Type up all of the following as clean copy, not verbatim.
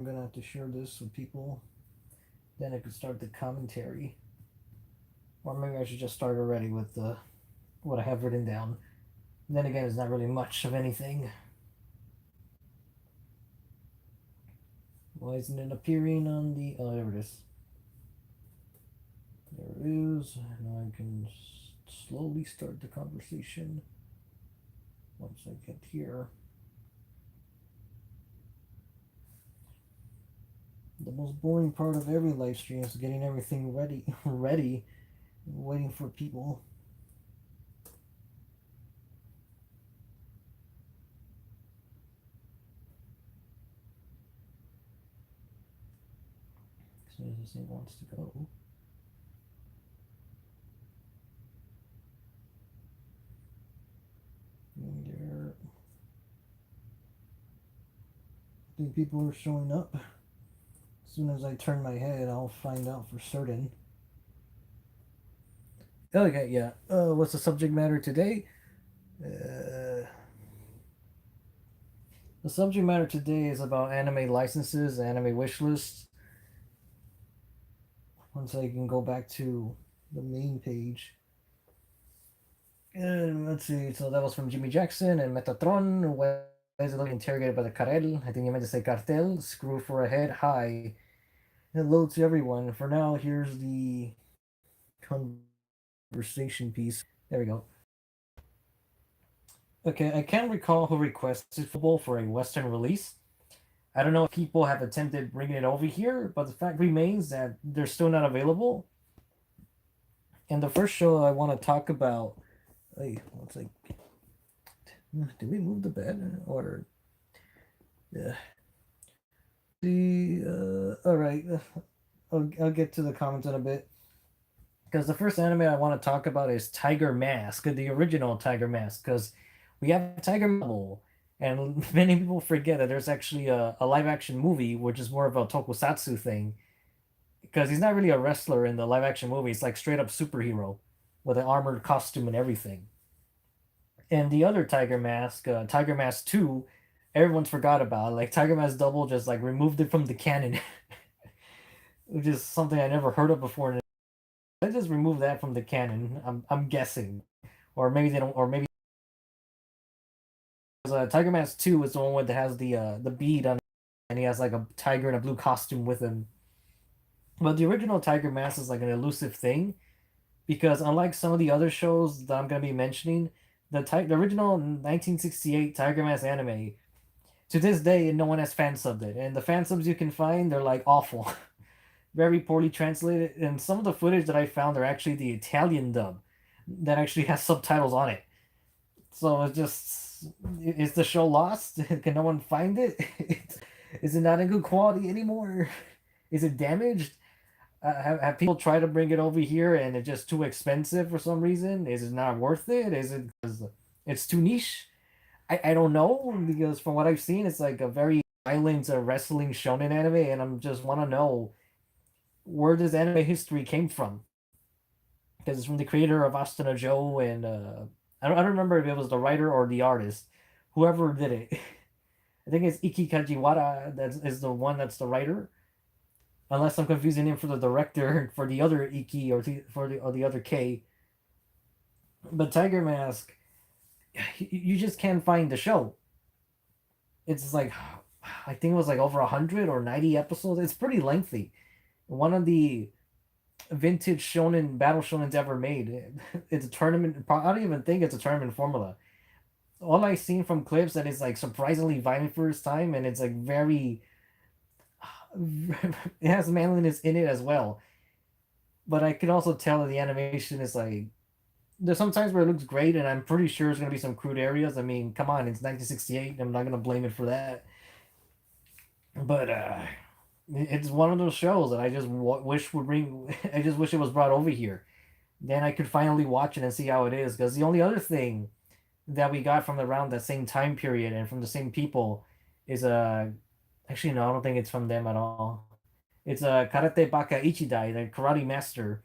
I'm gonna have to share this with people. Then I could start the commentary. Or maybe I should just start already with what I have written down. Then again, it's not really much of anything. Why isn't it appearing on the... Oh, there it is. There it is. Now I can slowly start the conversation once I get here. The most boring part of every live stream is getting everything ready, waiting for people. As soon as this thing wants to go. There. I think people are showing up. As soon as I turn my head, I'll find out for certain. Okay, yeah. What's the subject matter today? Uh, the subject matter today is about anime licenses, anime wish lists. Once I can go back to the main page. And let's see. So that was from Jimmy Jackson and Metatron. Why is it interrogated by the Carel? I think you meant to say cartel. Screw for a head. Hi. Hello to everyone. For now, here's the conversation piece. There we go. Okay, I can't recall who requested football for a Western release. I don't know if people have attempted bringing it over here, but the fact remains that they're still not available. And the first show I want to talk about. Hey, let's like, did we move the bed or? Yeah. All right. I'll get to the comments in a bit. Because the first anime I want to talk about is Tiger Mask, the original Tiger Mask. Because we have Tiger Marble, and many people forget that there's actually a live action movie, which is more of a tokusatsu thing. Because he's not really a wrestler in the live action movie, it's like straight up superhero with an armored costume and everything. And the other Tiger Mask, Tiger Mask 2, everyone's forgot about. Like Tiger Mask Double just like removed it from the canon, which is something I never heard of before. Let's just remove that from the canon. I'm guessing, or maybe they don't, or maybe Tiger Mask 2 is the one that has the bead on, and he has like a tiger in a blue costume with him. But the original Tiger Mask is like an elusive thing because unlike some of the other shows that I'm gonna be mentioning, the original 1968 Tiger Mask anime to this day no one has fan subbed it, and the fan subs you can find they're like awful, very poorly translated, and some of the footage that I found are actually the Italian dub that actually has subtitles on it. So it's just is the show lost? Can no one find it? Is it not in good quality anymore? Is it damaged? Have people tried to bring it over here and it's just too expensive for some reason? Is it not worth it? Is it because it's too niche? I don't know because from what I've seen, it's like a very violent wrestling shonen anime, and I'm just want to know where this anime history came from because it's from the creator of Astana Joe and I don't remember if it was the writer or the artist, whoever did it. I think it's Iki Kajiwara that is the one that's the writer, unless I'm confusing him for the director for the other Iki or the other K. But Tiger Mask, you just can't find the show. It's like I think it was like over 100 or 90 episodes. It's pretty lengthy. One of the vintage shonen battle shonens ever made. It's a tournament. I don't even think it's a tournament formula. All I've seen from clips that is like surprisingly violent for its time, and it's like very. It has manliness in it as well. But I can also tell that the animation is like there's some times where it looks great, and I'm pretty sure there's gonna be some crude areas. I mean, come on, it's 1968. I'm not gonna blame it for that. But it's one of those shows that I just wish would bring. I just wish it was brought over here. Then I could finally watch it and see how it is. Because the only other thing that we got from around that same time period and from the same people is actually no, I don't think it's from them at all. It's a Karate Baka Ichidai, the karate master.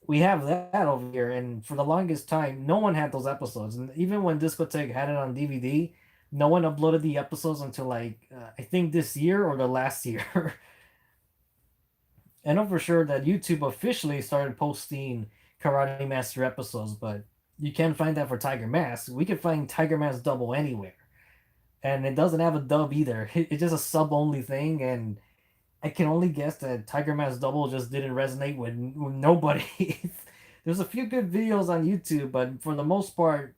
We have that over here, and for the longest time, no one had those episodes. And even when Discotheque had it on DVD, no one uploaded the episodes until like I think this year or the last year. I know for sure that YouTube officially started posting Karate Master episodes, but you can't find that for Tiger Mask. We can find Tiger Mask double anywhere, and it doesn't have a dub either. It's just a sub only thing, and I can only guess that Tiger Mask double just didn't resonate with nobody. There's a few good videos on YouTube, but for the most part,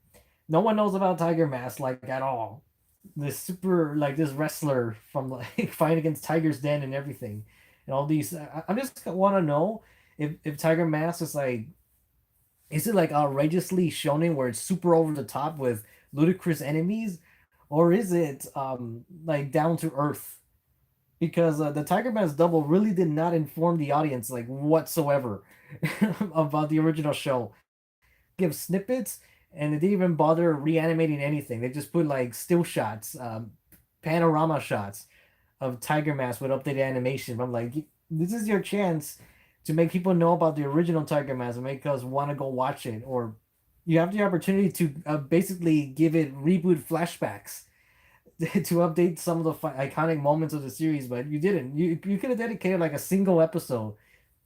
no one knows about Tiger Mask like at all. This super like this wrestler from like fighting against Tiger's Den and everything, and all these. I just want to know if Tiger Mask is like, is it like outrageously shonen where it's super over the top with ludicrous enemies, or is it like down to earth? Because the Tiger Mask double really did not inform the audience like whatsoever about the original show. Give snippets, and they didn't even bother reanimating anything. They just put like still shots, panorama shots of Tiger Mask with updated animation. I'm like, this is your chance to make people know about the original Tiger Mask and make us want to go watch it. Or you have the opportunity to basically give it reboot flashbacks to update some of the iconic moments of the series, but you didn't. You could have dedicated like a single episode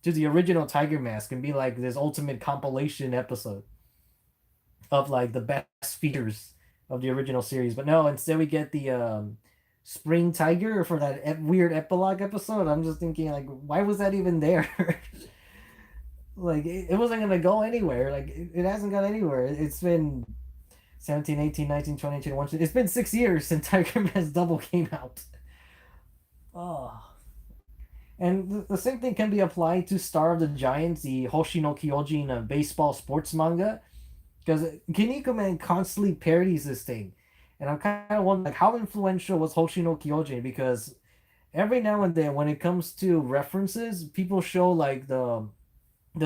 to the original Tiger Mask and be like this ultimate compilation episode of like the best features of the original series. But no, instead we get the Spring Tiger for that weird epilogue episode. I'm just thinking like, why was that even there? Like it wasn't gonna go anywhere. Like it hasn't gone anywhere. It's been 17, 18, 19, 20, 21. It's been 6 years since Tiger Mask Double came out. Oh. And the same thing can be applied to Star of the Giants, the Hoshi no Kyojin baseball sports manga. Because Kinnikuman Man constantly parodies this thing. And I'm kind of wondering, like, how influential was Hoshi no Kyojin? Because every now and then, when it comes to references, people show like the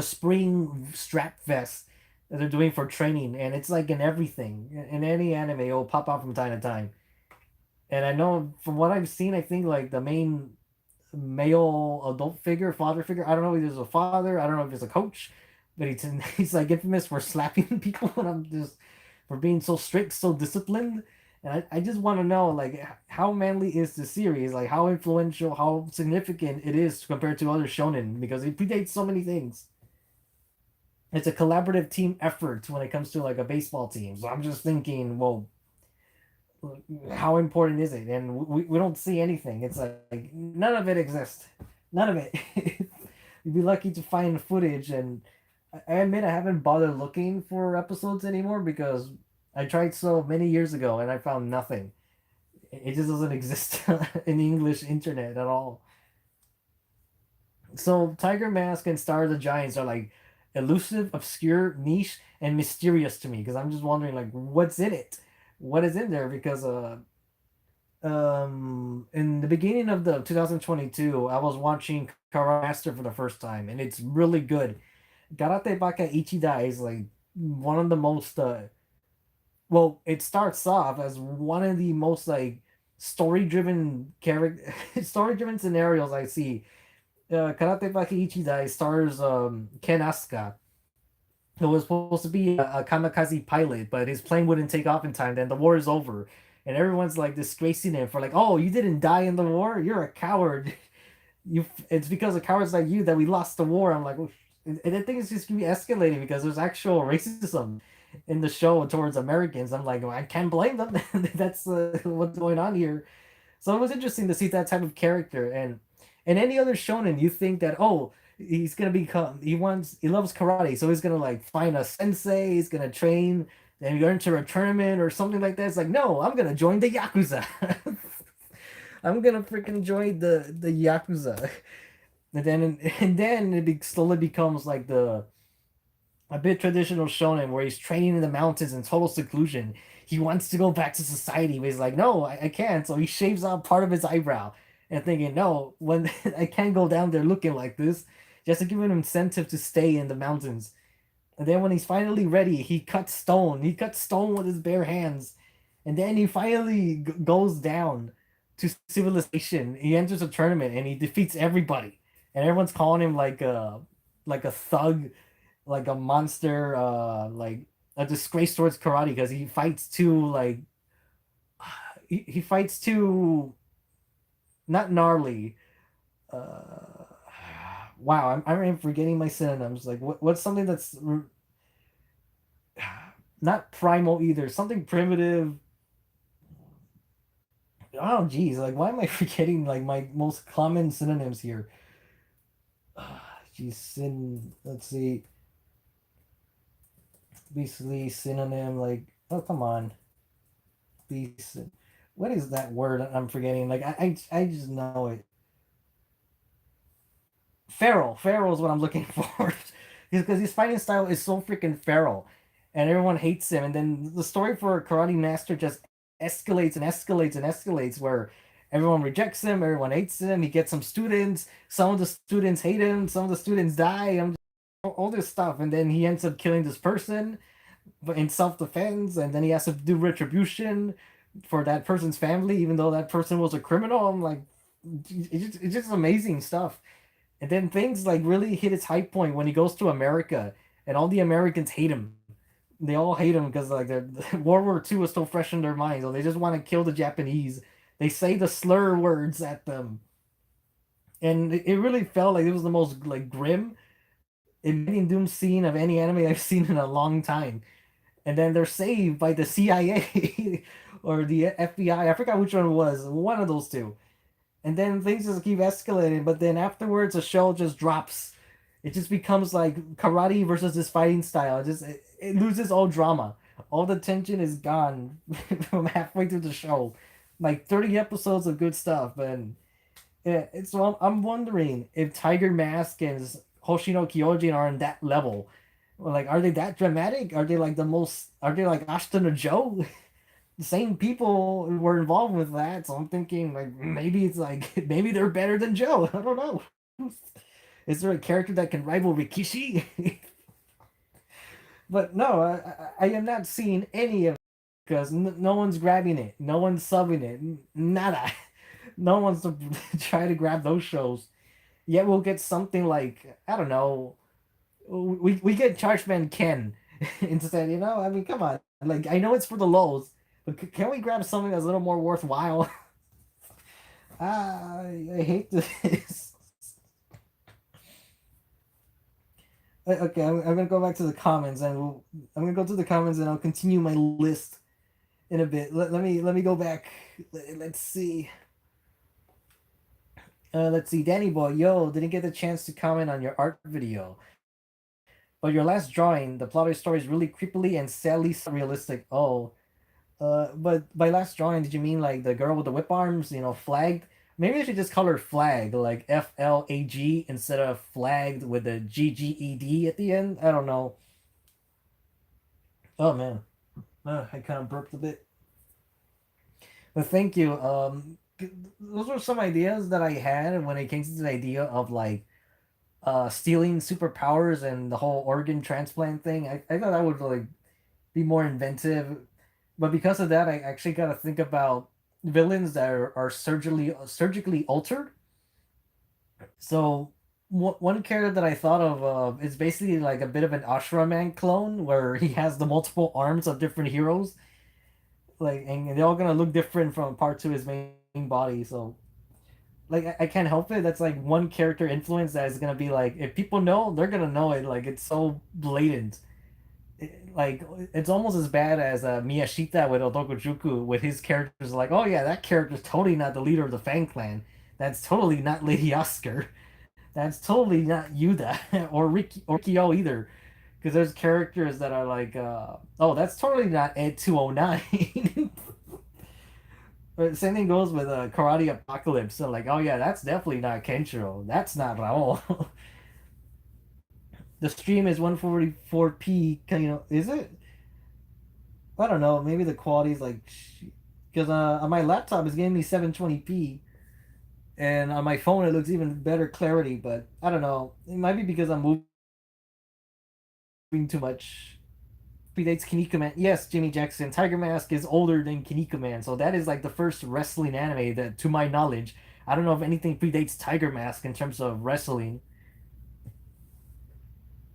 spring strap vest that they're doing for training, and it's like in everything. In any anime, it'll pop out from time to time. And I know from what I've seen, I think like the main male adult figure, father figure. I don't know if there's a father. I don't know if there's a coach, but he's like infamous for slapping people, and I'm just for being so strict, so disciplined. And I just want to know like how manly is the series, like how influential, how significant it is compared to other shonen because it predates so many things. It's a collaborative team effort when it comes to like a baseball team. So I'm just thinking, well, how important is it? And we don't see anything. It's like none of it exists. None of it. You'd be lucky to find footage. And I admit I haven't bothered looking for episodes anymore because I tried so many years ago and I found nothing. It just doesn't exist in the English internet at all. So Tiger Mask and Star of the Giants are like elusive, obscure, niche, and mysterious to me because I'm just wondering like what's in it, what is in there because in the beginning of the 2022 I was watching Karate Master for the first time and it's really good. Karate Baka Ichida is like one of the most well it starts off as one of the most like story driven character story driven scenarios I see. Karate Baki Ichida stars Ken Asuka, who was supposed to be a kamikaze pilot, but his plane wouldn't take off in time. Then the war is over, and everyone's like disgracing him for like, oh, you didn't die in the war, you're a coward. You, it's because of cowards like you that we lost the war. I'm like, "Oh, and I think it's just gonna be escalating because there's actual racism in the show towards Americans. I'm like, well, I can't blame them. That's what's going on here. So it was interesting to see that type of character. And any other shonen, you think that oh, he's gonna become he loves karate, so he's gonna like find a sensei, he's gonna train and go into a tournament or something like that. It's like no, I'm gonna join the yakuza. I'm gonna freaking join the yakuza, and then slowly becomes like the a bit traditional shonen where he's training in the mountains in total seclusion. He wants to go back to society, but he's like, no, I can't. So he shaves out part of his eyebrow and thinking, no, when I can't go down there looking like this, just to give him an incentive to stay in the mountains. And then when he's finally ready, he cuts stone. He cuts stone with his bare hands. And then he finally goes down to civilization. He enters a tournament and he defeats everybody. And everyone's calling him like a thug, like a monster, like a disgrace towards karate because he fights two like he fights too not gnarly. Uh, wow, I'm forgetting my synonyms. Like what's something that's not primal either? Something primitive. Oh geez, like why am I forgetting like my most common synonyms here? Geez, let's see, basically synonym like oh come on, beast. What is that word I'm forgetting? Like I just know it. Feral. Feral is what I'm looking for. Because his fighting style is so freaking feral, and everyone hates him. And then the story for Karate Master just escalates and escalates and escalates, where everyone rejects him, everyone hates him. He gets some students. Some of the students hate him. Some of the students die. I'm just, all this stuff, and then he ends up killing this person, but in self defense, and then he has to do retribution for that person's family, even though that person was a criminal. I'm like, it's just amazing stuff. And then things like really hit its high point when he goes to America, and all the Americans hate him. They all hate him because like World War II is so fresh in their minds, so they just want to kill the Japanese. They say the slur words at them, and it really felt like it was the most like grim, impending doom scene of any anime I've seen in a long time. And then they're saved by the CIA or the FBI. I forgot which one it was. One of those two. And then things just keep escalating. But then afterwards, the show just drops. It just becomes like karate versus this fighting style. It loses all drama. All the tension is gone from halfway through the show. Like 30 episodes of good stuff, and yeah, it's so I'm wondering if Tiger Mask and Hoshino Kyojin are on that level. Or like, are they that dramatic? Are they like the most? Are they like Ashton or Joe? The same people were involved with that, so I'm thinking like maybe it's like maybe they're better than Joe. I don't know. Is there a character that can rival Rikishi? But no, I am not seeing any of it because no one's grabbing it, no one's subbing it, nada. No one's to try to grab those shows. Yet we'll get something like I don't know. We get Chargeman Ken instead. You know, I mean, come on. Like I know it's for the lows, but can we grab something that's a little more worthwhile? I hate this. Okay, I'm gonna go back to the comments and I'm gonna go to the comments and I'll continue my list in a bit. Let me go back. Let's see. Let's see. Danny Boy, yo, didn't get the chance to comment on your art video, but your last drawing, the plot of the story is really creepily and sadly realistic. Oh, but by last drawing, did you mean like the girl with the whip arms, you know, flagged? Maybe I should just call her flag, like FLAG instead of flagged with the GGED at the end. I don't know. Oh man, I kind of burped a bit. But thank you. Those were some ideas that I had when it came to the idea of like stealing superpowers and the whole organ transplant thing. I thought that would like be more inventive, but because of that, I actually got to think about villains that are surgically altered. So one character that I thought of is basically like a bit of an Ashra Man clone, where he has the multiple arms of different heroes, like, and they're all gonna look different from part to his main body. So like I can't help it. That's like one character influence that is gonna be like if people know, they're gonna know it. Like it's so blatant. Like it's almost as bad as Miyashita with Otokojuku with his characters like, oh yeah, that character's totally not the leader of the Fang Clan. That's totally not Lady Oscar. That's totally not Yuda or Rikio either. Because there's characters that are like, oh, that's totally not Ed 209. But same thing goes with Karate Apocalypse. So like, oh yeah, that's definitely not Kenshiro. That's not Raul. The stream is 144p. You know, is it? I don't know. Maybe the quality is like, because on my laptop it's giving me 720p, and on my phone it looks even better clarity. But I don't know. It might be because I'm moving too much. Predates Kinnikuman. Man. Yes, Jimmy Jackson. Tiger Mask is older than Kinnikuman, Man, so that is like the first wrestling anime that, to my knowledge, I don't know if anything predates Tiger Mask in terms of wrestling.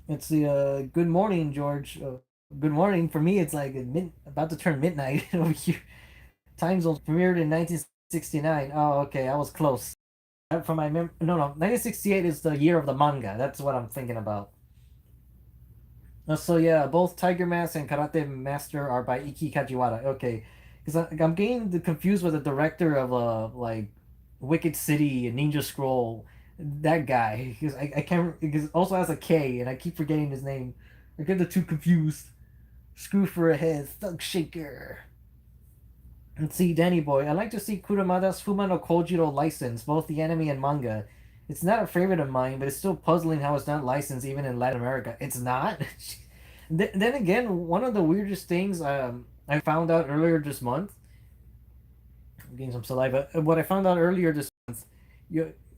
It's the good morning, George. Good morning for me. It's like about to turn midnight over here. Time Zones premiered in 1969. Oh, okay, I was close. From my no, no, 1968 is the year of the manga. That's what I'm thinking about. So yeah, both Tiger Mask and Karate Master are by Iki Kajiwara. Okay, because I'm getting confused with the director of like Wicked City, Ninja Scroll, that guy. Because I can't, because it also has a K, and I keep forgetting his name. I get the two confused. Screw for a head, Thug Shaker. And see, Danny Boy, I like to see Kuramada's Fuma no Kojiro licensed, both the anime and manga. It's not a favorite of mine, but it's still puzzling how it's not licensed even in Latin America. It's not? Then again, one of the weirdest things I found out earlier this month, I'm getting some saliva, what I found out earlier this month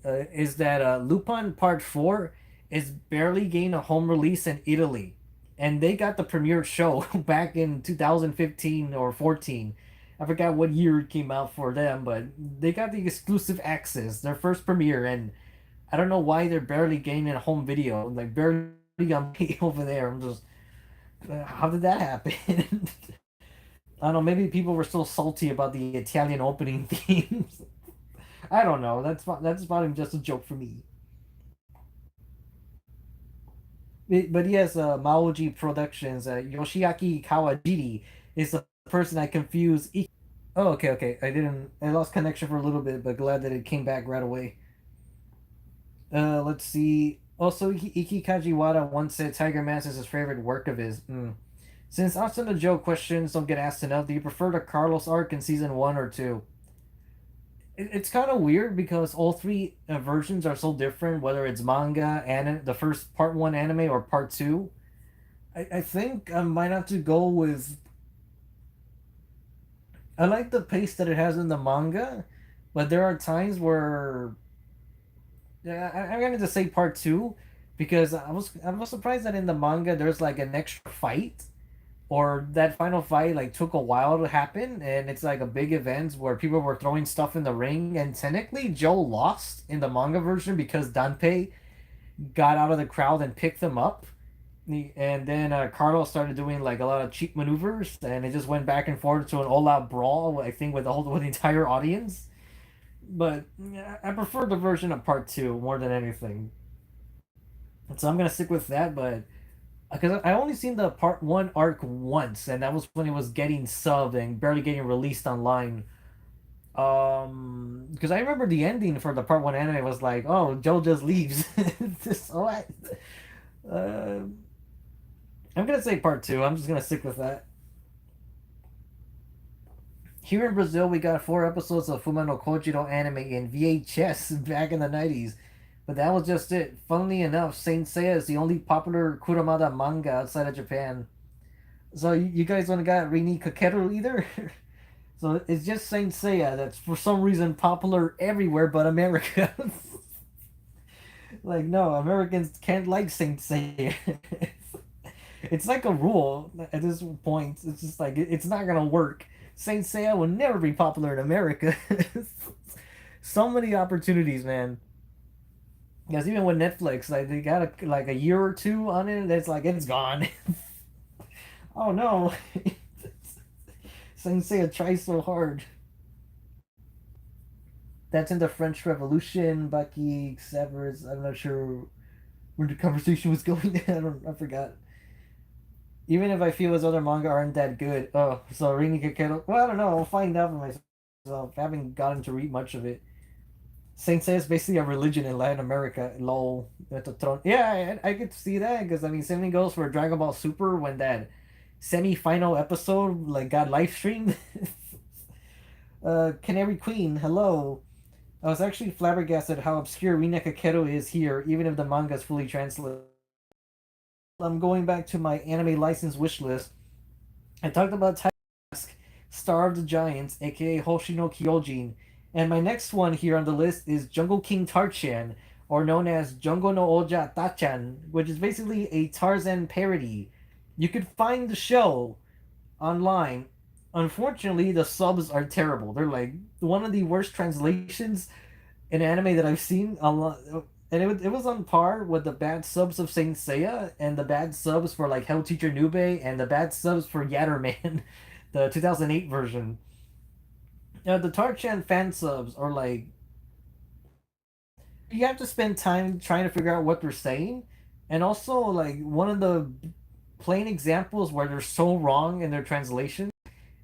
is that Lupin Part 4 is barely getting a home release in Italy. And they got the premiere show back in 2015 or 14. I forgot what year it came out for them, but they got the exclusive access, their first premiere, and I don't know why they're barely getting a home video, like barely on me over there. I'm just, how did that happen? I don't know. Maybe people were still salty about the Italian opening themes. I don't know. That's probably just a joke for me. But yes, Maoji Productions, Yoshiaki Kawajiri is the person I confuse. Oh, okay, okay. I lost connection for a little bit, but glad that it came back right away. Let's see. Also, Iki Kajiwara once said Tiger Mask is his favorite work of his. Since Asuna Joe questions don't get asked enough, do you prefer the Carlos arc in season one or two? It's kind of weird because all three versions are so different, whether it's manga, and the first part one anime or part two. I think I might have to go with. I like the pace that it has in the manga, but there are times where yeah, I'm gonna just say part two because I was surprised that in the manga there's like an extra fight or that final fight like took a while to happen and it's like a big event where people were throwing stuff in the ring and technically Joe lost in the manga version because Dante got out of the crowd and picked them up. And then Carlos started doing like a lot of cheap maneuvers and it just went back and forth to an all-out brawl, I think, with the entire audience. But yeah, I prefer the version of part two more than anything. So I'm gonna stick with that, but because I only seen the part one arc once, and that was when it was getting subbed and barely getting released online. Because I remember the ending for the part one anime was like, oh, Joe just leaves. So uh, I'm gonna say part two. I'm just gonna stick with that. Here in Brazil, we got 4 episodes of Fuma no Kojiro anime in VHS back in the 90s. But that was just it. Funnily enough, Saint Seiya is the only popular Kuramada manga outside of Japan. So you guys don't got Rini Kakeru either? So it's just Saint Seiya that's for some reason popular everywhere but America. Like, no, Americans can't like Saint Seiya. It's like a rule at this point. It's just like it's not gonna work. Saint Seiya will never be popular in America. So many opportunities, man. Because even with Netflix, like they got like a year or two on it, it's like it's gone. Oh no, Saint Seiya tries so hard. That's in the French Revolution. Bucky Severus. I'm not sure where the conversation was going. I forgot. Even if I feel his other manga aren't that good. Oh, so Rini Kakeru. Well, I don't know. I'll find out for myself. I haven't gotten to read much of it. Saint Seiya is basically a religion in Latin America. Lol. At the throne. Yeah, I could see that because I mean, same thing goes for Dragon Ball Super when that semi-final episode like got live streamed. Canary Queen, hello. I was actually flabbergasted how obscure Rina Kakeru is here, even if the manga is fully translated. I'm going back to my anime license wish list. I talked about Task, Star of the Giants, aka Hoshino Kyojin, and my next one here on the list is Jungle King Tarchan, or known as Jungo no Oja Tachan, which is basically a Tarzan parody. You could find the show online. Unfortunately, the subs are terrible. They're like one of the worst translations in anime that I've seen. A lot, and it was on par with the bad subs of Saint Seiya and the bad subs for like Hell Teacher Nube and the bad subs for Yatterman, the 2008 version. The Tarchan fan subs are like you have to spend time trying to figure out what they're saying, and also like one of the plain examples where they're so wrong in their translation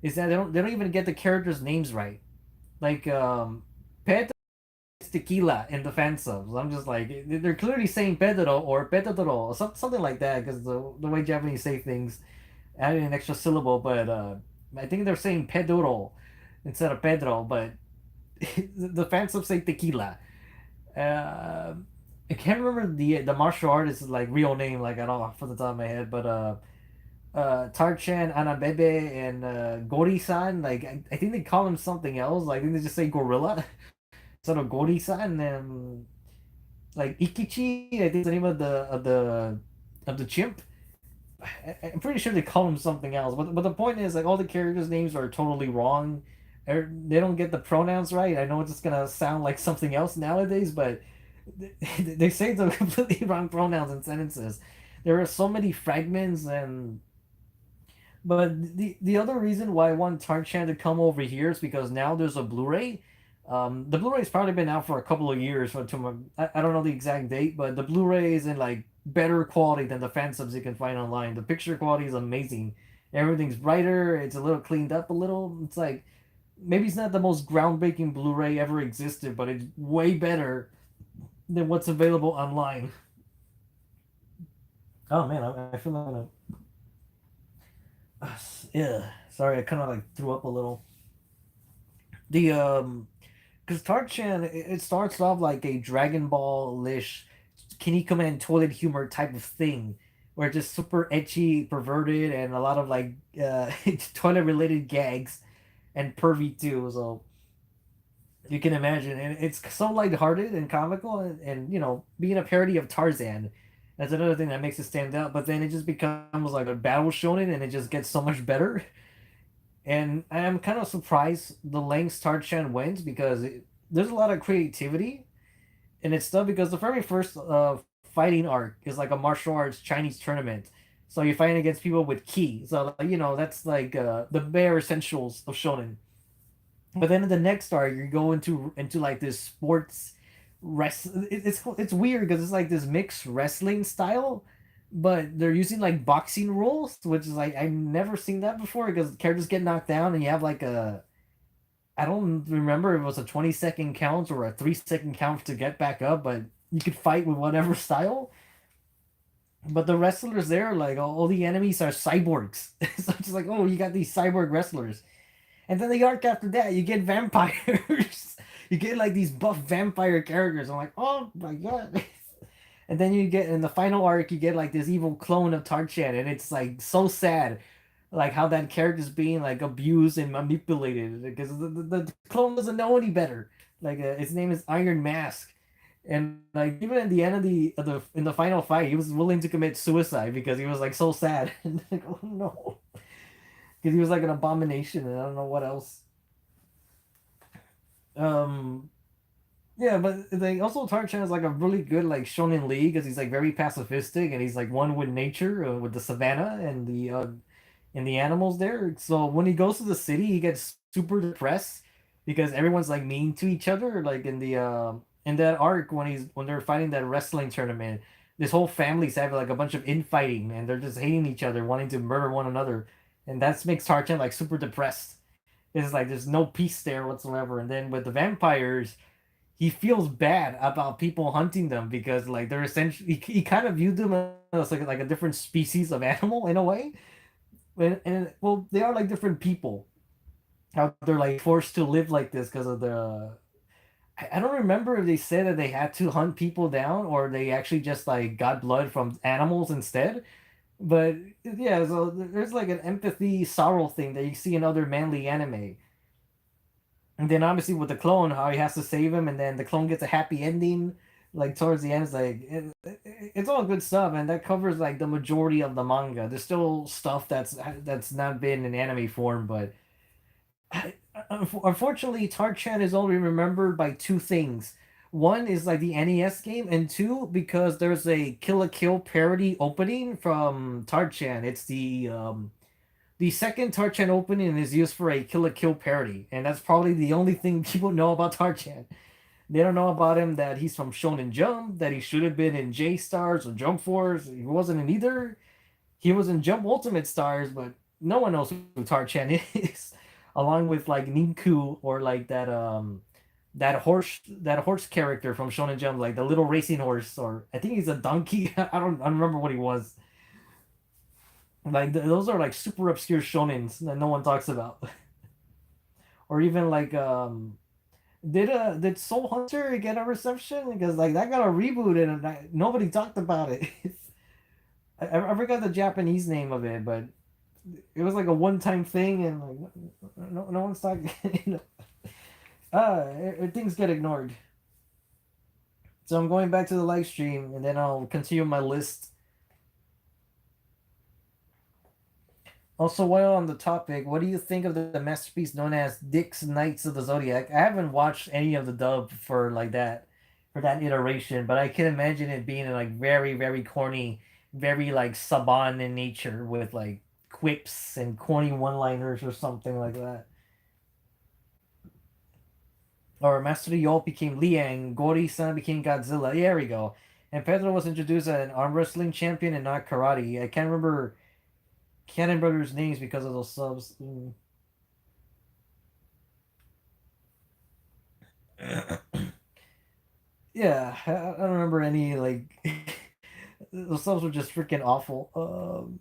is that they don't even get the characters' names right. Like Pedro is tequila in the fan subs. I'm just like they're clearly saying Pedro or Pedro or something like that because the way Japanese say things adding an extra syllable, but I think they're saying Pedro instead of Pedro, but the fan subs say tequila. Uh, I can't remember the martial artist's like real name like at all off the top of my head, but Tarchan, Anabebe, and Gori-san. Like I think they call him something else. Like I think they just say gorilla instead of Gori-san. And like Ikichi, I think is the name of the chimp. I'm pretty sure they call him something else. But the point is like all the characters' names are totally wrong. They don't get the pronouns right. I know it's just gonna sound like something else nowadays, but they say the completely wrong pronouns in sentences. There are so many fragments and but the other reason why I want Tarchan to come over here is because now there's a Blu-ray. The Blu-ray's probably been out for a couple of years. I don't know the exact date, but the Blu-ray is in like better quality than the fan subs you can find online. The picture quality is amazing. Everything's brighter. It's a little cleaned up a little. It's like maybe it's not the most groundbreaking Blu-ray ever existed, but it's way better than what's available online. Oh man, I feel like yeah. Sorry, I kind of like threw up a little. The because Tarchan it starts off like a Dragon Ball-ish Kinnikuman toilet humor type of thing, where it's just super etchy, perverted, and a lot of like toilet related gags and pervy too. So you can imagine, and it's so lighthearted and comical, and being a parody of Tarzan. That's another thing that makes it stand out. But then it just becomes like a battle shonen, and it just gets so much better. And I'm kind of surprised the lengths Tarchan went because there's a lot of creativity in its stuff. Because the very first fighting arc is like a martial arts Chinese tournament, so you're fighting against people with ki. So like, that's like the bare essentials of shonen. But then in the next arc, you go into like this sports It's weird because it's like this mixed wrestling style, but they're using like boxing rules, which is like I've never seen that before because characters get knocked down and you have like a I don't remember if it was a 20-second count or a 3-second count to get back up, but you could fight with whatever style. But the wrestlers there, like all the enemies are cyborgs. So it's just like, oh, you got these cyborg wrestlers. And then the arc after that, you get vampires. You get like these buff vampire characters. I'm like, oh my god. And then you get in the final arc, you get like this evil clone of Tarchan, and it's like so sad, like how that character's being like abused and manipulated because the clone doesn't know any better. Like his name is Iron Mask, and like even at the end of the in the final fight, he was willing to commit suicide because he was like so sad. And like, oh no, because he was like an abomination, and I don't know what else. Um, Yeah, but they also Tarzan is like a really good like shonen league because he's like very pacifistic and he's like one with nature, with the savannah and the animals there. So when he goes to the city, he gets super depressed because everyone's like mean to each other. Like in that arc when they're fighting that wrestling tournament, this whole family's having like a bunch of infighting and they're just hating each other, wanting to murder one another, and that makes Tarzan like super depressed. It's like there's no peace there whatsoever. And then with the vampires he feels bad about people hunting them because like they're essentially he kind of viewed them as like a different species of animal in a way. And well, they are like different people. How they're like forced to live like this because of the I don't remember if they said that they had to hunt people down or they actually just like got blood from animals instead. But yeah, so there's like an empathy sorrow thing that you see in other manly anime. And then obviously with the clone, how he has to save him, and then the clone gets a happy ending. Like towards the end, it's like it's all good stuff, and that covers like the majority of the manga. There's still stuff that's not been in anime form, but unfortunately, Tarchan is only remembered by two things. One is like the NES game, and two because there's a Kill la Kill parody opening from Tarchan. It's The second Tarchan opening is used for a Kill la Kill parody, and that's probably the only thing people know about Tarchan. They don't know about him that he's from Shonen Jump, that he should have been in J Stars or Jump Force. He wasn't in either. He was in Jump Ultimate Stars, but no one knows who Tarchan is. Along with like Ninku or like that horse character from Shonen Jump, like the little racing horse, or I think he's a donkey. I don't remember what he was. Like those are like super obscure shonens that no one talks about. Or even like did Soul Hunter get a reception? Because like that got a reboot and nobody talked about it. I forgot the Japanese name of it, but it was like a one-time thing, and like no one's talking. Things get ignored. So I'm going back to the live stream, and then I'll continue my list. Also, while on the topic, what do you think of the masterpiece known as Dick's Knights of the Zodiac? I haven't watched any of the dub for that iteration, but I can imagine it being like very, very corny, very like Saban in nature with like quips and corny one-liners or something like that. Or Master Yolp became Liang, Gori-san became Godzilla. Yeah, there we go. And Pedro was introduced as an arm wrestling champion and not karate. I can't remember Cannon Brothers' names because of those subs. Yeah, I don't remember any like those subs were just freaking awful.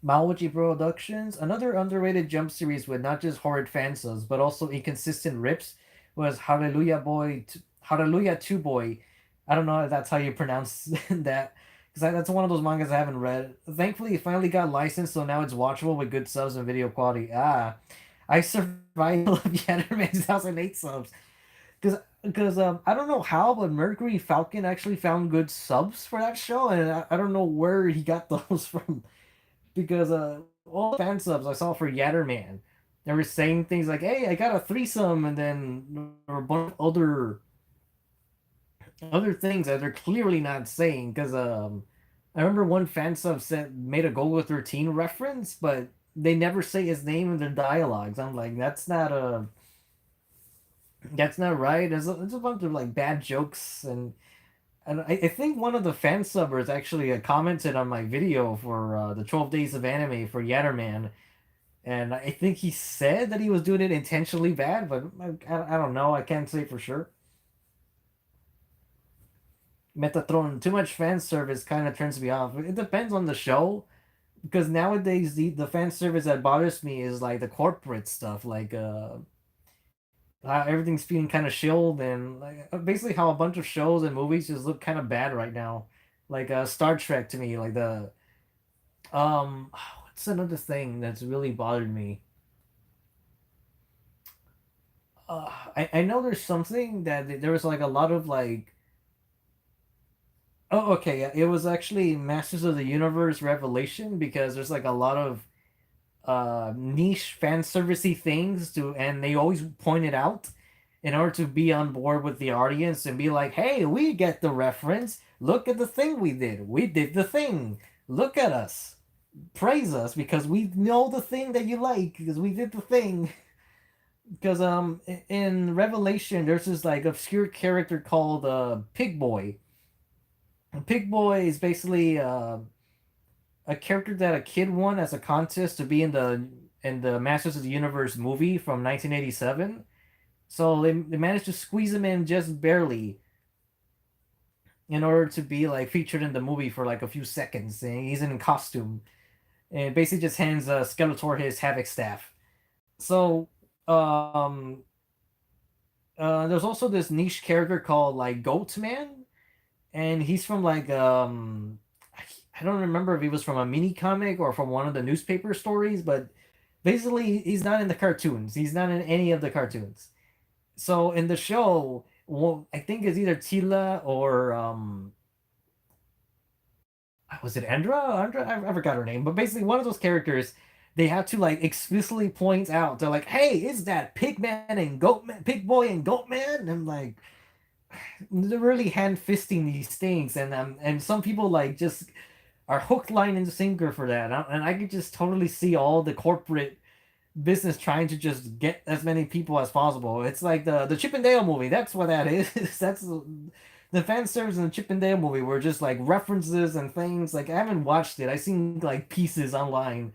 Maoichi Productions, another underrated Jump series with not just horrid fan subs but also inconsistent rips, was Hallelujah 2 Boy. I don't know if that's how you pronounce that, because that's one of those mangas I haven't read. Thankfully, it finally got licensed, so now it's watchable with good subs and video quality. I survived Yatterman 2008 subs. Because I don't know how, but Mercury Falcon actually found good subs for that show, and I don't know where he got those from. Because all the fan subs I saw for Yatterman, they were saying things like, "Hey, I got a threesome," and then there were a bunch of other things that they're clearly not saying. Because I remember one fan sub said made a Golgo 13 reference, but they never say his name in their dialogues. I'm like, that's not right. There's a bunch of like bad jokes, and I think one of the fan subbers actually commented on my video for the 12 Days of Anime for Yatterman, and I think he said that he was doing it intentionally bad, but I don't know. I can't say for sure. Metatron, too much fan service kind of turns me off. It depends on the show, because nowadays the fan service that bothers me is like the corporate stuff, like how everything's feeling kind of shilled, and like basically how a bunch of shows and movies just look kind of bad right now. Like Star Trek to me, like the what's another thing that's really bothered me? I know there's something that there was like a lot of like, oh, okay, yeah, it was actually Masters of the Universe Revelation, because there's like a lot of niche fan servicey things to, and they always point it out in order to be on board with the audience and be like, "Hey, we get the reference. Look at the thing we did. We did the thing. Look at us. Praise us because we know the thing that you like because we did the thing." Because in Revelation there's this like obscure character called Pig Boy. Pig Boy is basically a character that a kid won as a contest to be in the Masters of the Universe movie from 1987. So they managed to squeeze him in just barely in order to be like featured in the movie for like a few seconds. And he's in costume and basically just hands Skeletor his Havoc staff. So um there's also this niche character called like Goat Man, and he's from like I don't remember if he was from a mini comic or from one of the newspaper stories, but basically he's not in the cartoons. He's not in any of the cartoons. So in the show, well, I think it's either Tila or was it Andra? Andra, I forgot her name, but basically one of those characters. They have to like explicitly point out. They're like, "Hey, is that Pigman and Goatman, Pig Boy and Goatman?" And I'm like, they're really hand fisting these things, and some people like just are hook, line, and sinker for that. And I could just totally see all the corporate business trying to just get as many people as possible. It's like the Chip and Dale movie. That's what that is. That's the fan service in the Chip and Dale movie were just like references and things. Like I haven't watched it. I seen like pieces online,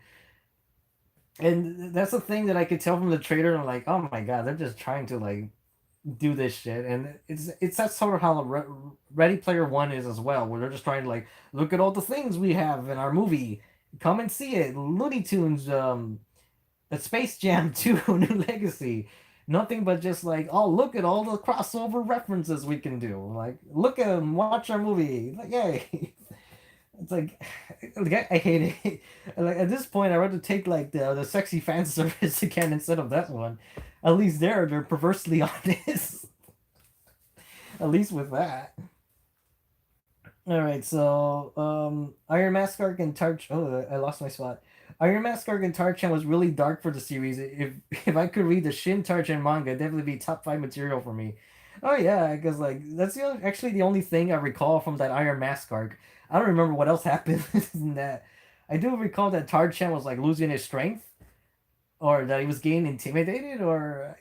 and that's the thing that I could tell from the trailer. I'm like, oh my god, they're just trying to like do this shit, and it's that's sort of how Ready Player One is as well, where they're just trying to like look at all the things we have in our movie. Come and see it. Looney Tunes, a Space Jam 2 New Legacy. Nothing but just like, oh, look at all the crossover references we can do. Like, look at them, watch our movie. Like, yay. It's like I hate it. Like at this point, I'd rather take like the sexy fan service again instead of that one. At least they're perversely honest. At least with that. All right, so Iron Mask arc and Tarch. Oh, I lost my spot. Iron Mask arc and Tarchan was really dark for the series. If I could read the Shin Tarchan manga, it'd definitely be top five material for me. Oh yeah, because like that's actually the only thing I recall from that Iron Mask arc. I don't remember what else happened in that. I do recall that Tarchan was like losing his strength, or that he was getting intimidated, or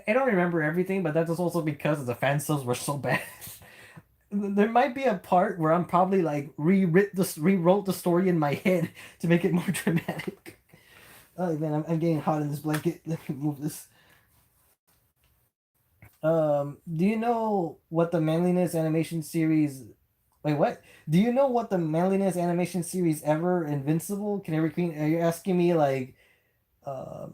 I don't remember everything. But that was also because the fan subs were so bad. There might be a part where I'm probably like rewrote the story in my head to make it more dramatic. Oh man, I'm getting hot in this blanket. Let me move this. Do you know what the manliness animation series? Wait, what? Do you know what the manliness animation series ever Invincible? Can I repeat? Are you asking me like, uh,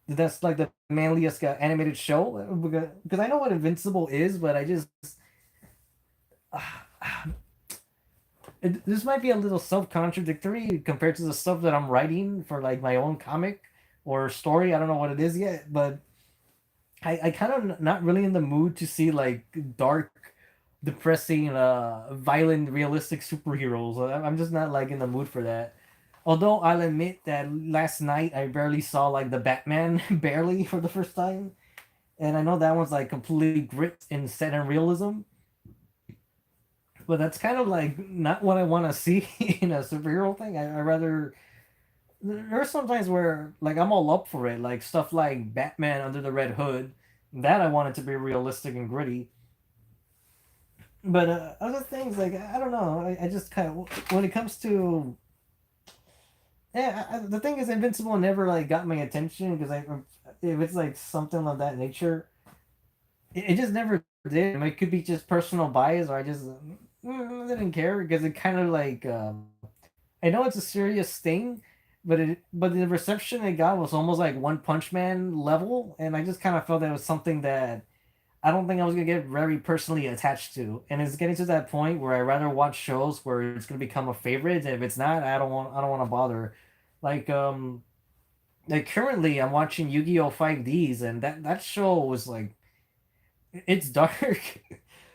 that's like the manliest animated show? Because I know what Invincible is, but I just this might be a little self-contradictory compared to the stuff that I'm writing for like my own comic or story. I don't know what it is yet, but I kind of not really in the mood to see like dark, depressing, violent, realistic superheroes. I'm just not like in the mood for that. Although I'll admit that last night I barely saw like the Batman barely for the first time, and I know that one's like completely grit and set in realism, but that's kind of like not what I want to see in a superhero thing. I rather there's sometimes where like I'm all up for it, like stuff like Batman Under the Red Hood. That I want it to be realistic and gritty. But other things like I don't know. I just kind of when it comes to yeah, the thing is Invincible never like got my attention because I if it's like something of that nature, it just never did. I mean, it could be just personal bias, or I just didn't care because it kind of like I know it's a serious thing, but the reception it got was almost like One Punch Man level, and I just kind of felt that it was something that I don't think I was gonna get very personally attached to, and it's getting to that point where I rather watch shows where it's gonna become a favorite. And if it's not, I don't want to bother. Like like currently I'm watching Yu-Gi-Oh! 5Ds, and that show was like it's dark.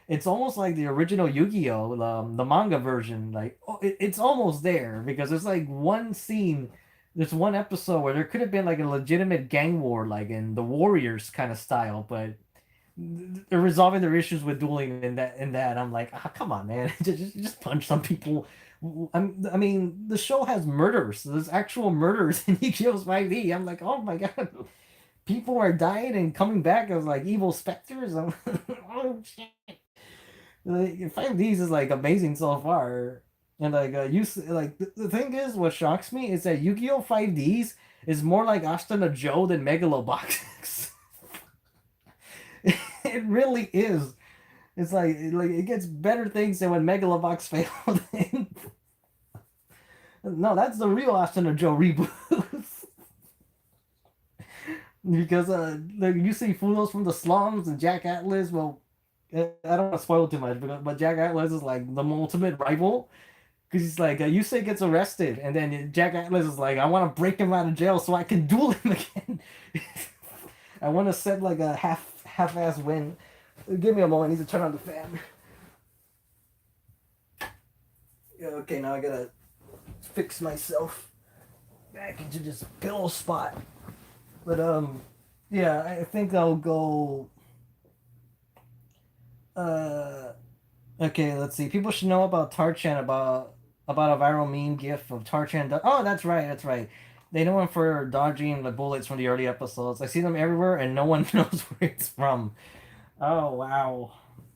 It's almost like the original Yu-Gi-Oh, the manga version. Like it's almost there because there's like one scene, there's one episode where there could have been like a legitimate gang war, like in the Warriors kind of style, but they're resolving their issues with dueling in that. I'm like, ah, come on, man, just punch some people. I mean, the show has murders. There's actual murders in Yu-Gi-Oh's 5D. I'm like, oh my god, people are dying and coming back as like evil specters. I'm, oh shit. Like, 5Ds is like amazing so far, and like like the thing is, what shocks me is that Yu-Gi-Oh 5Ds is more like Ashton Joe than Megalobox. It really is. It's like it gets better things than when Megalobox failed. No, that's the real Ashton Joe reboot. Because like you see Funos from the slums and Jack Atlas. Well, I don't want to spoil too much, but Jack Atlas is like the ultimate rival. Because he's like, Yusei gets arrested, and then Jack Atlas is like, I want to break him out of jail so I can duel him again. I want to set like a half-ass win. Give me a moment. I need to turn on the fan. Yeah, okay, now I gotta fix myself back into this pillow spot. But yeah, I think I'll go. Uh, Okay, let's see. People should know about Tarchan about a viral meme gif of Tarchan. Oh, that's right, that's right. They know him for dodging the bullets from the early episodes. I see them everywhere, and no one knows where it's from. Oh wow.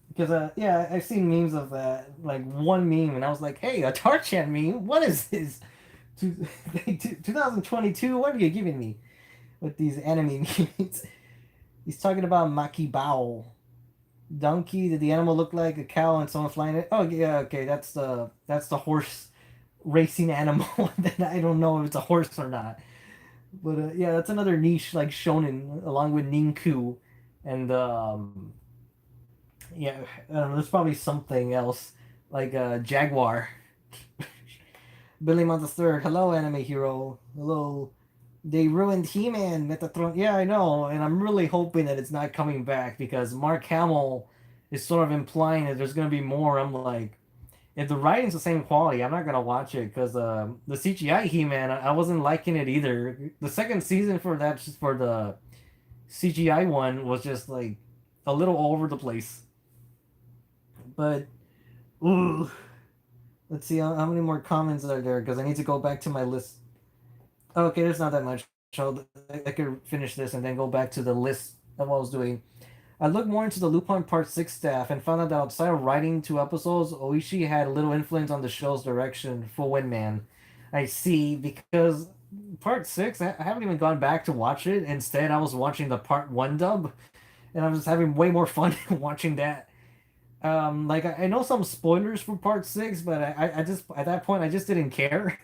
Because yeah, I've seen memes of that. Like one meme, and I was like, hey, a Tarchan meme. What is this? 2022. What are you giving me with these anime memes? He's talking about Maki Bao. Donkey, did the animal look like a cow and someone flying it? Oh yeah, okay, that's the horse racing animal that I don't know if it's a horse or not. But yeah, that's another niche like shonen along with Ninku and yeah, I don't know, there's probably something else like Jaguar. Billy Montes third. Hello, anime hero. Hello. They ruined He-Man, Metatron. Yeah, I know, and I'm really hoping that it's not coming back because Mark Hamill is sort of implying that there's gonna be more. I'm like, if the writing's the same quality, I'm not gonna watch it because the CGI He-Man, I wasn't liking it either. The second season for that, just for the CGI one, was just like a little all over the place. But ooh, let's see how many more comments are there because I need to go back to my list. Okay, there's not that much. So I could finish this and then go back to the list of what I was doing. I looked more into the Lupin Part 6 staff and found out that outside of writing two episodes, Oishi had little influence on the show's direction for Windman. I see, because Part 6, I haven't even gone back to watch it. Instead, I was watching the Part 1 dub, and I was having way more fun watching that. Like, I know some spoilers for Part 6, but I just, at that point, I just didn't care.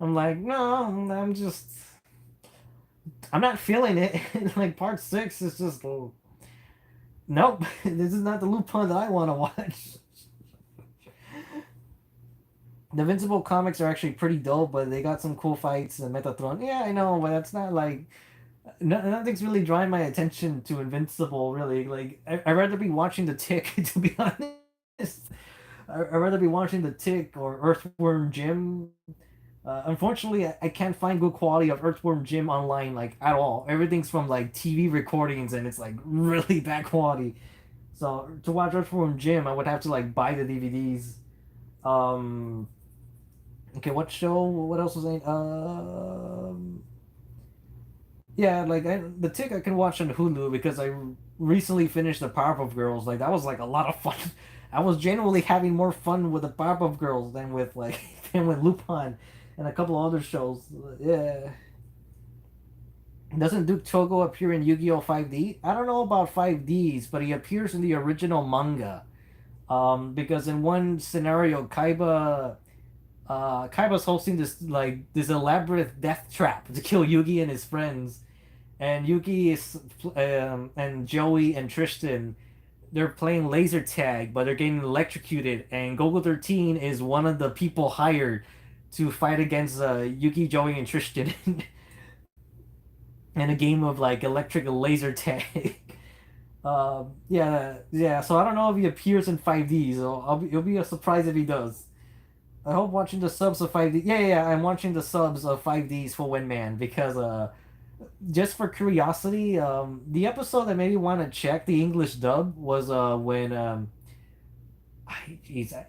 I'm like, no, I'm not feeling it. Like, Part 6 is just, nope, this is not the Lupin that I want to watch. The Invincible comics are actually pretty dope, but they got some cool fights and Metatron. Yeah, I know, but that's not like nothing's really drawing my attention to Invincible. Really, like I'd rather be watching the Tick. To be honest, I'd rather be watching the Tick or Earthworm Jim. Unfortunately, I can't find good quality of Earthworm Jim online like at all. Everything's from like TV recordings, and it's like really bad quality. So to watch Earthworm Jim, I would have to like buy the DVDs. Um, okay, what show? What else was I? Yeah, like the Tick I can watch on Hulu because I recently finished the Powerpuff Girls. Like that was like a lot of fun. I was genuinely having more fun with the Powerpuff Girls than with like than with Lupin and a couple of other shows. Yeah. Doesn't Duke Chogo appear in Yu-Gi-Oh! 5D? I don't know about 5Ds, but he appears in the original manga. Because in one scenario, Kaiba's hosting this elaborate death trap to kill Yugi and his friends, and Yugi is and Joey and Tristan they're playing laser tag, but they're getting electrocuted, and Gogo 13 is one of the people hired to fight against Yugi, Joey, and Tristan in a game of like electric laser tag. Yeah, yeah. So I don't know if he appears in 5D, so it'll be a surprise if he does. I hope watching the subs of 5D. Yeah, yeah, yeah, I'm watching the subs of 5Ds for Windman because just for curiosity, the episode that made me want to check the English dub was when I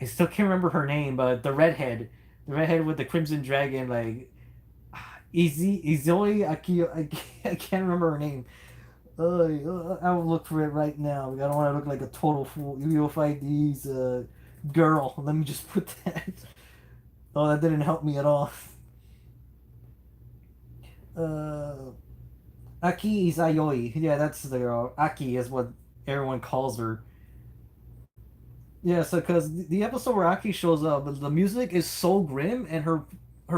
still can't remember her name, but the redhead with the Crimson Dragon, like Izoi Aki, I can't remember her name. I'll look for it right now. I don't want to look like a total fool. Yu-Gi-Oh! 5D's girl. Let me just put that. Oh, that didn't help me at all. Uh, Aki Izayoi. Yeah, that's the girl. Aki is what everyone calls her. Yeah, so because the episode where Aki shows up, the music is so grim, and her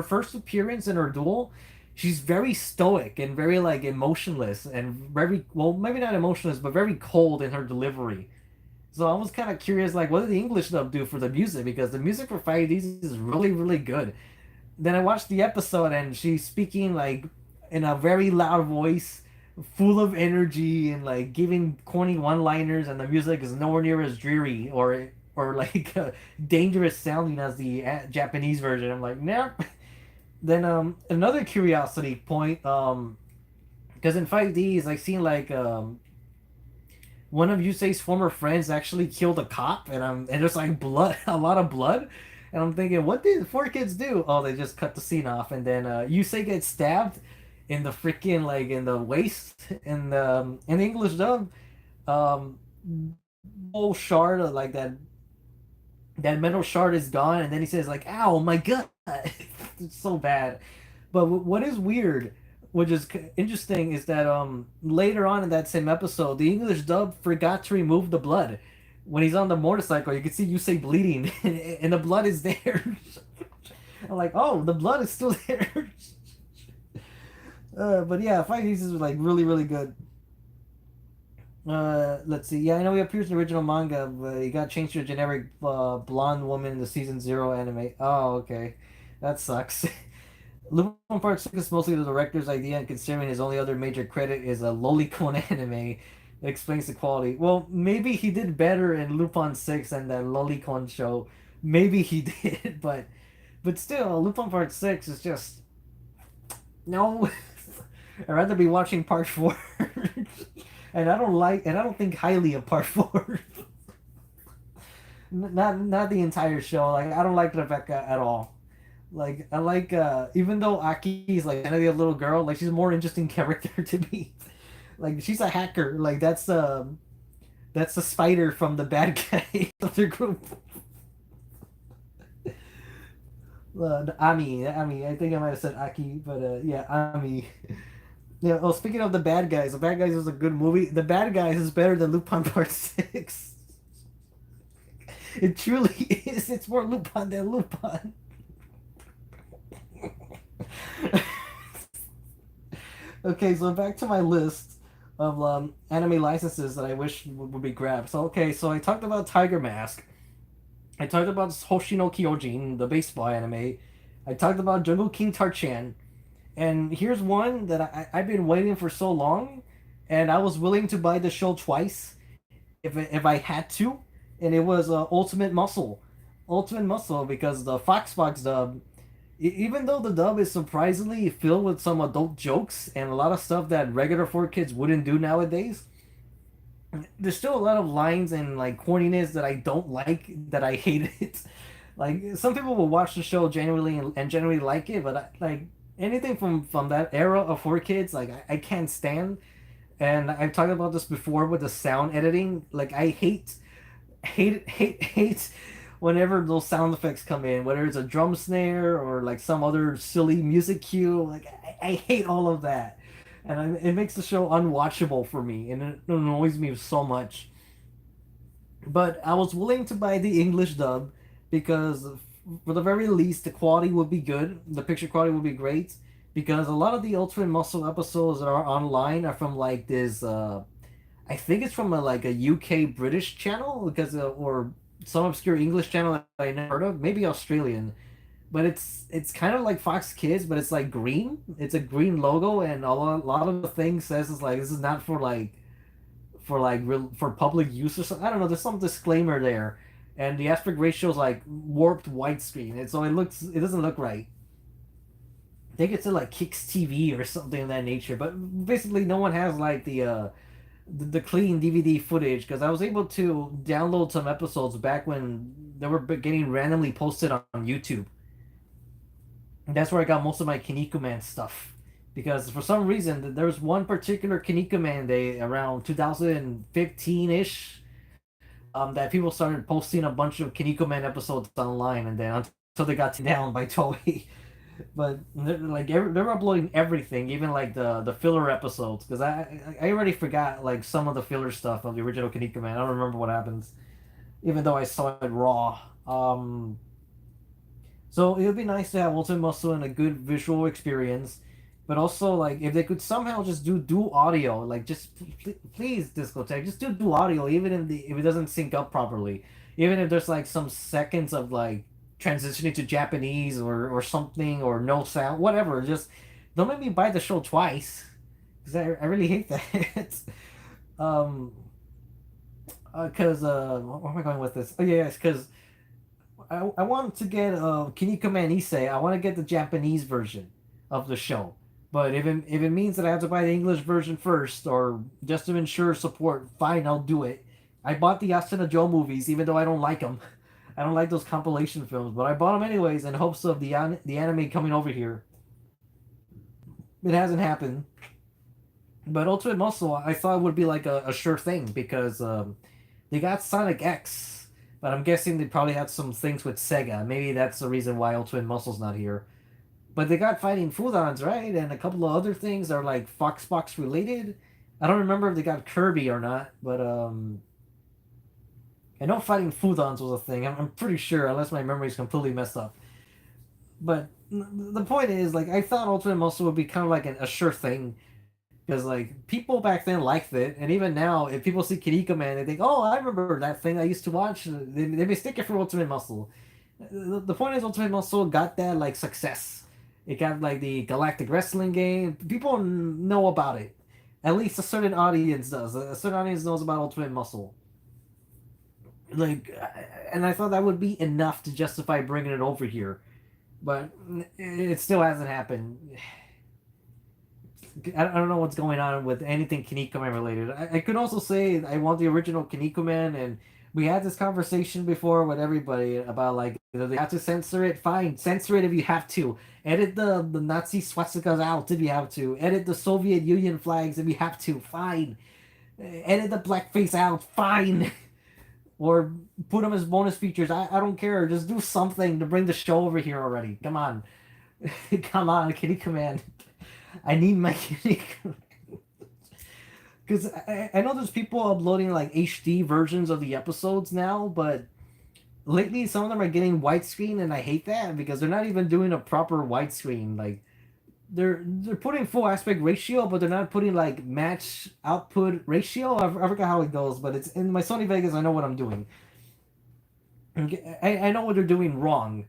first appearance in her duel, she's very stoic and very like emotionless and very well, maybe not emotionless, but very cold in her delivery. So I was kind of curious, like, what did the English dub do for the music? Because the music for Fire These is really, really good. Then I watched the episode and she's speaking like in a very loud voice, full of energy and like giving corny one-liners, and the music is nowhere near as dreary or like dangerous sounding as the Japanese version. I'm like, nope. Then another curiosity point, because in 5Ds I seen like one of Yusei's former friends actually killed a cop, and there's like blood, a lot of blood, and I'm thinking, what did the four kids do? Oh, they just cut the scene off, and then Yusei gets stabbed in the freaking like in the waist, in the English dub, um, whole shard of like that metal shard is gone, and then he says like, "Ow, my gut!" It's so bad. But what is weird, which is interesting, is that later on in that same episode, the English dub forgot to remove the blood. When he's on the motorcycle, you can see Yusei bleeding, and the blood is there. I'm like, oh, the blood is still there. But yeah, Fight Pieces was like really, really good. Let's see. Yeah, I know he appears in the original manga, but he got changed to a generic blonde woman in the season zero anime. Oh, okay, that sucks. Lupin Part 6 is mostly the director's idea, and considering his only other major credit is a lolicon anime, it explains the quality. Well, maybe he did better in Lupin 6 than that lolicon show. Maybe he did, but still, Lupin Part 6 is just no. I'd rather be watching Part 4. And I don't think highly of Part 4. Not the entire show. Like I don't like Rebecca at all. Like I like even though Aki is like kind of a little girl, like she's a more interesting character to me. Like she's a hacker. Like that's the spider from the bad guy of the group. Ami. I think I might have said Aki, but yeah, Ami. Yeah. Oh, speaking of the Bad Guys was a good movie. The Bad Guys is better than Lupin Part 6. It truly is. It's more Lupin than Lupin. Okay, so back to my list of anime licenses that I wish would be grabbed. So okay, so I talked about Tiger Mask. I talked about Hoshino Kyojin, the baseball anime. I talked about Jungle King Tarchan. And here's one that I've been waiting for so long, and I was willing to buy the show twice if I had to, and it was Ultimate Muscle. Ultimate Muscle, because the Fox dub, even though the dub is surprisingly filled with some adult jokes and a lot of stuff that regular 4 kids wouldn't do nowadays, there's still a lot of lines and like corniness that I don't like, that I hate it. Like some people will watch the show genuinely and generally like it, but like anything from that era of 4 kids, like I can't stand. And I've talked about this before with the sound editing. Like I hate whenever those sound effects come in, whether it's a drum snare or like some other silly music cue. Like I hate all of that, and it makes the show unwatchable for me, and it annoys me so much. But I was willing to buy the English dub because, for the very least, the quality would be good. The picture quality would be great. Because a lot of the Ultimate Muscle episodes that are online are from like this. I think it's from like a UK British channel, because or some obscure English channel that I never heard of. Maybe Australian, but it's kind of like Fox Kids, but it's like green. It's a green logo, and a lot of the thing says is like this is not for like for public use or something. I don't know. There's some disclaimer there, and the aspect ratio is like warped widescreen, and so it doesn't look right. I think it's in like Kicks TV or something of that nature. But basically, no one has like the clean DVD footage, because I was able to download some episodes back when they were getting randomly posted on YouTube. And that's where I got most of my Kinnikuman stuff. Because for some reason, there was one particular Kinnikuman day around 2015 ish, that people started posting a bunch of Kinnikuman episodes online, and then until they got taken down by Toei. But like they're uploading everything, even like the filler episodes, because I already forgot like some of the filler stuff of the original Kinnikuman. I don't remember what happens, even though I saw it raw. So it would be nice to have Ultimate Muscle and a good visual experience, but also like if they could somehow just do audio, like just please Discotech, just do audio, even if it doesn't sync up properly, even if there's like some seconds of like transitioning to Japanese or something, or no sound, whatever. Just don't make me buy the show twice, because I really hate that. um, because where am I going with this? Oh yeah, yes, because I want to get Kinnikuman Issei. I want to get the Japanese version of the show. But if it means that I have to buy the English version first, or just to ensure support, fine, I'll do it. I bought the Asuna Joe movies, even though I don't like them. I don't like those compilation films, but I bought them anyways in hopes of the anime coming over here. It hasn't happened. But Ultimate Muscle, I thought would be like a sure thing because they got Sonic X, but I'm guessing they probably had some things with Sega. Maybe that's the reason why Ultimate Muscle's not here. But they got Fighting Foodons, right? And a couple of other things are like Foxbox related. I don't remember if they got Kirby or not, but I know Fighting Foodons was a thing. I'm pretty sure, unless my memory's completely messed up. But the point is, like, I thought Ultimate Muscle would be kind of like a sure thing because like people back then liked it, and even now, if people see Kiriko Man, they think, "Oh, I remember that thing I used to watch." They mistake it for Ultimate Muscle. The point is, Ultimate Muscle got that like success. It got like the Galactic Wrestling game. People know about it. At least a certain audience does. A certain audience knows about Ultimate Muscle. Like, and I thought that would be enough to justify bringing it over here, but it still hasn't happened. I don't know what's going on with anything Kinnikuman related. I could also say I want the original Kinnikuman, and we had this conversation before with everybody about like they have to censor it. Fine, censor it if you have to. Edit the Nazi swastikas out if you have to. Edit the Soviet Union flags if you have to. Fine. Edit the blackface out. Fine. Or put them as bonus features. I don't care. Just do something to bring the show over here already. Come on. Come on, Kinnikuman. I need my Kitty. Because I know there's people uploading like HD versions of the episodes now, but lately some of them are getting widescreen, and I hate that because they're not even doing a proper widescreen. Like they're putting full aspect ratio, but they're not putting like match output ratio. I forgot how it goes, but it's in my Sony Vegas. I know what I'm doing. I know what they're doing wrong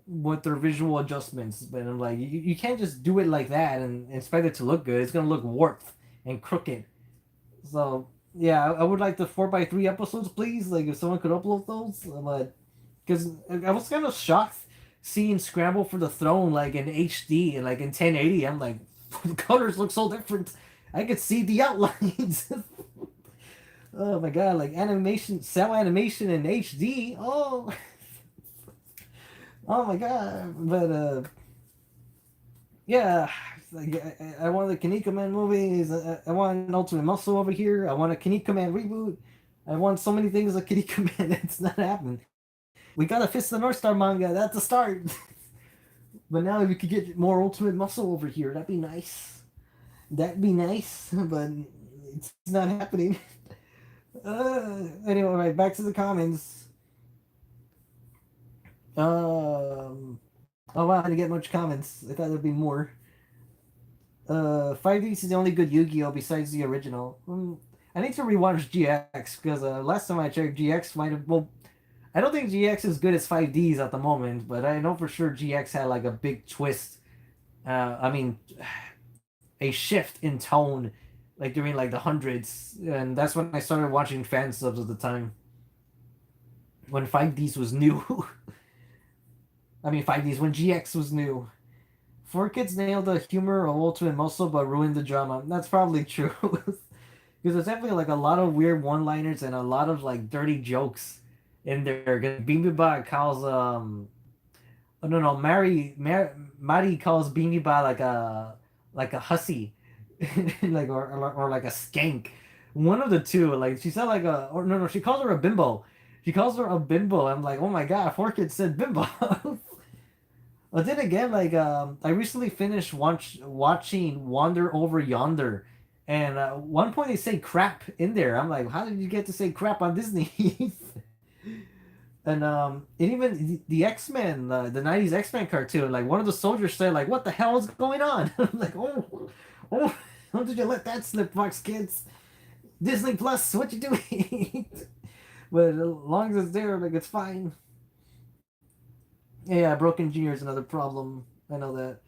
with their visual adjustments, but I'm like, you can't just do it like that and expect it to look good. It's gonna look warped and crooked. So yeah, I would like the 4x3 episodes, please. Like if someone could upload those, but because I was kind of shocked seeing Scramble for the Throne like in HD and like in 1080. I'm like, the colors look so different. I could see the outlines. Oh my god, like animation, cell animation in HD. Oh, oh my god. But yeah, like I want the Kanika Man movies. I want an Ultimate Muscle over here. I want a Kanika Man reboot. I want so many things like Kanika Man. It's not happening. We got a Fist of the North Star manga. That's a start. But now if we could get more Ultimate Muscle over here, that'd be nice. That'd be nice, but it's not happening. Anyway, right, back to the comments. Oh wow, I didn't get much comments. I thought there'd be more. 5Ds is the only good Yu-Gi-Oh besides the original. I need to rewatch GX because last time I checked, GX might have. Well, I don't think GX is good as 5Ds at the moment, but I know for sure GX had like a big twist. I mean, a shift in tone, like during like the hundreds, and that's when I started watching fan subs at the time. When 5Ds was new. I mean 5Ds when GX was new. Four Kids nailed the humor of Ultimate Muscle but ruined the drama. That's probably true. Because there's definitely like a lot of weird one-liners and a lot of like dirty jokes in there. Bibiba calls oh no no Mari calls Bibiba like a hussy, like or like a skank. One of the two. Like she said like a or no no she calls her a bimbo. She calls her a bimbo. I'm like, oh my god, Four Kids said bimbo. But then again, like I recently finished watching Wander Over Yonder, and one point they say crap in there. I'm like, how did you get to say crap on Disney? And and even the X Men, the '90s X Men cartoon, like one of the soldiers said, like, "What the hell is going on?" I'm like, oh, how did you let that slip, Fox Kids? Disney Plus, what you doing? But as long as it's there, like it's fine. Yeah, Broken Junior is another problem. I know that.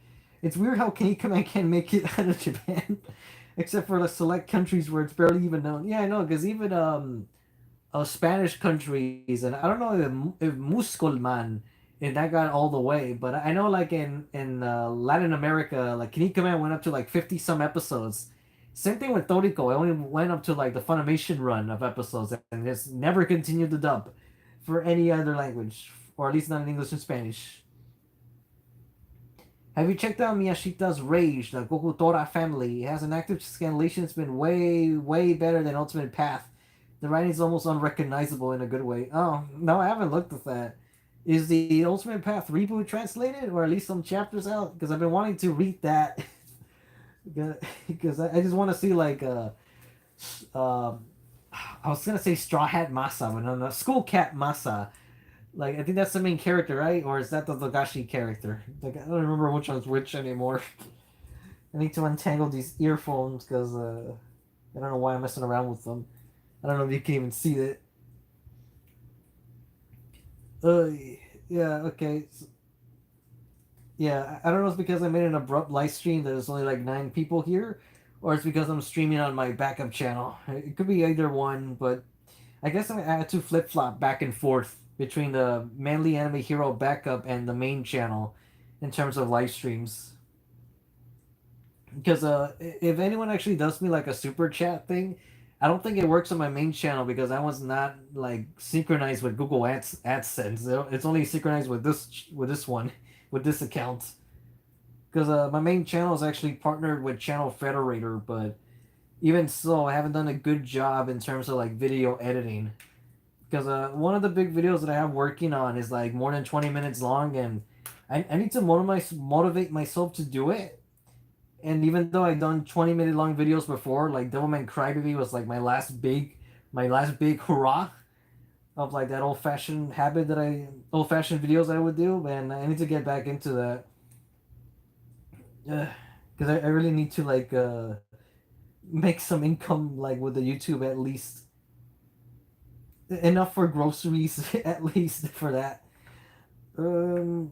It's weird how Kanekaman can make it out of Japan, except for the select countries where it's barely even known. Yeah, I know, because even Spanish countries, and I don't know if Musculman and that got all the way. But I know like in Latin America, like Kinnikuman went up to like 50 some episodes. Same thing with Toriko. It only went up to like the Funimation run of episodes and just never continued to dub for any other language, or at least not in English and Spanish. Have you checked out Miyashita's Rage, the Gokutora family? It has an active scanlation. It's been way, way better than Ultimate Path. The writing is almost unrecognizable in a good way. Oh, no, I haven't looked at that. Is the Ultimate Path reboot translated, or at least some chapters out? Because I've been wanting to read that. Because I just want to see, like, um, I was going to say Straw Hat Masa, but no, School Cat Masa. Like, I think that's the main character, right? Or is that the Togashi character? Like, I don't remember which one's which anymore. I need to untangle these earphones because I don't know why I'm messing around with them. I don't know if you can even see it. Uh, yeah, okay. Yeah, I don't know if it's because I made an abrupt live stream that there's only like 9 people here, or it's because I'm streaming on my backup channel. It could be either one, but I guess I had to flip flop back and forth between the Manly Anime Hero backup and the main channel in terms of live streams. Because if anyone actually does me like a super chat thing, I don't think it works on my main channel because I was not like synchronized with Google AdSense. It's only synchronized with this one, with this account. Because my main channel is actually partnered with Channel Federator, but even so, I haven't done a good job in terms of like video editing. Because one of the big videos that I have working on is like more than 20 minutes long, and I need to motivate myself to do it. And even though I've done 20-minute long videos before, like Devilman Crybaby was like my last big hurrah of like that old fashioned videos I would do, and I need to get back into that. Because I really need to like make some income like with the YouTube at least enough for groceries at least for that. All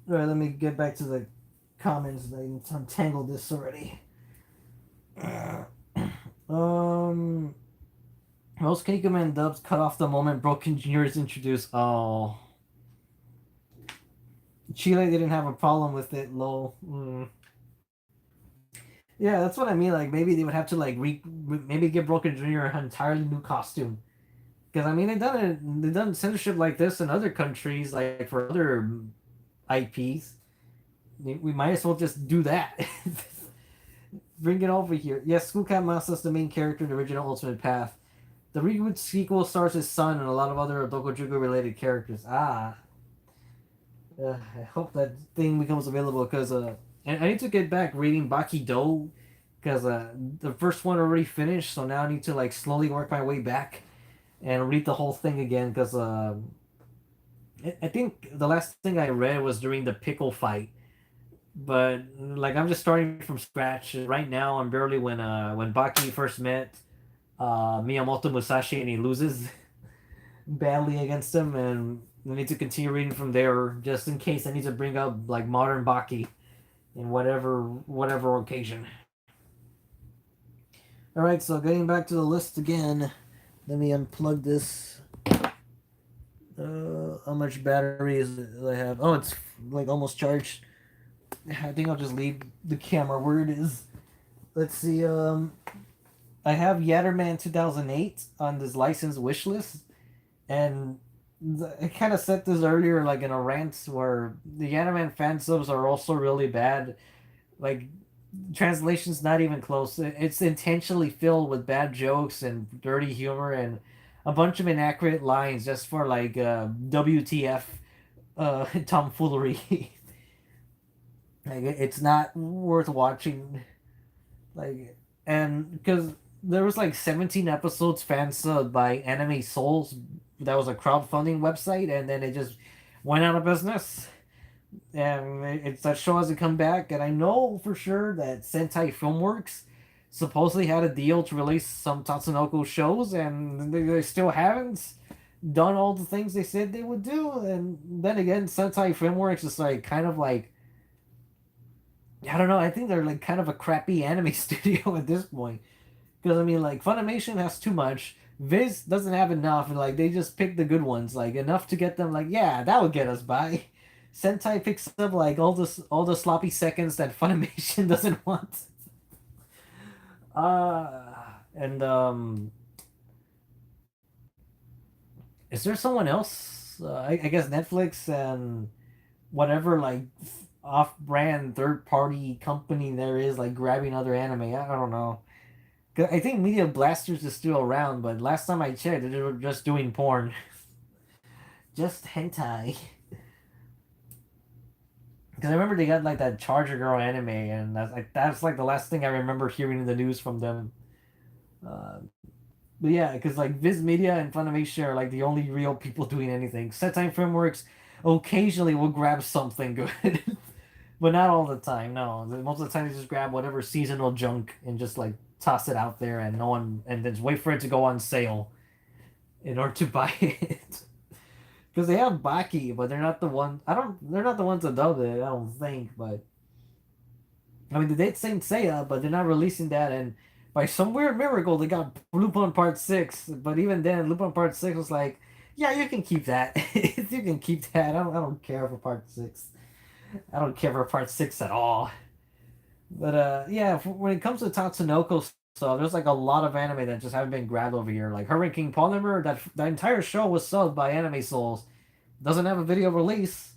right, let me get back to the comments. I untangled this already. Um, most Keikoman dubs cut off the moment Broken Junior is introduced. Oh, Chile didn't have a problem with it. Lol. Yeah, that's what I mean. Like maybe they would have to like maybe give Broken Junior an entirely new costume. Because I mean they've done censorship like this in other countries, like for other IPs. We might as well just do that. Bring it over here. Yes, Skullcat Masa is the main character in the original Ultimate Path. The reboot sequel stars his son and a lot of other Dokojuku related characters. I hope that thing becomes available because and I need to get back reading Baki Do because the first one already finished, so now I need to like slowly work my way back and read the whole thing again because I think the last thing I read was during the pickle fight, but like I'm just starting from scratch right now. I'm barely when Baki first met Miyamoto Musashi and he loses badly against him, and I need to continue reading from there just in case I need to bring up like modern Baki in whatever occasion. All right, so getting back to the list again. Let me unplug this. How much battery is it I have? Oh, it's like almost charged. I think I'll just leave the camera where it is. Let's see. I have Yatterman 2008 on this licensed wish list, and I kind of said this earlier, like in a rant, where the Yatterman fan subs are also really bad. Like translation's not even close. It's intentionally filled with bad jokes and dirty humor and a bunch of inaccurate lines just for like WTF tomfoolery. Like it's not worth watching. Like and because there was like 17 episodes fan subbed by Anime Souls, that was a crowdfunding website, and then it just went out of business. And it's that show hasn't come back, and I know for sure that Sentai Filmworks supposedly had a deal to release some Tatsunoko shows, and they still haven't done all the things they said they would do. And then again, Sentai Filmworks is like kind of like I don't know. I think they're like kind of a crappy anime studio at this point. Because I mean, like Funimation has too much, Viz doesn't have enough, and like they just pick the good ones, like enough to get them. Like, yeah, that would get us by. Sentai picks up like all the sloppy seconds that Funimation doesn't want. And is there someone else? I guess Netflix and whatever like off-brand third-party company there is like grabbing other anime. I don't know. 'Cause I think Media Blasters is still around, but last time I checked, they were just doing porn, just hentai. Because I remember they got like that Charger Girl anime, and that's like the last thing I remember hearing in the news from them. Uh, but yeah, because like Viz Media and Funimation are like the only real people doing anything. Set Time Frameworks occasionally will grab something good, but not all the time. No, most of the time they just grab whatever seasonal junk and just like toss it out there, and no one and then just wait for it to go on sale in order to buy it. Because they have Baki, but they're not the one. I don't. They're not the ones that dub it. I don't think. But I mean, they did Saint Seiya, but they're not releasing that. And by some weird miracle, they got Lupin Part 6. But even then, Lupin Part 6 was like, yeah, you can keep that. You can keep that. I don't care for Part 6. I don't care for Part 6 at all. But yeah, when it comes to Tatsunoko stuff, there's like a lot of anime that just haven't been grabbed over here. Like Hurricane King Polymer, that entire show was subbed by Anime Souls. Doesn't have a video release.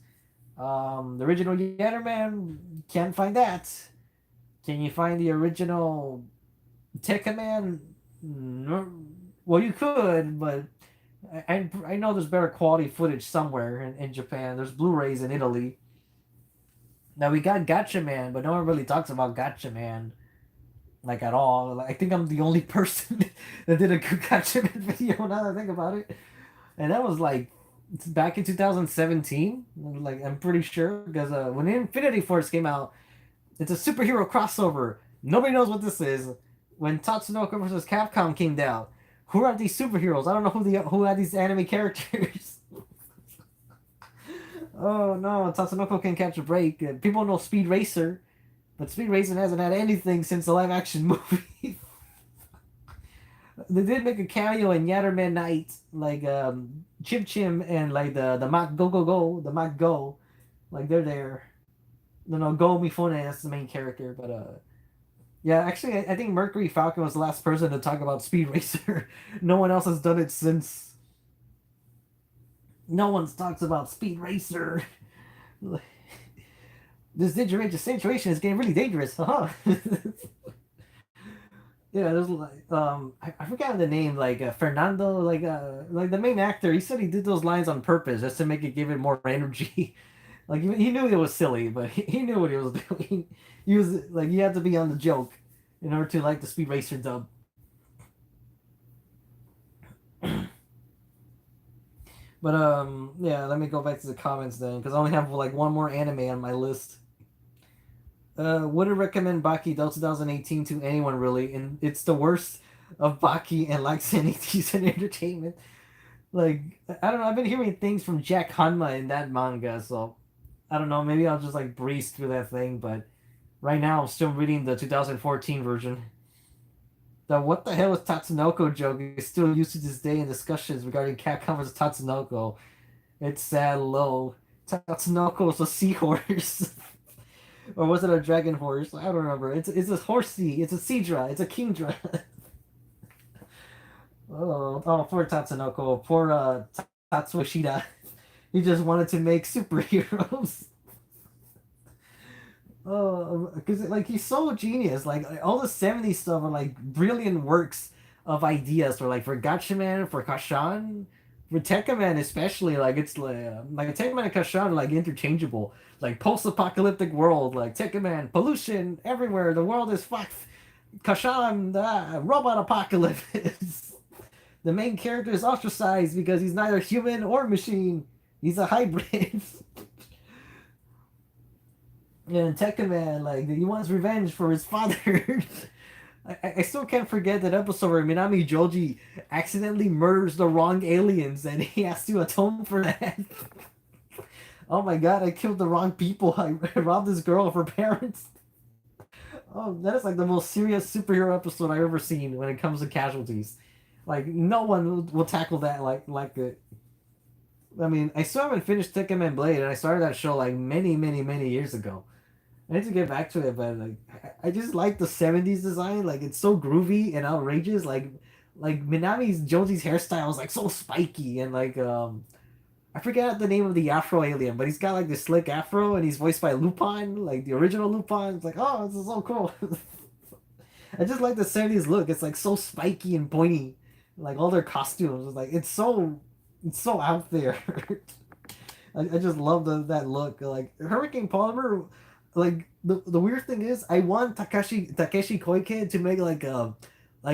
The original Yatterman, can't find that. Can you find the original Tekkaman? No. Well, you could, but I know there's better quality footage somewhere in Japan. There's Blu-rays in Italy. Now we got Gotcha Man, but no one really talks about Gotcha Man like at all. Like, I think I'm the only person that did a good Gotcha Man video now that I think about it. And that was like back in 2017. Like I'm pretty sure because when Infinity Force came out, it's a superhero crossover. Nobody knows what this is. When Tatsunoko versus Capcom came out, who are these superheroes? I don't know who are these anime characters. Oh no, Tatsunoko can catch a break. People know Speed Racer, but Speed Racer hasn't had anything since the live action movie. They did make a cameo in Yatterman Night, like Chim Chim and like the Mac Go Go Go, the Mac Go, like they're there. No, Go Mifune, that's the main character, but yeah, actually, I think Mercury Falcon was the last person to talk about Speed Racer. No one else has done it since. No one talks about Speed Racer. This situation is getting really dangerous. Huh? Yeah, there's like I forgot the name, like Fernando, like the main actor. He said he did those lines on purpose just to make it give it more energy. Like he knew it was silly, but he knew what he was doing. He was like he had to be on the joke in order to like the Speed Racer dub. But yeah, let me go back to the comments then, because I only have like one more anime on my list. Wouldn't recommend Baki till 2018 to anyone really, and it's the worst of Baki and like sanities and entertainment. Like I don't know, I've been hearing things from Jack Hanma in that manga, so I don't know, maybe I'll just like breeze through that thing, but right now I'm still reading the 2014 version. The what the hell is Tatsunoko joke is still used to this day in discussions regarding Capcom vs. Tatsunoko. It's sad low. Tatsunoko is a seahorse. Or was it a dragon horse? I don't remember. It's a horsey. It's a Seadra. It's a Kingdra. Oh, poor Tatsunoko. Poor Tatsuoshida. He just wanted to make superheroes. Oh, because like he's so genius. Like all the '70s stuff are like brilliant works of ideas for like for Gatchaman, for Kashan, for Tekkaman especially. Like it's like Tekkaman and Kashan are like interchangeable. Like post-apocalyptic world, like Tekkaman, pollution everywhere. The world is fucked. Kashan, robot apocalypse. The main character is ostracized because he's neither human or machine. He's a hybrid. And Tekken Man, like he wants revenge for his father. I still can't forget that episode where Minami Joji accidentally murders the wrong aliens and he has to atone for that. Oh my god, I killed the wrong people. I robbed this girl of her parents. Oh, that is like the most serious superhero episode I've ever seen when it comes to casualties. Like no one will tackle that like it. I mean, I still haven't finished Tekken Blade, and I started that show like many years ago. I need to get back to it, but like I just like the '70s design. Like it's so groovy and outrageous. Like Minami's Joji's hairstyle is like so spiky and like I forget the name of the Afro alien, but he's got like this slick Afro and he's voiced by Lupin, like the original Lupin. It's like, oh, this is so cool. I just like the '70s look. It's like so spiky and pointy. Like all their costumes. It's like it's so out there. I just love that look. Like Hurricane Polymer, like the weird thing is I want Takeshi Koike to make like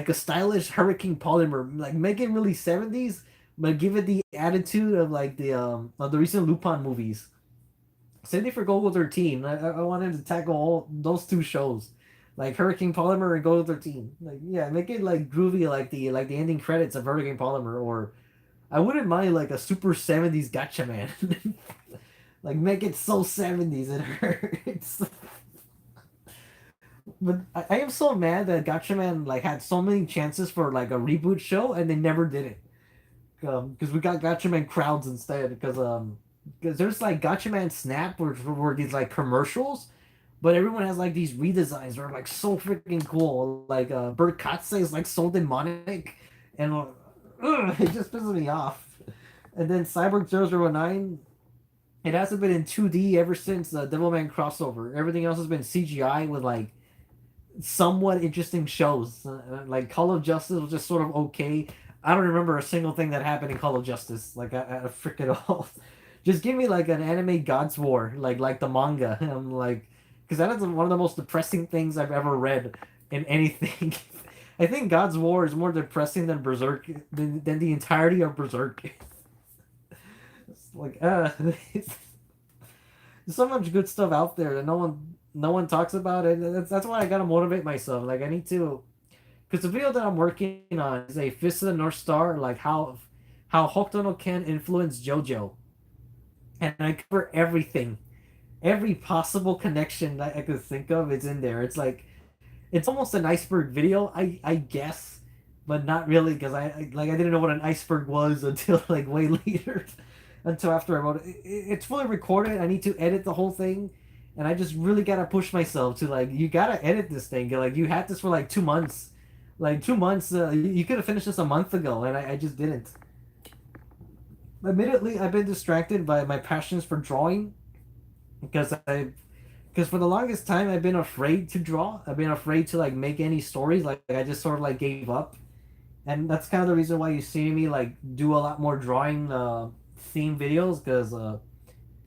a stylish Hurricane Polymer, like make it really '70s, but give it the attitude of like the of the recent Lupin movies. Same thing for Golgo 13. I wanted to tackle all those two shows. Like Hurricane Polymer and Golgo 13. Like yeah, make it like groovy like the ending credits of Hurricane Polymer, or I wouldn't mind like a super '70s gotcha man. Like make it so '70s it hurts. But I am so mad that Gotcha Man like had so many chances for like a reboot show and they never did it. Because we got Gotcha Man crowds instead. Because there's like Gotcha Man Snap where these like commercials, but everyone has like these redesigns that are like so freaking cool. Like Bert Katze is like so demonic, and it just pisses me off. And then Cyborg 009, it hasn't been in 2D ever since the Devilman crossover. Everything else has been CGI with like somewhat interesting shows. Like Call of Justice was just sort of okay. I don't remember a single thing that happened in Call of Justice. Like I freaking all. Just give me like an anime God's War, like the manga. I'm like, because that is one of the most depressing things I've ever read in anything. I think God's War is more depressing than Berserk than the entirety of Berserk. It's like it's, there's so much good stuff out there that no one talks about it. That's why I gotta motivate myself. Like I need to, because the video that I'm working on is a Fist of the North Star, like how Hokuto no Ken influenced JoJo, and I cover everything, every possible connection that I could think of. It's in there. It's like it's almost an iceberg video, I guess, but not really because I didn't know what an iceberg was until like way later, until after I wrote it. It's fully recorded. I need to edit the whole thing, and I just really gotta push myself to like you gotta edit this thing. Like you had this for like 2 months, like 2 months. You could have finished this a month ago, and I just didn't. Admittedly, I've been distracted by my passions for drawing because because for the longest time I've been afraid to draw. I've been afraid to like make any stories. Like I just sort of like gave up, and that's kind of the reason why you see me like do a lot more drawing theme videos. Because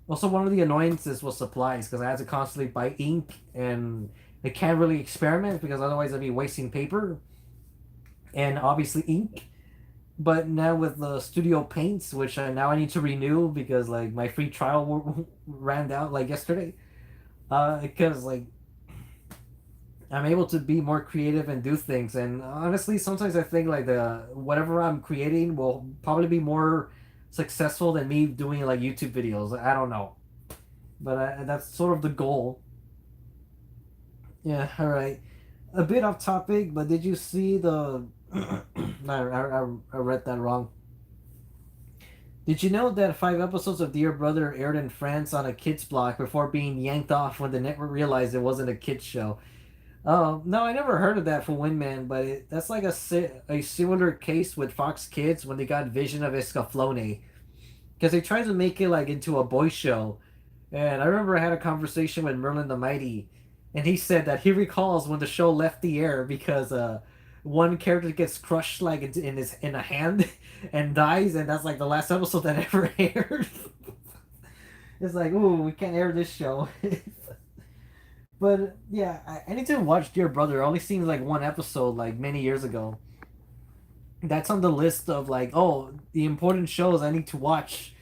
also one of the annoyances was supplies because I had to constantly buy ink and I can't really experiment because otherwise I'd be wasting paper and obviously ink. But now with the studio paints, which now I need to renew because like my free trial ran out like yesterday. Because like I'm able to be more creative and do things. And honestly, sometimes I think like the whatever I'm creating will probably be more successful than me doing like YouTube videos. I don't know, but that's sort of the goal. Yeah. All right. A bit off topic, but did you see the? I read that wrong. Did you know that 5 episodes of Dear Brother aired in France on a kids block before being yanked off when the network realized it wasn't a kids show? Oh, no, I never heard of that for Windman, but that's like a similar case with Fox Kids when they got Vision of Escaflowne. Because they tried to make it like into a boy show. And I remember I had a conversation with Merlin the Mighty, and he said that he recalls when the show left the air because one character gets crushed like in a hand and dies, and that's like the last episode that ever aired. It's like, ooh, we can't air this show. But yeah, I need to watch Dear Brother. I only seen like one episode like many years ago. That's on the list of like, oh, the important shows I need to watch,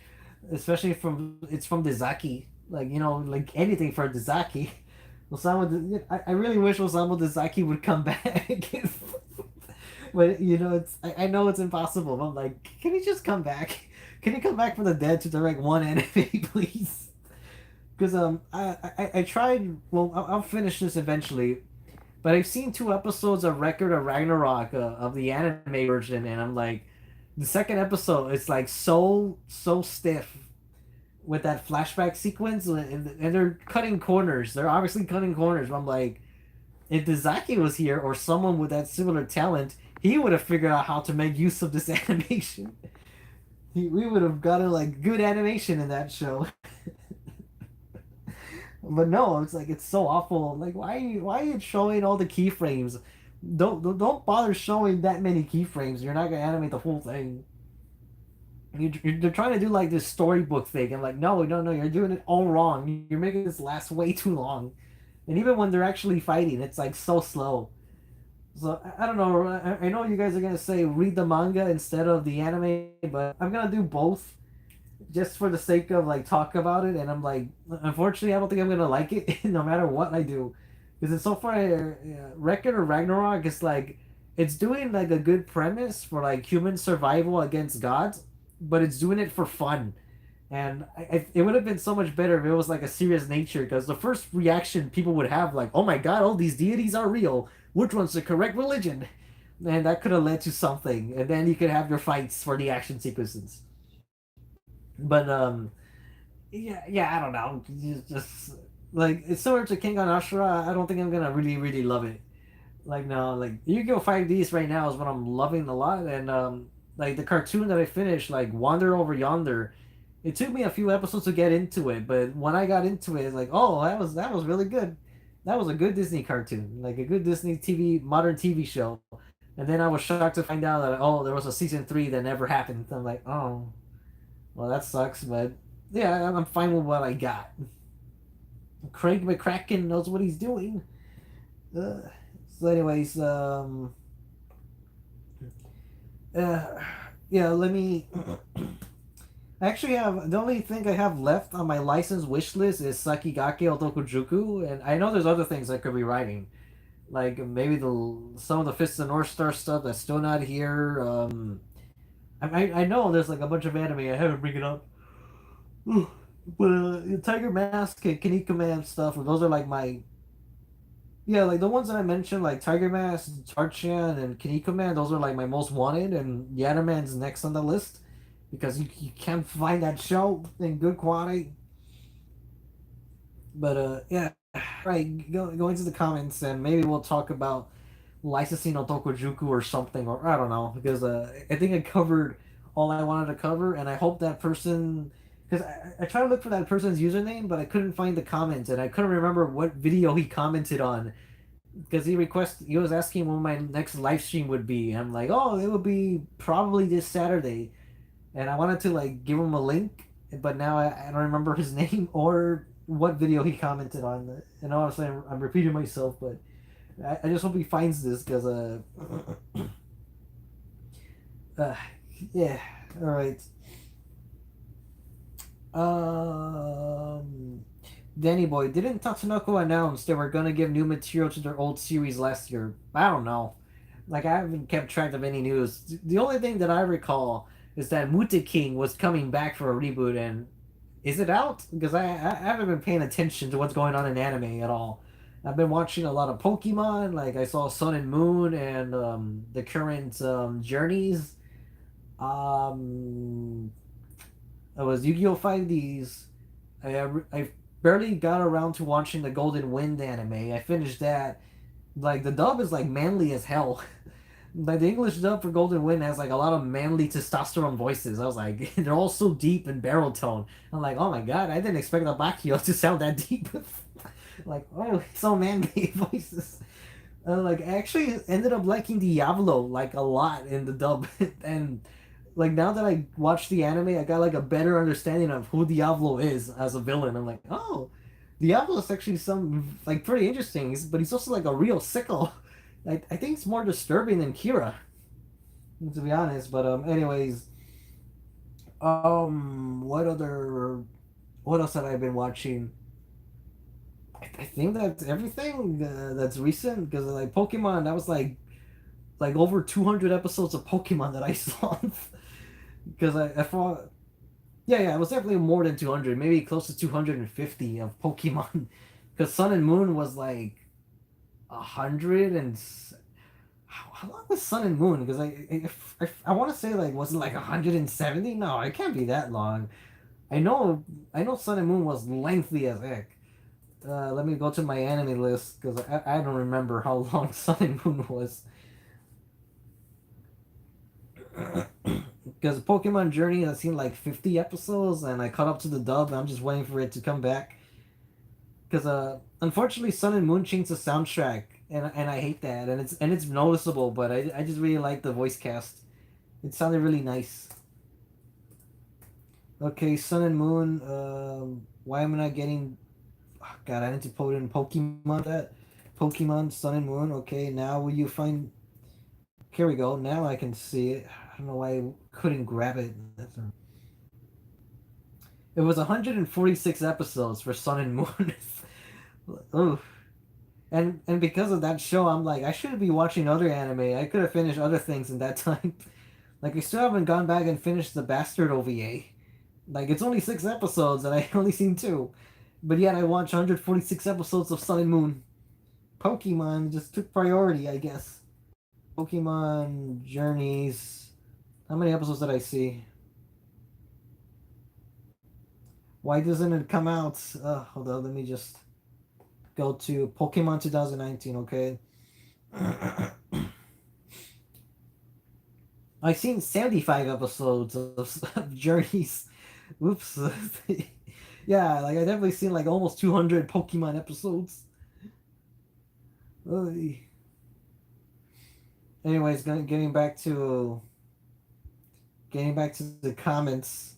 especially from it's from Dezaki. Like like anything for Dezaki. I really wish Osamu Dezaki would come back. But I know it's impossible. But I'm like, can he just come back? Can he come back from the dead to direct one anime, please? Because I tried. Well, I'll finish this eventually. But I've seen 2 episodes of Record of Ragnarok of the anime version, and I'm like, The second episode is like so stiff with that flashback sequence, and they're cutting corners. They're obviously cutting corners. But I'm like, if Dezaki was here or someone with that similar talent, he would have figured out how to make use of this animation. We would have gotten like good animation in that show. But no, it's like it's so awful. Like why are you showing all the keyframes? Don't bother showing that many keyframes. You're not gonna animate the whole thing. They're trying to do like this storybook thing. I'm like, no, you're doing it all wrong. You're making this last way too long. And even when they're actually fighting, it's like so slow. So I don't know. I know you guys are gonna say read the manga instead of the anime, but I'm gonna do both just for the sake of like talk about it. And I'm like, unfortunately, I don't think I'm gonna like it no matter what I do, because it's so far. Record or Ragnarok is like it's doing like a good premise for like human survival against gods, but it's doing it for fun. And it would have been so much better if it was like a serious nature, because the first reaction people would have, like, oh my god, all these deities are real. Which one's the correct religion? And that could have led to something. And then you could have your fights for the action sequences. But, yeah, I don't know. Just like, it's similar to King on Ashura. I don't think I'm gonna really love it. Like, no, like, Yu-Gi-Oh! 5Ds right now is what I'm loving a lot. And, like, the cartoon that I finished, like, Wander Over Yonder, it took me a few episodes to get into it, but when I got into it, it's like, oh, that was really good. That was a good Disney cartoon, like a good Disney TV modern TV show. And then I was shocked to find out that there was a season 3 that never happened. I'm like, oh, well, that sucks, but yeah, I'm fine with what I got. Craig McCracken knows what he's doing. Uh, so, anyways, uh, yeah, let me. I actually have the only thing I have left on my license wish list is Sakigake Otokujuku, and I know there's other things I could be writing, like maybe the some of the Fist of the North Star stuff that's still not here. I know there's like a bunch of anime I haven't bring it up, but Tiger Mask and Kinnikuman Command stuff. Those are like my yeah, like the ones that I mentioned, like Tiger Mask, Tarchan, and Kinnikuman Man. Those are like my most wanted, and Yanaman's next on the list because you can't find that show in good quality. But yeah, right. Go into the comments and maybe we'll talk about licensing Otokojuku or something, or I don't know, because I think I covered all I wanted to cover, and I hope that person. Because I tried to look for that person's username, but I couldn't find the comments, and I couldn't remember what video he commented on. Because he was asking when my next live stream would be. I'm like, oh, it would be probably this Saturday, and I wanted to like give him a link, but now I don't remember his name or what video he commented on. And honestly, I'm repeating myself, but I just hope he finds this because uh yeah, all right. Um, Danny Boy, didn't Tatsunoko announce they were gonna give new material to their old series last year? I don't know. Like I haven't kept track of any news. The only thing that I recall is that Mute King was coming back for a reboot, and is it out? Because I haven't been paying attention to what's going on in anime at all. I've been watching a lot of Pokemon. Like I saw Sun and Moon and the current journeys. Um, it was Yu-Gi-Oh! 5Ds. I barely got around to watching the Golden Wind anime. I finished that. Like the dub is like manly as hell. Like the English dub for Golden Wind has like a lot of manly testosterone voices. I was like, they're all so deep and barrel tone. I'm like, oh my god, I didn't expect the Bakio to sound that deep. Like, oh, so manly voices. Like, I actually ended up liking Diablo like a lot in the dub, and like now that I watched the anime, I got like a better understanding of who Diablo is as a villain. I'm like, oh, Diablo is actually some like pretty interesting, but he's also like a real sickle. I think it's more disturbing than Kira, to be honest. But anyways, what else have I been watching? I think that's everything that's recent because like Pokemon, that was like over 200 episodes of Pokemon that I saw. Because I thought, yeah, it was definitely more than 200, maybe close to 250 of Pokemon. Because Sun and Moon was like 100 and how long was Sun and Moon? Because I want to say like was it like 170? No, it can't be that long. I know I know Sun and Moon was lengthy as heck. Let me go to my anime list because I don't remember how long Sun and Moon was. Because Pokemon Journey has seen like 50 episodes and I caught up to the dub and I'm just waiting for it to come back. Because unfortunately Sun and Moon changed the soundtrack and I hate that and it's noticeable, but I just really like the voice cast. It sounded really nice. Okay, Sun and Moon. Why am I not getting? Oh, God, I need to put in Pokemon. That Pokemon Sun and Moon. Okay, now will you find? Here we go. Now I can see it. I don't know why I couldn't grab it. It was 146 episodes for Sun and Moon. Oh, and because of that show, I'm like, I should be watching other anime. I could have finished other things in that time. Like, I still haven't gone back and finished the Bastard OVA. Like, it's only 6 episodes, and I only seen two. But yet I watched 146 episodes of Sun and Moon. Pokemon just took priority, I guess. Pokemon Journeys. How many episodes did I see? Why doesn't it come out? Hold on, let me just go to Pokemon 2019, okay? I've seen 75 episodes of Journeys. Whoops. Yeah, like I definitely seen like almost 200 Pokemon episodes. Oy. Anyways, getting back to the comments.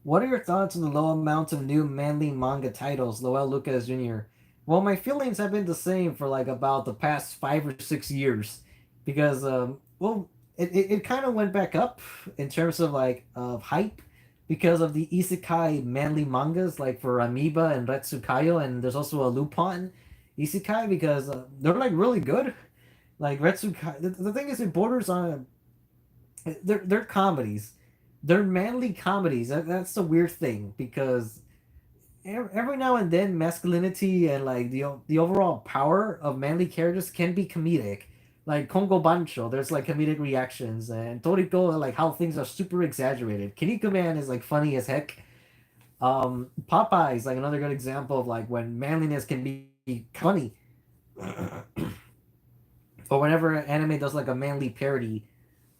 What are your thoughts on the low amount of new manly manga titles, Lowell Lucas Jr.? Well, my feelings have been the same for like about the past 5 or 6 years, because well, it kind of went back up in terms of like of hype because of the isekai manly mangas like for Amoeba and Retsukayo, and there's also a Lupin isekai because they're like really good. Like Retsukai, the thing is, it borders on they're comedies. They're manly comedies. That's the weird thing because every now and then masculinity and like the overall power of manly characters can be comedic. Like Kongo Bancho, there's like comedic reactions, and Toriko, like how things are super exaggerated. Kiriko Man is like funny as heck. Popeye is like another good example of like when manliness can be funny. Or whenever anime does like a manly parody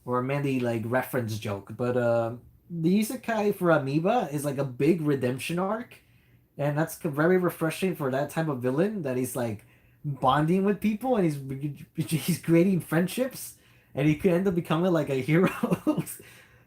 or a manly like reference joke. But the isekai for Amoeba is like a big redemption arc, and that's very refreshing for that type of villain that he's like bonding with people and he's creating friendships, and he could end up becoming like a hero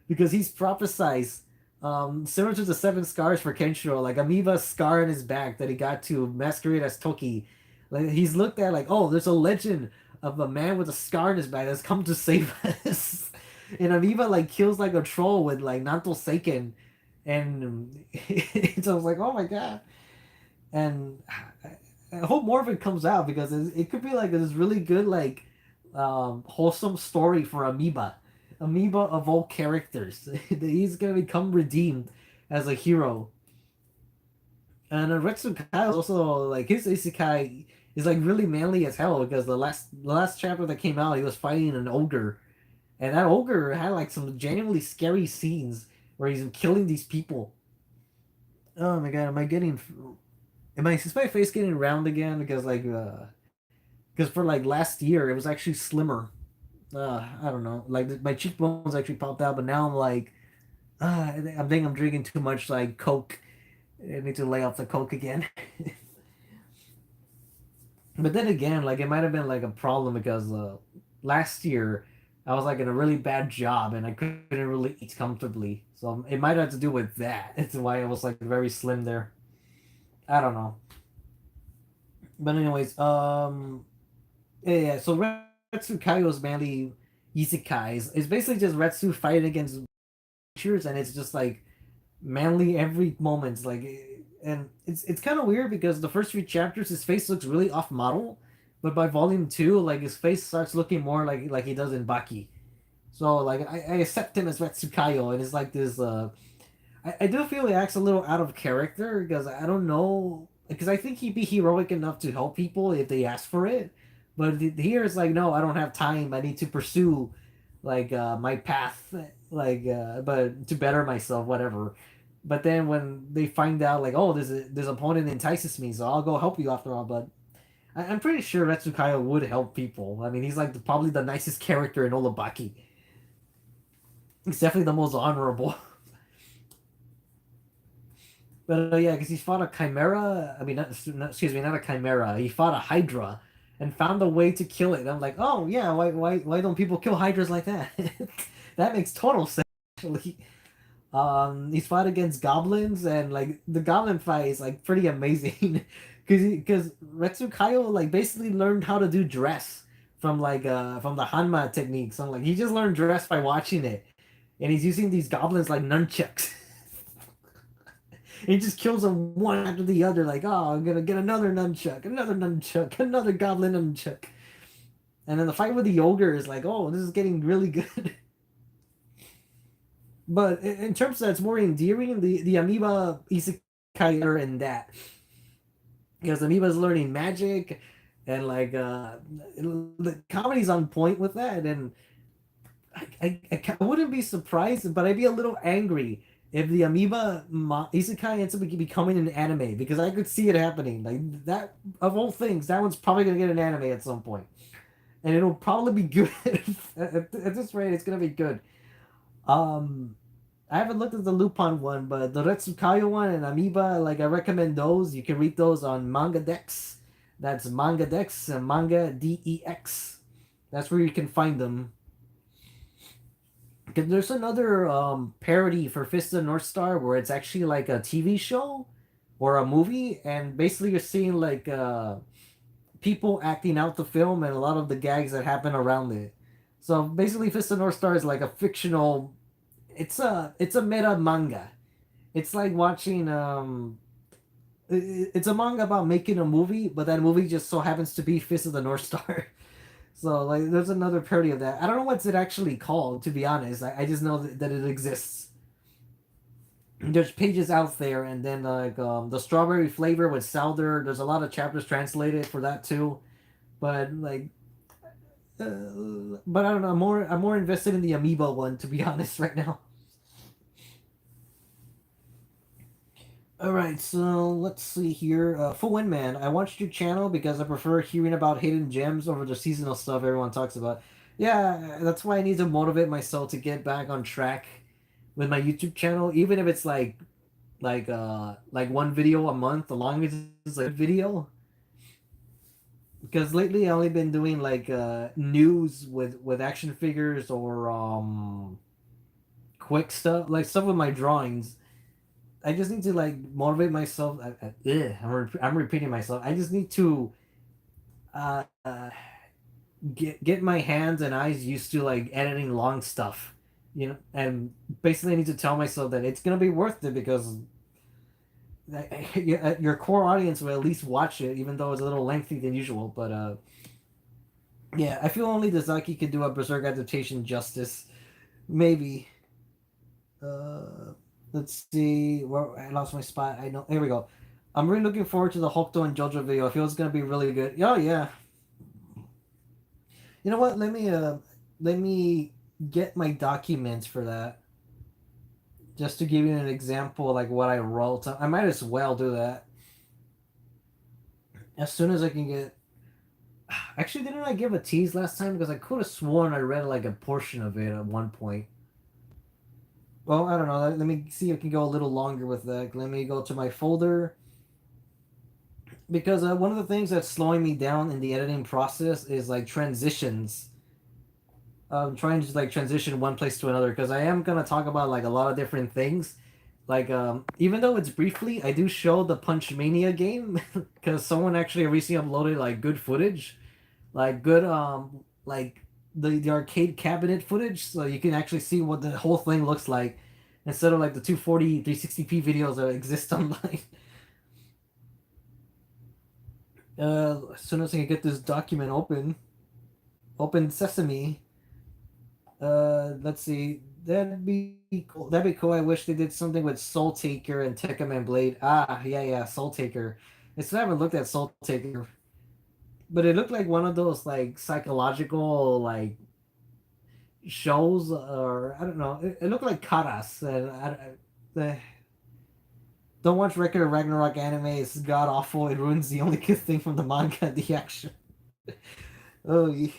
because he's prophesized. Similar to the seven scars for Kenshiro, like Amoeba's scar on his back that he got to masquerade as Toki. Like he's looked at like, oh, there's a legend of a man with a scar on his back that's come to save us. And Amoeba like kills like a troll with like Nanto Seiken, and so I was like, oh my god. And I hope more of it comes out because it could be like this really good like wholesome story for Amoeba. Amoeba of all characters. He's gonna become redeemed as a hero. And Retsukai is also like his isekai is like really manly as hell because the last chapter that came out he was fighting an ogre, and that ogre had like some genuinely scary scenes where he's killing these people. Oh my god, is my face getting round again? Because for like last year it was actually slimmer. I don't know. Like my cheekbones actually popped out, but now I'm like, I think I'm drinking too much like Coke. I need to lay off the Coke again. But then again, like it might have been like a problem because last year I was like in a really bad job and I couldn't really eat comfortably. So it might have to do with that. It's why I was like very slim there. I don't know. But anyways, yeah. So Retsu Kaio's manly isekais is basically just Retsu fighting against creatures, and it's just like manly every moment. Like, and it's kind of weird because the first few chapters his face looks really off model, but by volume two, like his face starts looking more like he does in Baki. So like I accept him as Retsukayo, and it's like this. I do feel he acts a little out of character because I don't know. because I think he'd be heroic enough to help people if they ask for it. But here it's like, no, I don't have time. I need to pursue like my path, like but to better myself, whatever. But then when they find out, like, oh, this opponent entices me, so I'll go help you after all. But I'm pretty sure Retsukayo would help people. I mean, he's like probably the nicest character in Olabaki. He's definitely the most honorable. But yeah, because he fought a chimera. I mean, excuse me, not a chimera. He fought a hydra, and found a way to kill it. And I'm like, oh yeah, why don't people kill hydras like that? That makes total sense. Actually, he's fought against goblins, and like the goblin fight is like pretty amazing, because Retsukayo like basically learned how to do dress from the Hanma techniques. So like he just learned dress by watching it, and he's using these goblins like nunchucks. He just kills them one after the other, like, oh, I'm gonna get another nunchuck, another goblin nunchuck. And then the fight with the ogre is like, oh, this is getting really good. But in terms of that's more endearing, the amoeba isekai are in that. Because amoeba's learning magic and like the comedy's on point with that. And I wouldn't be surprised, but I'd be a little angry if the isekai ends up becoming an anime because I could see it happening. Like that of all things, that one's probably gonna get an anime at some point, and it'll probably be good. At this rate, it's gonna be good. Um, I haven't looked at the Lupin one, but the Retsukayo one and Amoeba, like I recommend those. You can read those on Manga Dex. That's Manga Dex and Manga Dex. That's where you can find them. Because there's another parody for Fist of the North Star where it's actually like a TV show or a movie, and basically you're seeing like people acting out the film and a lot of the gags that happen around it. So basically, Fist of the North Star is like a fictional. It's a meta manga. It's like watching it's a manga about making a movie, but that movie just so happens to be Fist of the North Star. So like, there's another parody of that. I don't know what's it actually called, to be honest. I just know that it exists. There's pages out there, and then like the strawberry flavor with Souther. There's a lot of chapters translated for that too. But like, but I don't know. I'm more invested in the Amiibo one, to be honest, right now. All right, so let's see here. Full Wind Man, I watched your channel because I prefer hearing about hidden gems over the seasonal stuff everyone talks about. Yeah, that's why I need to motivate myself to get back on track with my YouTube channel, even if it's like one video a month, as long as it's like a video. Because lately I only been doing like news with action figures or quick stuff, like stuff with my drawings. I just need to like motivate myself. I'm repeating myself. I just need to uh, uh, get my hands and eyes used to like editing long stuff, you know. And basically, I need to tell myself that it's gonna be worth it because your core audience will at least watch it, even though it's a little lengthy than usual. But yeah, I feel only Dazaki could do a Berserk adaptation justice. Maybe. Uh, let's see. Where I lost my spot. I know. Here we go. I'm really looking forward to the Hokuto and JoJo video. I feel it's gonna be really good. Oh yeah. You know what? Let me get my documents for that. Just to give you an example, like what I wrote. I might as well do that as soon as I can get. Actually, didn't I give a tease last time? Because I could have sworn I read like a portion of it at one point. Well, I don't know. Let me see if I can go a little longer with that. Let me go to my folder. Because one of the things that's slowing me down in the editing process is like transitions. Trying to like transition one place to another because I am gonna talk about like a lot of different things. Like even though it's briefly, I do show the Punch Mania game because someone actually recently uploaded like good footage, like good like the arcade cabinet footage, so you can actually see what the whole thing looks like instead of like the 240 360p videos that exist online. As soon as I can get this document open Sesame. Let's see. That'd be cool. That'd be cool. I wish they did something with Soul Taker and Tekkaman Blade. Ah, yeah, yeah, Soul Taker. I still haven't looked at Soul Taker, but it looked like one of those like psychological like shows, or I don't know. It looked like Karas, and the don't watch regular Ragnarok anime. It's god awful. It ruins the only good thing from the manga and the action. Oh, I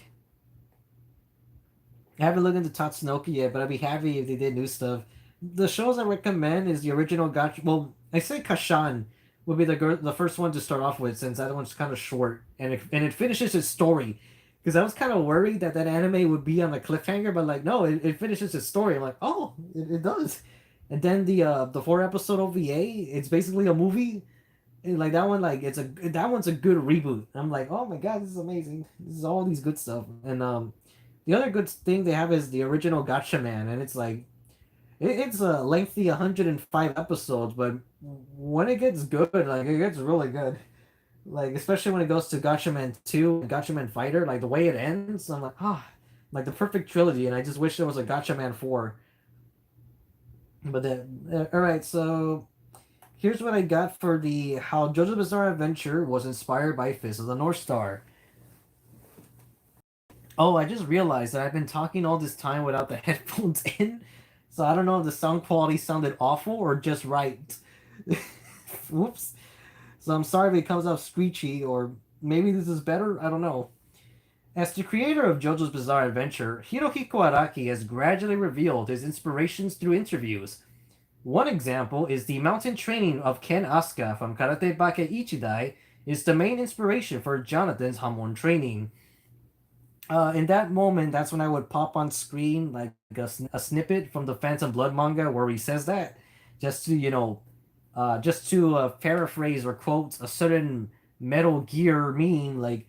haven't looked into Tatsunoko yet, but I'd be happy if they did new stuff. The shows I recommend is the original Gotcha. Well, I say Kashan would be the first one to start off with, since that one's kind of short and it finishes its story. Because I was kind of worried that that anime would be on a cliffhanger, but like no, it finishes its story. I'm like, oh, it does. And then the 4 episode OVA, it's basically a movie. And like that one, like that one's a good reboot. I'm like, oh my god, this is amazing. This is all these good stuff. And the other good thing they have is the original Gotcha Man, and it's like it's a lengthy 105 episodes, but when it gets good, like it gets really good. Like especially when it goes to Gotcha Man 2 and Gotcha Man Fighter, like the way it ends, I'm like, like the perfect trilogy, and I just wish there was a Gotcha Man 4. But then, all right, so here's what I got for the how JoJo's Bizarre Adventure was inspired by Fist of the North Star. Oh, I just realized that I've been talking all this time without the headphones in, so I don't know if the sound quality sounded awful or just right. Whoops. So I'm sorry if it comes out screechy, or maybe this is better. I don't know. As the creator of JoJo's Bizarre Adventure, Hirohiko Araki has gradually revealed his inspirations through interviews. One example is the mountain training of Ken Asuka from Karate Baka Ichidai is the main inspiration for Jonathan's Hamon training. In that moment, that's when I would pop on screen like a snippet from the Phantom Blood manga where he says that, just to just to paraphrase or quote a certain Metal Gear meme. Like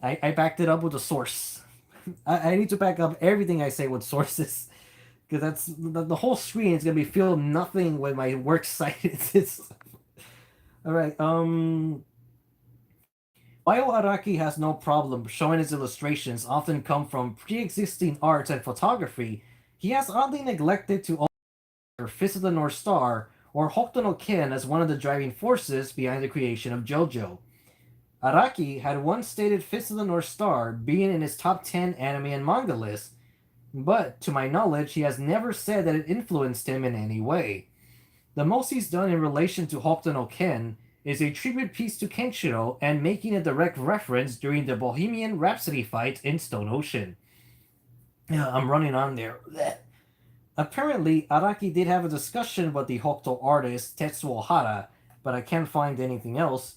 I backed it up with a source. I need to back up everything I say with sources because that's the whole screen is gonna be filled nothing with my works cited. It's all right. While Araki has no problem showing his illustrations often come from pre-existing art and photography, he has oddly neglected to offer Fist of the North Star or Hokuto no Ken as one of the driving forces behind the creation of JoJo. Araki had once stated Fist of the North Star being in his top 10 anime and manga list, but to my knowledge, he has never said that it influenced him in any way. The most he's done in relation to Hokuto no Ken is a tribute piece to Kenshiro and making a direct reference during the Bohemian Rhapsody fight in Stone Ocean. Yeah, I'm running on there. Apparently, Araki did have a discussion with the Hokuto artist Tetsuo Hara, but I can't find anything else.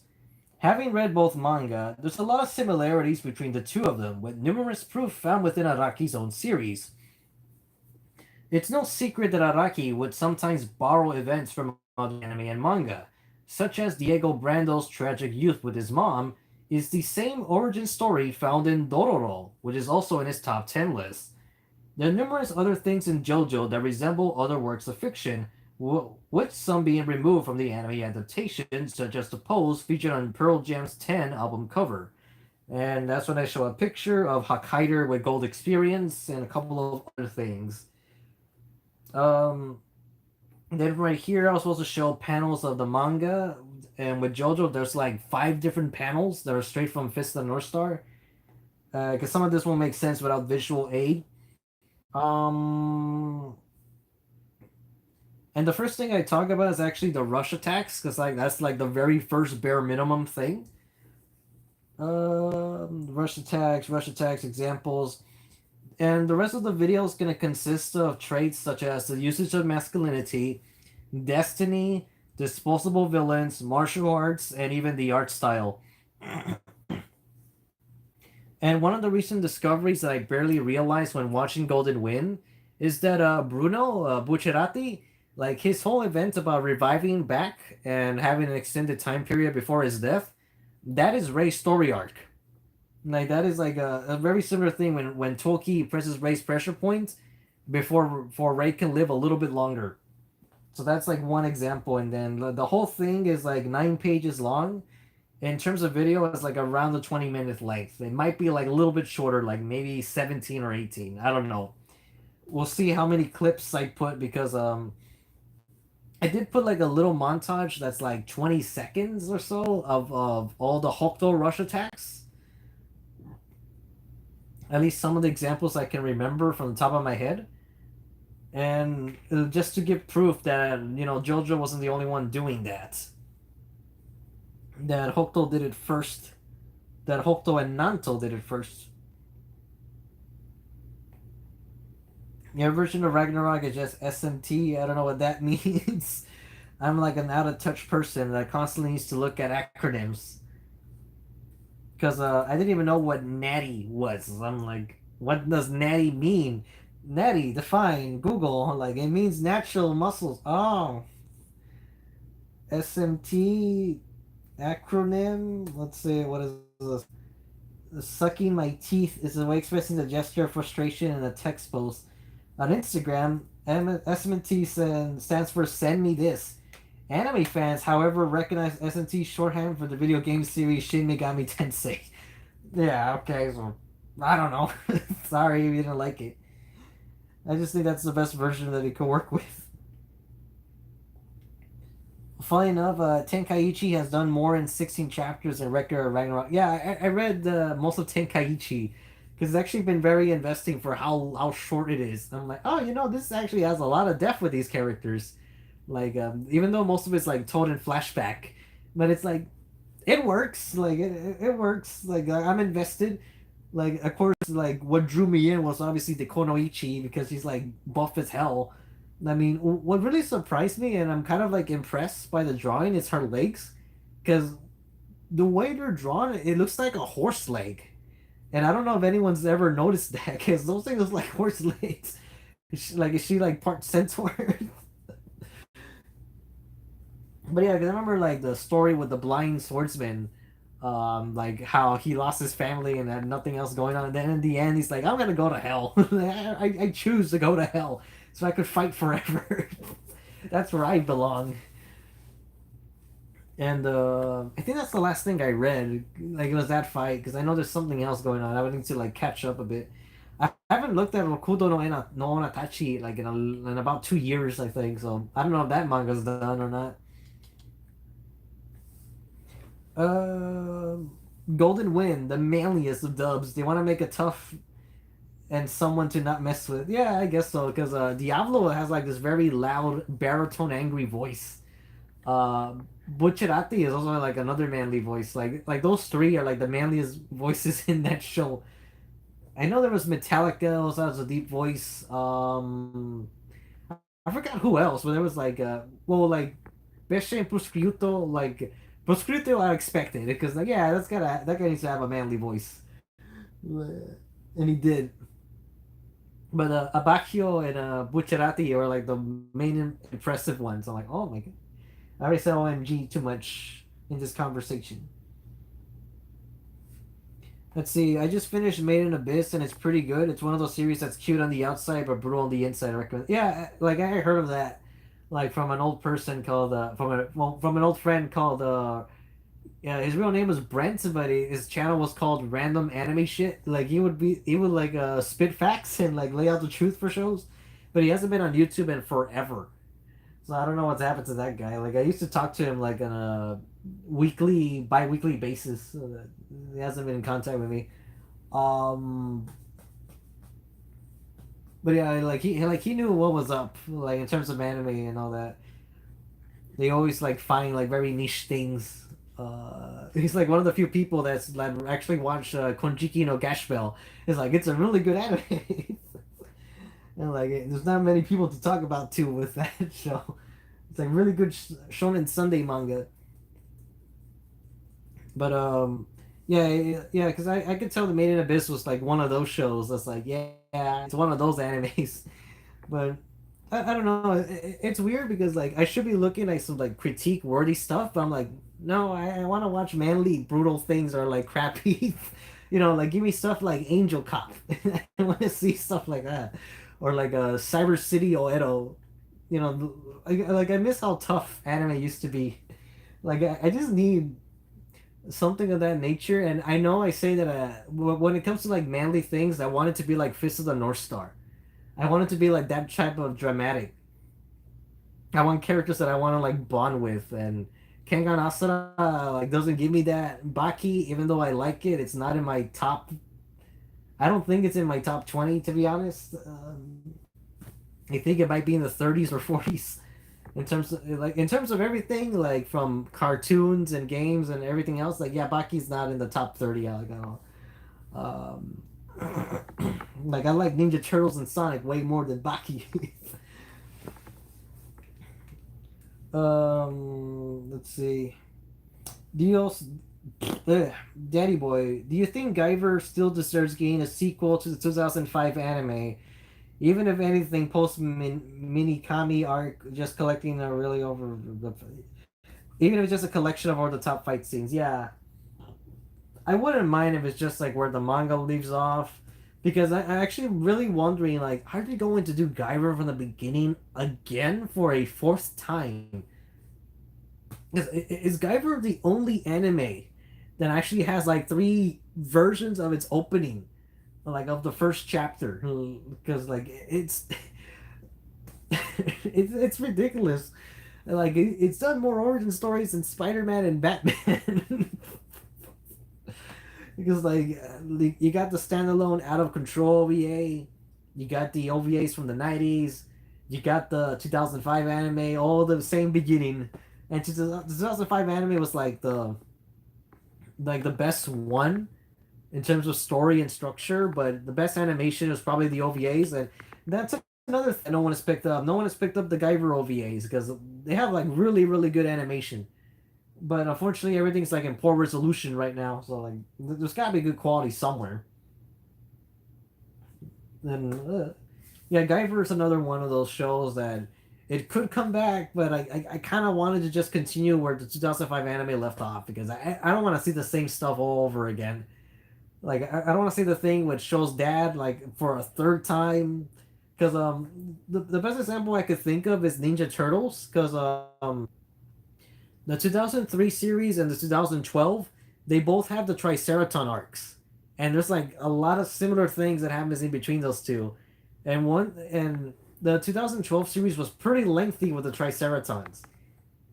Having read both manga, there's a lot of similarities between the two of them, with numerous proof found within Araki's own series. It's no secret that Araki would sometimes borrow events from other anime and manga, such as Diego Brando's tragic youth with his mom, is the same origin story found in Dororo, which is also in his top 10 list. There are numerous other things in JoJo that resemble other works of fiction, with some being removed from the anime adaptation, such as the pose featured on Pearl Jam's 10 album cover. And that's when I show a picture of Hokkaido with Gold Experience and a couple of other things. Um, then right here, I was supposed to show panels of the manga, and with JoJo, there's like 5 different panels that are straight from Fist of the North Star. Because some of this won't make sense without visual aid. Um, and the first thing I talk about is actually the rush attacks, because like that's like the very first bare minimum thing. Rush attacks examples. And the rest of the video is going to consist of traits such as the usage of masculinity, destiny, disposable villains, martial arts, and even the art style. And one of the recent discoveries that I barely realized when watching Golden Wind is that Bruno Bucciarati, like his whole event about reviving back and having an extended time period before his death, that is Ray's story arc. Like that is like a very similar thing when Toki presses Ray's pressure point before Ray can live a little bit longer. So that's like one example, and then the whole thing is like 9 pages long. In terms of video, it's like around the 20-minute length. It might be like a little bit shorter, like maybe 17 or 18. I don't know. We'll see how many clips I put because I did put like a little montage that's like 20 seconds or so of all the Hokuto rush attacks. At least some of the examples I can remember from the top of my head. And just to give proof that, JoJo wasn't the only one doing that. That Hokuto did it first. That Hokuto and Nanto did it first. Your version of Ragnarok is just SMT. I don't know what that means. I'm like an out of touch person that constantly needs to look at acronyms. Because I didn't even know what natty was. I'm like, what does natty mean? Natty, define, Google. Like, it means natural muscles. Oh, SMT acronym. Let's see, what is this? Sucking my teeth is a way expressing the gesture of frustration in a text post. On Instagram, SMT stands for send me this. Anime fans, however, recognize SMT shorthand for the video game series Shin Megami Tensei. Yeah, okay, so I don't know. Sorry if you didn't like it. I just think that's the best version that it could work with. Funny enough, Tenkaichi has done more in 16 chapters than Record of Ragnarok. Yeah, I read most of Tenkaichi because it's actually been very investing for how short it is. I'm like, oh, this actually has a lot of depth with these characters. Like, even though most of it's like told in flashback, but it's like it works. Like it works. Like I'm invested. Like of course, like what drew me in was obviously the Konoichi because he's like buff as hell. I mean, what really surprised me, and I'm kind of like impressed by the drawing, is her legs, because the way they're drawn, it looks like a horse leg, and I don't know if anyone's ever noticed that, because those things look like horse legs. Is she like part centaur? But yeah, 'cause I remember like the story with the blind swordsman, like how he lost his family and had nothing else going on, and then in the end he's like, "I'm gonna go to hell. I choose to go to hell, so I could fight forever. That's where I belong." And I think that's the last thing I read. Like it was that fight because I know there's something else going on. I would need to like catch up a bit. I haven't looked at Rokudo no Onatachi like in about 2 years, I think. So I don't know if that manga's done or not. Uh, Golden Wind, the manliest of dubs. They want to make a tough and someone to not mess with. Yeah, I guess so. Because Diablo has like this very loud baritone, angry voice. Uh, Bucciarati is also like another manly voice. Like those three are like the manliest voices in that show. I know there was Metallica also has a deep voice. I forgot who else, but there was like like Beshe and Prosciutto, like Prosciutto I expected because like yeah, that guy needs to have a manly voice. And he did. But Abacchio and Bucciarati are like the main impressive ones. I'm like, oh my god. I already said OMG too much in this conversation. Let's see. I just finished Made in Abyss and it's pretty good. It's one of those series that's cute on the outside but brutal on the inside. I recommend. Yeah, like I heard of that, like from an old person called from an old friend called yeah, his real name was Brent, but his channel was called Random Anime Shit. Like he would like spit facts and like lay out the truth for shows, but he hasn't been on YouTube in forever. So I don't know what's happened to that guy. Like I used to talk to him like on a bi-weekly basis. So that he hasn't been in contact with me. Um, but yeah, like he knew what was up, like in terms of anime and all that. They always like find like very niche things. He's like one of the few people that's like actually watched Konjiki no Gash Bell. It's like it's a really good anime, and like there's not many people to talk about too with that show. It's like really good Shonen Sunday manga. But yeah, because I could tell the Made in Abyss was like one of those shows that's like yeah, it's one of those animes. But I don't know. It's weird because like I should be looking at some like critique worthy stuff, but I'm like, no, I want to watch manly brutal things or like crappy, like give me stuff like Angel Cop. I want to see stuff like that, or like Cyber City Oedo. I miss how tough anime used to be. Like I just need something of that nature, and I know I say that when it comes to like manly things, I want it to be like Fist of the North Star. I want it to be like that type of dramatic. I want characters that I want to like bond with, and Kengan Asura like doesn't give me that. Baki, even though I like it, it's not in my top. I don't think it's in my top 20 to be honest. I think it might be in the 30s or 40s in terms of everything, like from cartoons and games and everything else. Like yeah, Baki's not in the top 30. Like I don't. Um, like I like Ninja Turtles and Sonic way more than Baki. Let's see. Do you also, Daddy Boy? Do you think Guyver still deserves getting a sequel to the 2005 anime, even if anything post Minikami arc, just collecting a really over the, even if it's just a collection of all the top fight scenes? Yeah, I wouldn't mind if it's just like where the manga leaves off, because I actually really wondering like, are they going to do Guyver from the beginning again for a fourth time? Is Guyver the only anime that actually has like three versions of its opening, like of the first chapter? Because like it's ridiculous. Like it's done more origin stories than Spider-Man and Batman. Because you got the standalone Out of Control OVA, you got the OVAs from the 90s, you got the 2005 anime, all the same beginning. And 2005 anime was like the best one in terms of story and structure, but the best animation was probably the OVAs, and that's another thing no one has picked up. No one has picked up the Guyver OVAs because they have like really good animation, but unfortunately everything's like in poor resolution right now. So like there's got to be good quality somewhere. And yeah, Guyver is another one of those shows that it could come back, but I kind of wanted to just continue where the 2005 anime left off because I don't want to see the same stuff all over again. Like I don't want to see the thing which shows dad like for a third time, because the best example I could think of is Ninja Turtles, because the 2003 series and the 2012 they both have the Triceraton arcs, and there's like a lot of similar things that happens in between those two, and the 2012 series was pretty lengthy with the Triceratons.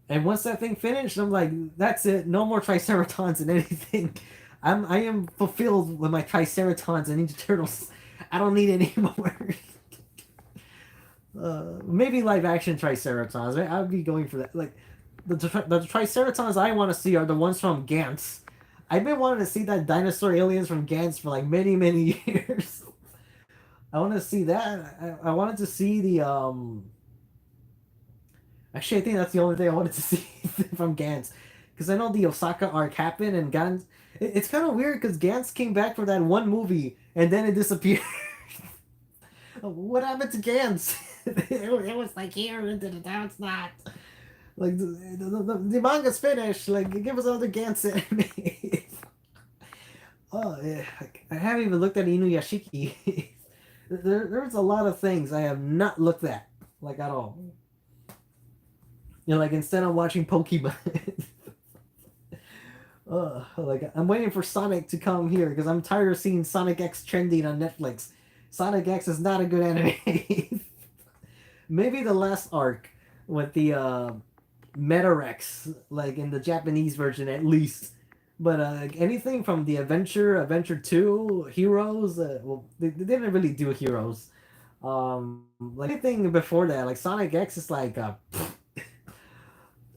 And once that thing finished, I'm like, that's it. No more Triceratons and anything. I am fulfilled with my Triceratons and Ninja Turtles. I don't need any more. Maybe live action Triceratons. I'd be going for that. Like the Triceratons I want to see are the ones from Gantz. I've been wanting to see that dinosaur aliens from Gantz for like many years. I want to see that. I wanted to see the Actually, I think that's the only thing I wanted to see from Gantz, because I know the Osaka arc happened and Gantz. It's kind of weird because Gantz came back for that one movie and then it disappeared. What happened to Gantz? It was like here into the now it's not. Like the manga's finished. Like give us another Gantz anime. Oh yeah, I haven't even looked at Inuyashiki. There's a lot of things I have not looked at, like at all. You know, like instead of watching Pokemon, like I'm waiting for Sonic to come here because I'm tired of seeing Sonic X trending on Netflix. Sonic X is not a good anime. Maybe the last arc with the Metarex, like in the Japanese version at least. But anything from the Adventure 2, Heroes, well, they didn't really do Heroes. Like anything before that, like Sonic X is like I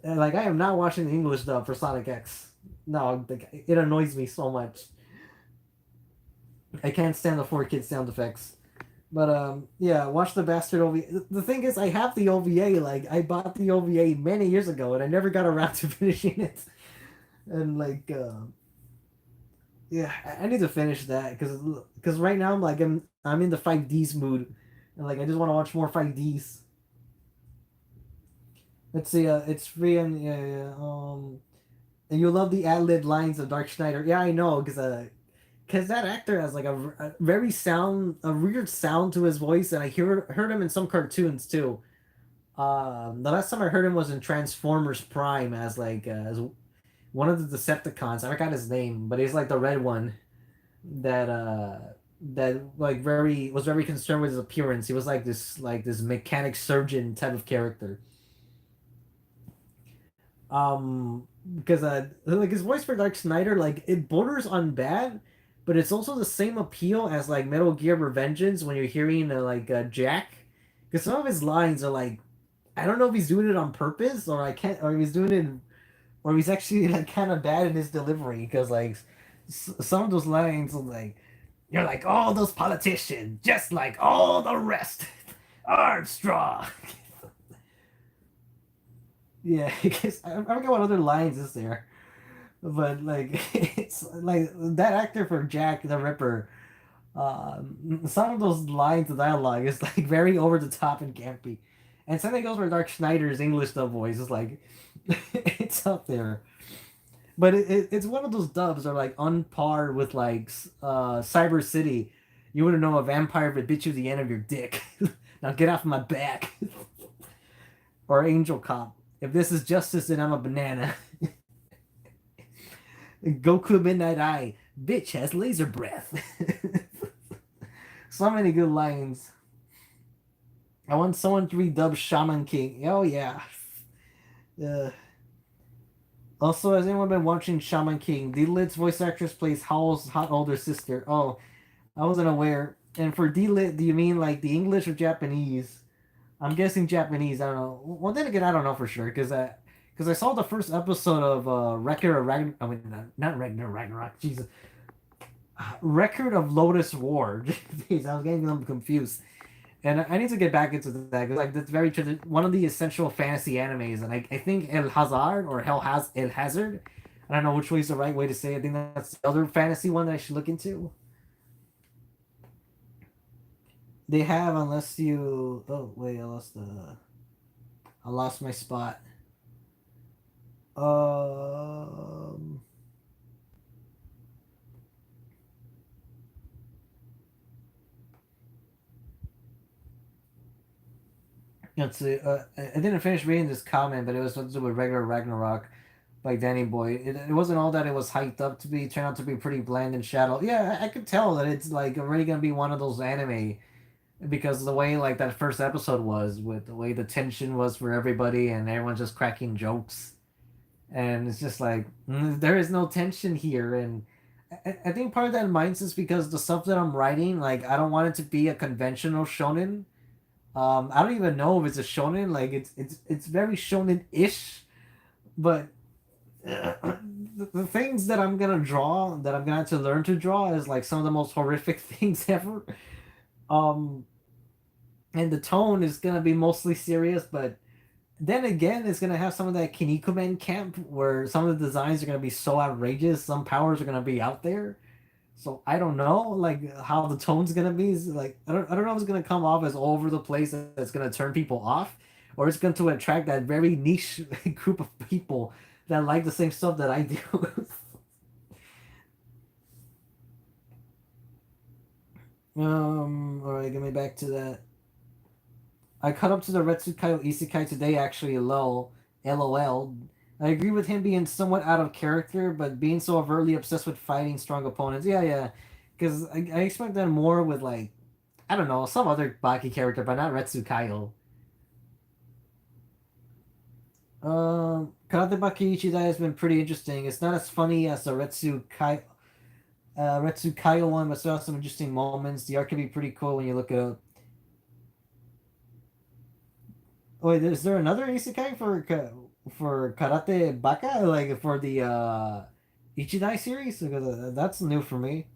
am not watching the English dub for Sonic X. No, it annoys me so much. I can't stand the 4 Kids sound effects. But yeah, watch the bastard OVA. The thing is, I have the OVA. Like I bought the OVA many years ago, and I never got around to finishing it. And like, yeah, I need to finish that because right now I'm in the 5Ds mood, and like I just want to watch more 5Ds. Let's see, it's free and yeah. And you love the ad-lib lines of Dark Schneider. Yeah, I know, because that actor has like a weird sound to his voice, and I heard him in some cartoons too. The last time I heard him was in Transformers Prime as as one of the Decepticons. I forgot his name, but he's like the red one that that like very concerned with his appearance. He was like this mechanic surgeon type of character. Because like his voice for Dark Snyder, like it borders on bad, but it's also the same appeal as like Metal Gear Revengeance when you're hearing Jack, because some of his lines are like, I don't know if he's doing it on purpose or I can't, or he's doing it, or he's actually like kind of bad in his delivery because like some of those lines are like, you're like all those politicians, just like all the rest, Armstrong. Yeah, because I forget what other lines is there. But like it's like that actor for Jack the Ripper, some of those lines of dialogue is like very over the top and campy. And same thing goes for Dark Schneider's English dub voice. It's like it's up there. But it's one of those dubs that are like on par with like Cyber City. You wouldn't know a vampire would bit you the end of your dick. Now get off my back. Or Angel Cop. If this is justice, then I'm a banana. Goku Midnight Eye. Bitch has laser breath. So many good lines. I want someone to redub Shaman King. Oh yeah. Uh, Also, has anyone been watching Shaman King? D Lit's voice actress plays Howl's hot older sister. Oh, I wasn't aware. And for D Lit, do you mean like the English or Japanese? I'm guessing Japanese. I don't know. Well, then again, I don't know for sure because I saw the first episode of Record of Ragnar. I mean, not Ragnar Ragnarok. Jesus, Record of Lotus War. Jeez, I was getting them confused. And I need to get back into that because like that's very one of the essential fantasy animes, and I think El Hazard or El Hazard. I don't know which way is the right way to say it. I think that's the other fantasy one that I should look into. They have unless you. Oh wait, I lost my spot. Um, let's see. I didn't finish reading this comment, but it was something to do with regular Ragnarok by Danny Boy. It wasn't all that it was hyped up to be. It turned out to be pretty bland and shallow. Yeah, I could tell that it's like already gonna be one of those anime because the way like that first episode was with the way the tension was for everybody and everyone just cracking jokes and it's just like there is no tension here and I think part of that mindset is because the stuff that I'm writing like I don't want it to be a conventional shonen. I don't even know if it's a shonen. Like it's very shonen-ish, but the things that I'm gonna draw that I'm gonna have to learn to draw is like some of the most horrific things ever. Um, and the tone is gonna be mostly serious, but then again, it's gonna have some of that Kinnikuman camp where some of the designs are gonna be so outrageous, some powers are gonna be out there. So I don't know, like how the tone's gonna be. Is like I don't know if it's gonna come off as all over the place that's gonna turn people off, or it's going to attract that very niche group of people that like the same stuff that I do. All right, get me back to that. I caught up to the Retsukaio Isekai today, actually, LOL. I agree with him being somewhat out of character, but being so overtly obsessed with fighting strong opponents. Yeah, yeah. Because I expect that more with, like, I don't know, some other Baki character, but not Retsukaio. Karate Baki Ichidai has been pretty interesting. It's not as funny as the Retsukaio one, but still has some interesting moments. The art can be pretty cool when you look it up. Wait, is there another isekai for Karate Baka? Like for the Ichidai series? Because that's new for me.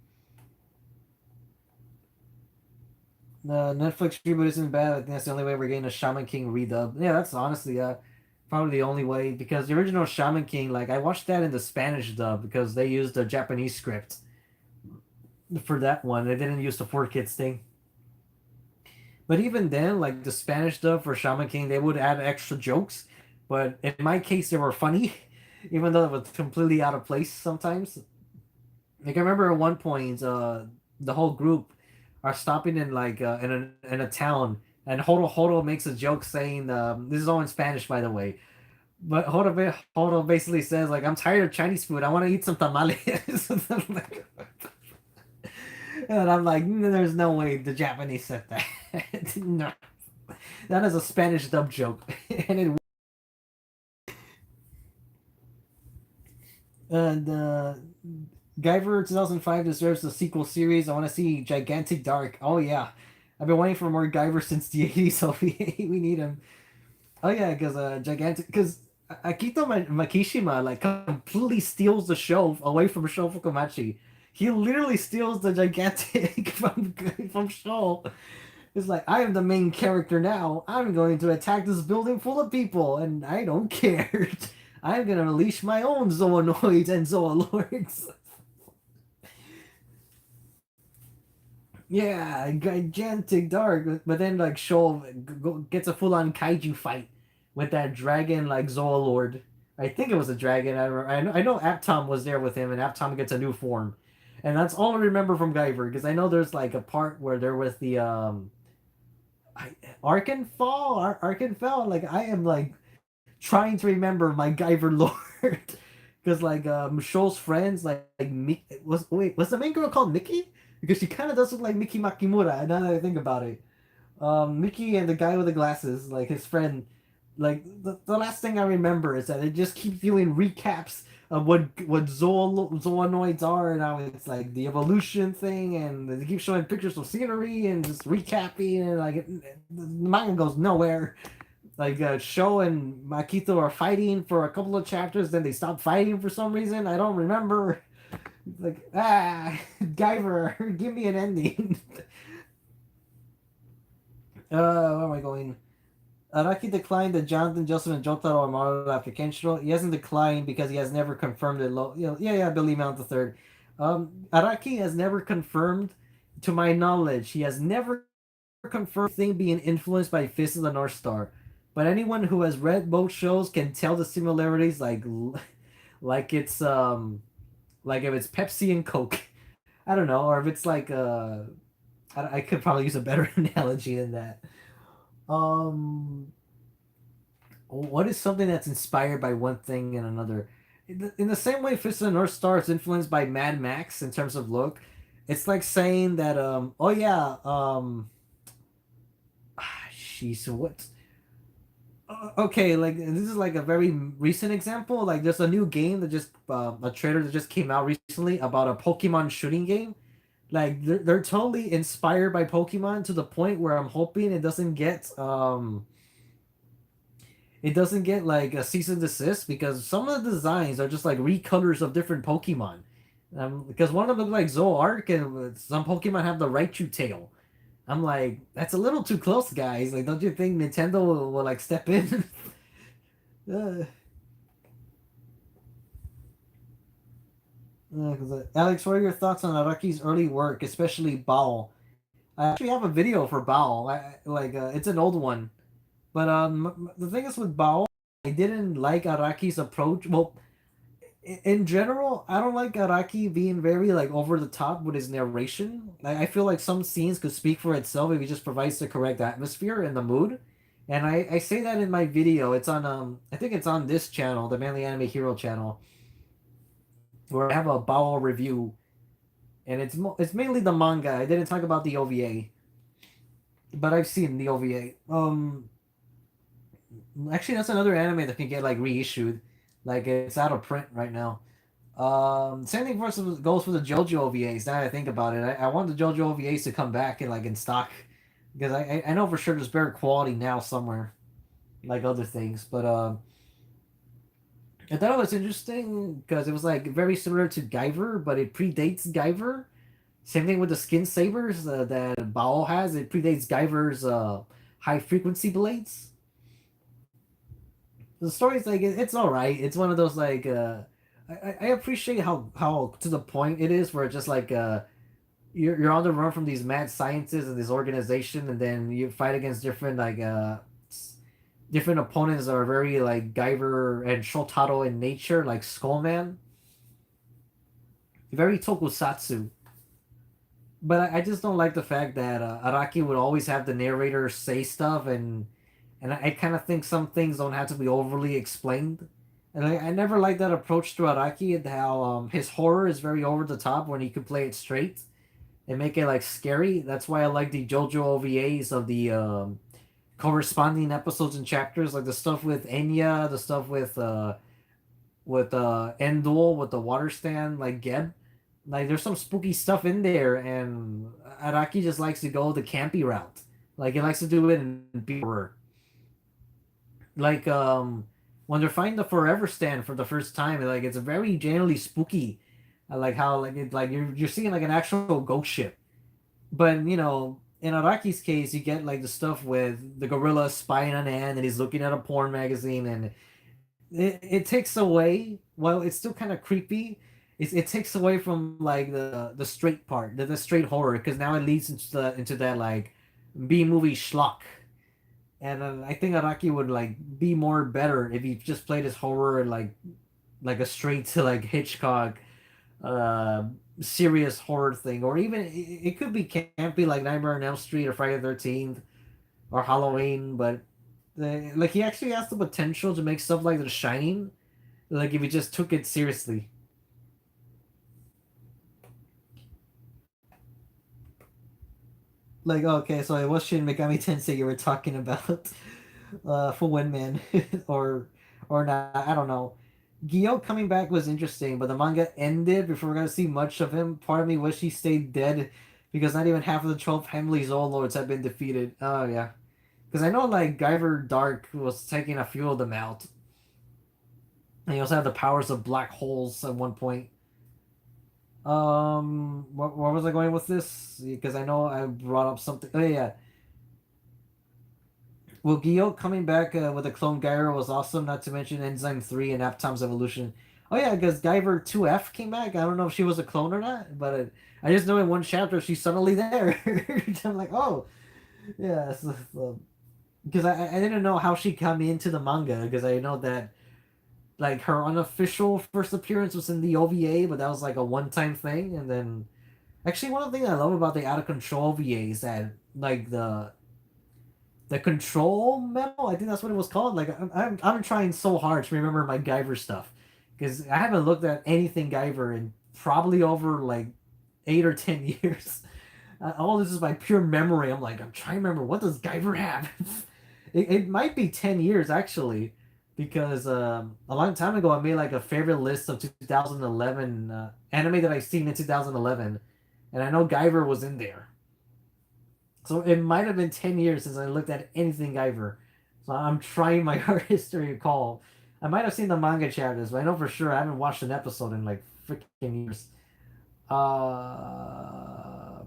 The Netflix reboot isn't bad. I think that's the only way we're getting a Shaman King redub. Yeah, that's honestly probably the only way because the original Shaman King, like I watched that in the Spanish dub because they used the Japanese script for that one. They didn't use the 4 Kids thing. But even then, like the Spanish dub for Shaman King, they would add extra jokes. But in my case, they were funny, even though it was completely out of place sometimes. Like I remember at one point, the whole group are stopping in like in a town, and Horo makes a joke saying, "This is all in Spanish, by the way." But Horo basically says like, "I'm tired of Chinese food. I want to eat some tamales." And I'm like, "There's no way the Japanese said that." No. That is a Spanish dub joke, and it. And Guyver 2005 deserves a sequel series. I want to see Gigantic Dark. Oh yeah, I've been waiting for more Guyver since the 80s. So we need him. Oh yeah, because Gigantic, because Akito Makishima like completely steals the show away from Sho Fukumachi. He literally steals the Gigantic from Show. It's like, I am the main character now. I'm going to attack this building full of people, and I don't care. I'm gonna unleash my own Zoonoids and Zoolords. Yeah, gigantic dark. But then like Show gets a full on kaiju fight with that dragon like Zoolord. I think it was a dragon. I know Aptom was there with him, and Aptom gets a new form, and that's all I remember from Guyver because I know there's like a part where they're with the Arkenfall, Arkenfell. Like I am like trying to remember my Guyver lore because like Shoal's friends like was the main girl called Mickey because she kind of does look like Mickey Makimura. Now that I think about it, Mickey and the guy with the glasses, like his friend, like the last thing I remember is that they just keep doing recaps of what zoonoids are and how it's like the evolution thing, and they keep showing pictures of scenery and just recapping, and like the manga goes nowhere. Like Sho and Makito are fighting for a couple of chapters, then they stop fighting for some reason. I don't remember. Like Guyver, give me an ending. Where am I going? Araki declined that Jonathan, Joseph, and Jotaro are modeled after Kenshiro. He hasn't declined because he has never confirmed it. Yeah, Billy Mount the Third. Araki has never confirmed, to my knowledge, he has never confirmed thing being influenced by Fist of the North Star. But anyone who has read both shows can tell the similarities, like it's like if it's Pepsi and Coke. I don't know, or if it's like I could probably use a better analogy than that. Um, what is something that's inspired by one thing and another? In the same way, Fist of the North Star is influenced by Mad Max in terms of look. It's like saying that oh yeah jeez, what okay, like this is like a very recent example. Like there's a new game that just a trailer that just came out recently about a Pokemon shooting game. Like they're totally inspired by Pokemon to the point where I'm hoping it doesn't get like a cease and desist because some of the designs are just like recolors of different Pokemon. Because one of them look like Zoroark and some Pokemon have the Raichu tail. I'm like, that's a little too close, guys. Like, don't you think Nintendo will like step in? uh, 'Cause, Alex, what are your thoughts on Araki's early work, especially Bao? I actually have a video for Bao. It's an old one, but the thing is with Bao, I didn't like Araki's approach. Well, in general, I don't like Araki being very like over the top with his narration. Like, I feel like some scenes could speak for itself if he just provides the correct atmosphere and the mood. And I say that in my video. It's on I think it's on this channel, the Manly Anime Hero channel, where I have a Bao review, and it's mainly the manga. I didn't talk about the OVA, but I've seen the OVA. Actually, that's another anime that can get like reissued. Like it's out of print right now. Same thing goes for the JoJo OVAs. Now that I think about it, I want the JoJo OVAs to come back and like in stock because I know for sure there's better quality now somewhere, like other things. But I thought it was interesting because it was like very similar to Guyver, but it predates Guyver. Same thing with the skin sabers that Bao has. It predates Guyver's high frequency blades. The story's like it's all right. It's one of those like I appreciate how to the point it is, where it's just like you're on the run from these mad scientists and this organization, and then you fight against different different opponents that are very like Guyver and Shotaro in nature, like Skullman, very tokusatsu. But I just don't like the fact that Araki would always have the narrator say stuff, and I kind of think some things don't have to be overly explained. And I never liked that approach to Araki, and how his horror is very over the top when he could play it straight and make it like scary. That's why I like the JoJo OVAs of the corresponding episodes and chapters, like the stuff with Enya, the stuff with with Endul with the water stand like Geb. Like there's some spooky stuff in there, and Araki just likes to go the campy route. Like he likes to do it in horror. Like when they're finding the Forever Stand for the first time, like it's very generally spooky. I like how like it like you're seeing like an actual ghost ship. But in Araki's case, you get like the stuff with the gorilla spying on Anne, and he's looking at a porn magazine, and it takes away. Well, it's still kind of creepy. It takes away from like the straight part, the straight horror, because now it leads into that like B movie schlock. And I think Araki would like be more better if he just played his horror like a straight to like Hitchcock uh serious horror thing, or even it could be campy like Nightmare on Elm Street or Friday the 13th or Halloween, but like he actually has the potential to make stuff like The Shining, like if he just took it seriously. Like okay, so it was Shin Megami Tensei you were talking about, for Windman, or not, I don't know. Gyo coming back was interesting, but the manga ended before we're gonna see much of him. Part of me wish he stayed dead, because not even half of the 12 Heavenly Lords have been defeated. Oh yeah, because I know like Guyver Dark was taking a few of them out, and he also had the powers of black holes at one point. Where was I going with this? Because I know I brought up something. Oh yeah, well, Gyo coming back with a clone Gyro was awesome. Not to mention Enzyme 3 and Aptom's evolution. Oh yeah, because Guyver 2F came back. I don't know if she was a clone or not, but I just know in one chapter she's suddenly there. I'm like, oh yeah, because I didn't know how she come into the manga, because I know that like her unofficial first appearance was in the OVA, but that was like a one-time thing. And then actually one of the things I love about the Out of Control OVA is that like the control medal, I think that's what it was called. Like I'm trying so hard to remember my Guyver stuff, because I haven't looked at anything Guyver in probably over like 8 or 10 years. All this is by pure memory. I'm trying to remember, what does Guyver have. It might be 10 years actually, because a long time ago I made like a favorite list of 2011 anime that I've seen in 2011, and I know Guyver was in there. So it might have been 10 years since I looked at anything Guyver. So I'm trying my hardest to recall. I might have seen the manga chapters, but I know for sure I haven't watched an episode in like freaking years. Uh,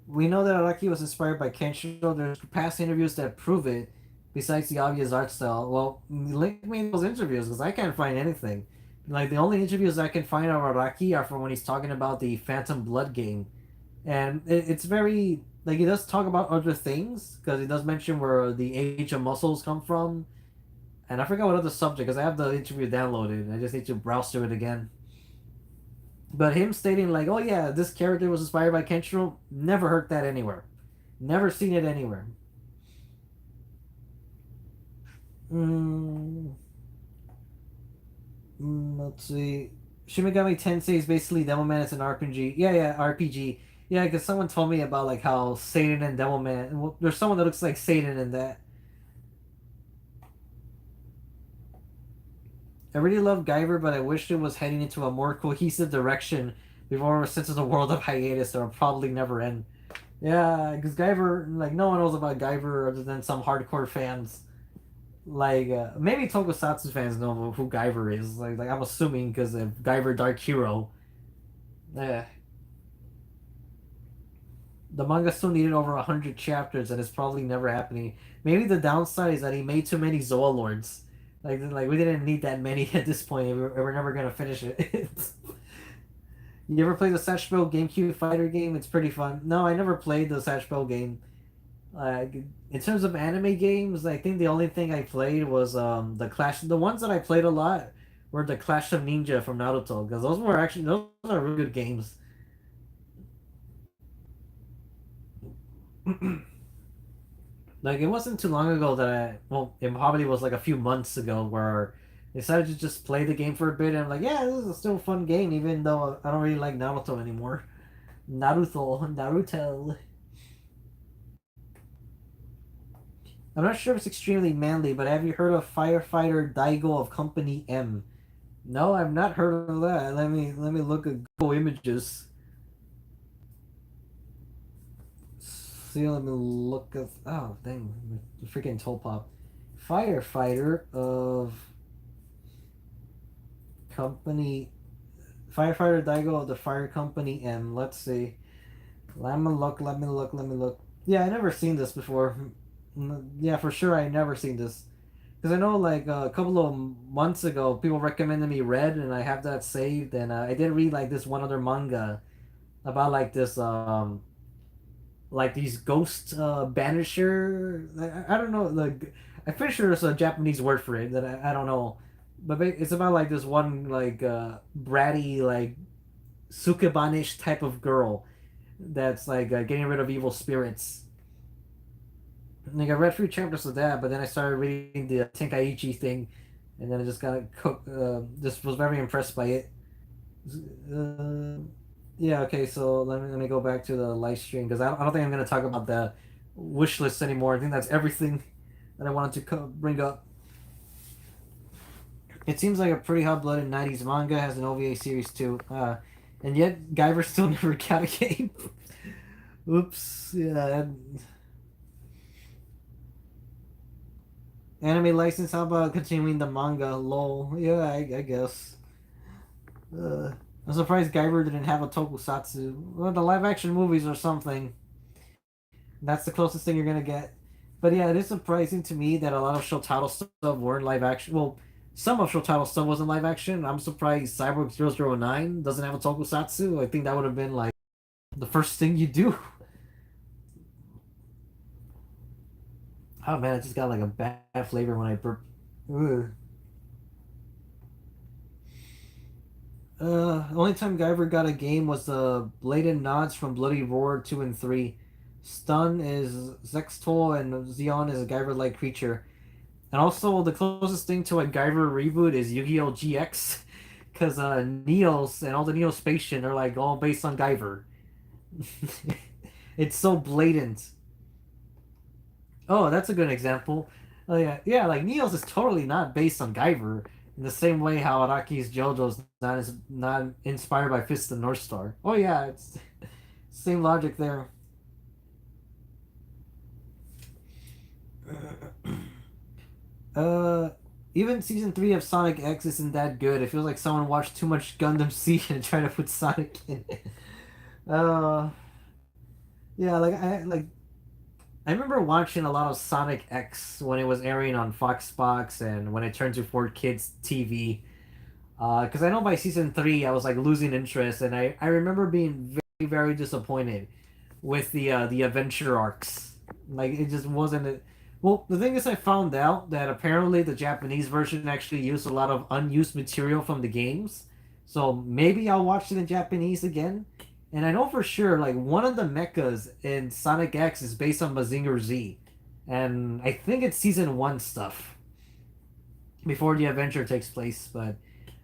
we know that Araki was inspired by Kenshiro. There's past interviews that prove it, besides the obvious art style. Well, link me in those interviews, because I can't find anything. Like the only interviews I can find of Araki are from when he's talking about the Phantom Blood game, and it's very like he does talk about other things, because he does mention where the age of muscles come from, and I forgot what other subject, because I have the interview downloaded. I just need to browse through it again. But him stating like, "Oh yeah, this character was inspired by Kenshiro," never heard that anywhere. Never seen it anywhere. Mm, let's see. Shin Megami Tensei is basically Devilman. It's an RPG. Yeah, yeah, RPG. Yeah, because someone told me about like how Satan and Devilman. Well, there's someone that looks like Satan in that. I really love Guyver, but I wish it was heading into a more cohesive direction before it was sent to the world of hiatus that will probably never end. Yeah, because Guyver, like, no one knows about Guyver other than some hardcore fans. Like, maybe Tokusatsu fans know who Guyver is. Like I'm assuming because of Guyver Dark Hero. Yeah. The manga still needed over 100 chapters, and it's probably never happening. Maybe the downside is that he made too many Zoa Lords. Like we didn't need that many at this point. We're never gonna finish it. You ever play the Satchmo GameCube fighter game? It's pretty fun. No, I never played the Satchmo game. In terms of anime games, I think the only thing I played was the Clash. The ones that I played a lot were the Clash of Ninja from Naruto, because those are really good games. Like it wasn't too long ago that it probably was like a few months ago where I decided to just play the game for a bit, and I'm like, yeah, this is still a fun game, even though I don't really like Naruto anymore. Naruto. I'm not sure if it's extremely manly, but have you heard of firefighter Daigo of Company M? No, I've not heard of that. Let me look at Google Images. See, let me look at. Oh, dang, the freaking toe pop. Firefighter of Company. Firefighter Daigo of the Fire Company M. Let's see. Let me look. Let me look. Let me look. Yeah, I never seen this before. Yeah, for sure, I never seen this. Because I know, like, a couple of months ago, people recommended me Red, and I have that saved. And I did read, like, this one other manga about, like, like these ghost banisher. I don't know. Like, I'm pretty sure there's a Japanese word for it that I don't know. But it's about, like, this one, like, bratty, like, sukebanish type of girl that's, like, getting rid of evil spirits. Like I read 3 chapters of that, but then I started reading the Tenkaichi thing, and then I just got cooked. Just was very impressed by it. Uh, yeah. Okay. So let me go back to the live stream because I don't think I'm gonna talk about the wish list anymore. I think that's everything that I wanted to bring up. It seems like a pretty hot-blooded '90s manga has an OVA series too, and yet Guyver still never got a game. Oops. Yeah. Anime license, how about continuing the manga? Lol. Yeah, I guess. Uh, I'm surprised Guyver didn't have a tokusatsu. Well, the live action movies or something. That's the closest thing you're gonna get. But yeah, it is surprising to me that a lot of Shotaro stuff weren't live action. Well, some of Shotaro stuff wasn't live action. I'm surprised Cyborg 009 doesn't have a tokusatsu. I think that would have been like the first thing you do. Oh man, I just got like a bad flavor when I burp. Ugh. The only time Guyver got a game was the blatant nods from Bloody Roar 2 and 3. Stun is Zextol and Xeon is a Guyver-like creature. And also, the closest thing to a Guyver reboot is Yu-Gi-Oh! GX. Because Neos and all the Neospatian are like all based on Guyver. It's so blatant. Oh, that's a good example. Oh yeah, yeah. Like Neos is totally not based on Guyver in the same way how Araki's JoJo's not inspired by Fist of the North Star. Oh yeah, it's same logic there. Uh, Even season 3 of Sonic X isn't that good. It feels like someone watched too much Gundam Seed and tried to put Sonic in it. Uh, yeah, I remember watching a lot of Sonic X when it was airing on Fox Box and when it turned to 4Kids TV. Because I know by season 3 I was like losing interest, and I remember being very very disappointed with the adventure arcs. Like it just wasn't. Well, the thing is, I found out that apparently the Japanese version actually used a lot of unused material from the games, so maybe I'll watch it in Japanese again. And I know for sure, like one of the mechas in Sonic X is based on Mazinger Z, and I think it's season 1 stuff before the adventure takes place. But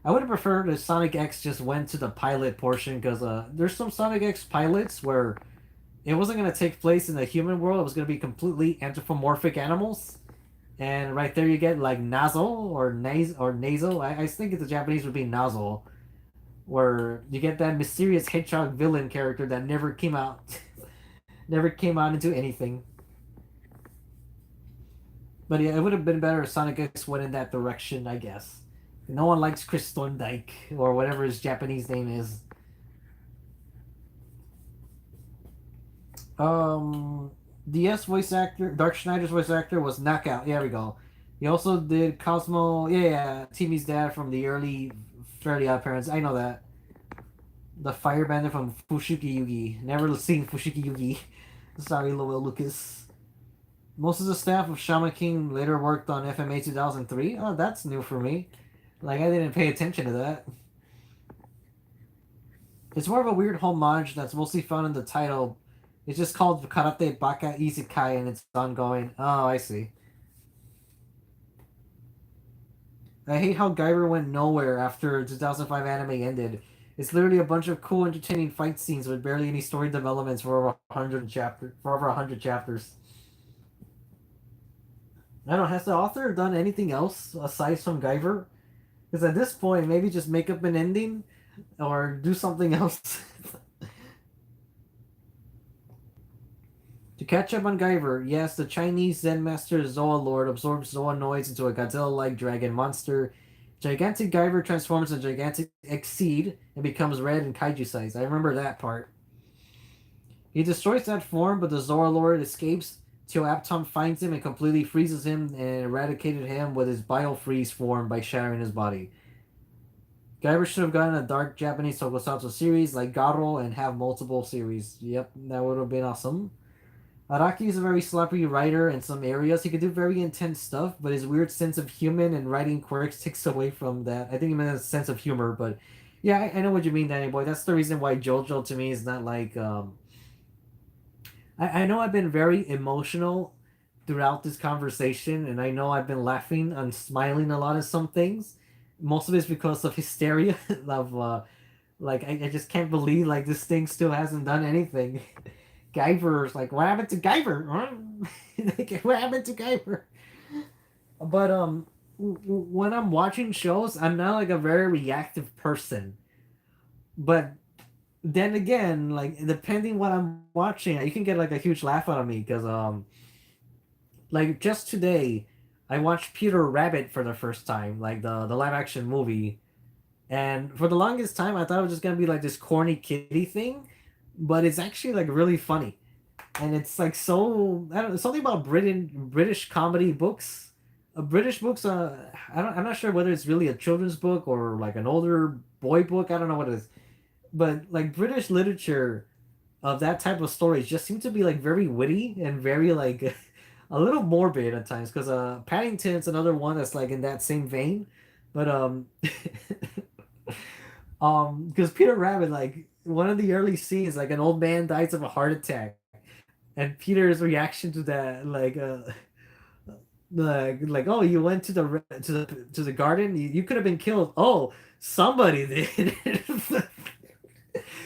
I would have preferred if Sonic X just went to the pilot portion because there's some Sonic X pilots where it wasn't going to take place in the human world. It was going to be completely anthropomorphic animals. And right there you get like Nazo or Nasal. I think the Japanese would be Nazo, where you get that mysterious hedgehog villain character that never came out, never came out into anything. But yeah, it would have been better if Sonic X went in that direction, I guess. No one likes Chris Thorndike or whatever his Japanese name is. Um, DS voice actor, Dark Schneider's voice actor was Knockout. Yeah, there we go. He also did Cosmo. Yeah, yeah, Timmy's dad from the early Fairly Odd Parents. I know that. The firebender from Fushigi Yugi. Never seen Fushigi Yugi. Sorry, Lowell Lucas. Most of the staff of Shaman King later worked on FMA 2003. Oh, that's new for me. Like, I didn't pay attention to that. It's more of a weird homage that's mostly found in the title. It's just called Karate Baka Isekai and it's ongoing. Oh, I see. I hate how Guyver went nowhere after 2005 anime ended. It's literally a bunch of cool, entertaining fight scenes with barely any story developments for over 100 chapters. I don't know, has the author done anything else aside from Guyver? Because at this point, maybe just make up an ending or do something else. To catch up on Guyver, yes, the Chinese Zen master Zoa Lord absorbs Zoanoids into a Godzilla-like dragon monster. Gigantic Guyver transforms into gigantic Exceed and becomes red and kaiju size. I remember that part. He destroys that form, but the Zora Lord escapes till Aptom finds him and completely freezes him and eradicated him with his biofreeze form by shattering his body. Guyver should have gotten a dark Japanese tokusatsu series like Garo and have multiple series. Yep, that would have been awesome. Araki is a very sloppy writer in some areas. He could do very intense stuff, but his weird sense of human and writing quirks takes away from that. I think he meant a sense of humor, but yeah, I know what you mean, Danny Boy. That's the reason why JoJo to me is not like I know I've been very emotional throughout this conversation, and I know I've been laughing and smiling a lot at some things. Most of it's because of hysteria of like I just can't believe like this thing still hasn't done anything. Guyver's like, what happened to Guyver? Like, what happened to Guyver? But when I'm watching shows, I'm not like a very reactive person. But then again, like depending what I'm watching, you can get like a huge laugh out of me because like just today, I watched Peter Rabbit for the first time, like the live action movie, and for the longest time, I thought it was just gonna be like this corny kitty thing, but it's actually like really funny, and it's like so I don't know, something about British comedy books. British books, I'm not sure whether it's really a children's book or like an older boy book. I don't know what it is, but like British literature of that type of stories just seem to be like very witty and very like a little morbid at times because Paddington's another one that's like in that same vein, but because Peter Rabbit, like one of the early scenes, like an old man dies of a heart attack, and Peter's reaction to that, like oh, you went to the garden, you could have been killed. Oh, somebody did.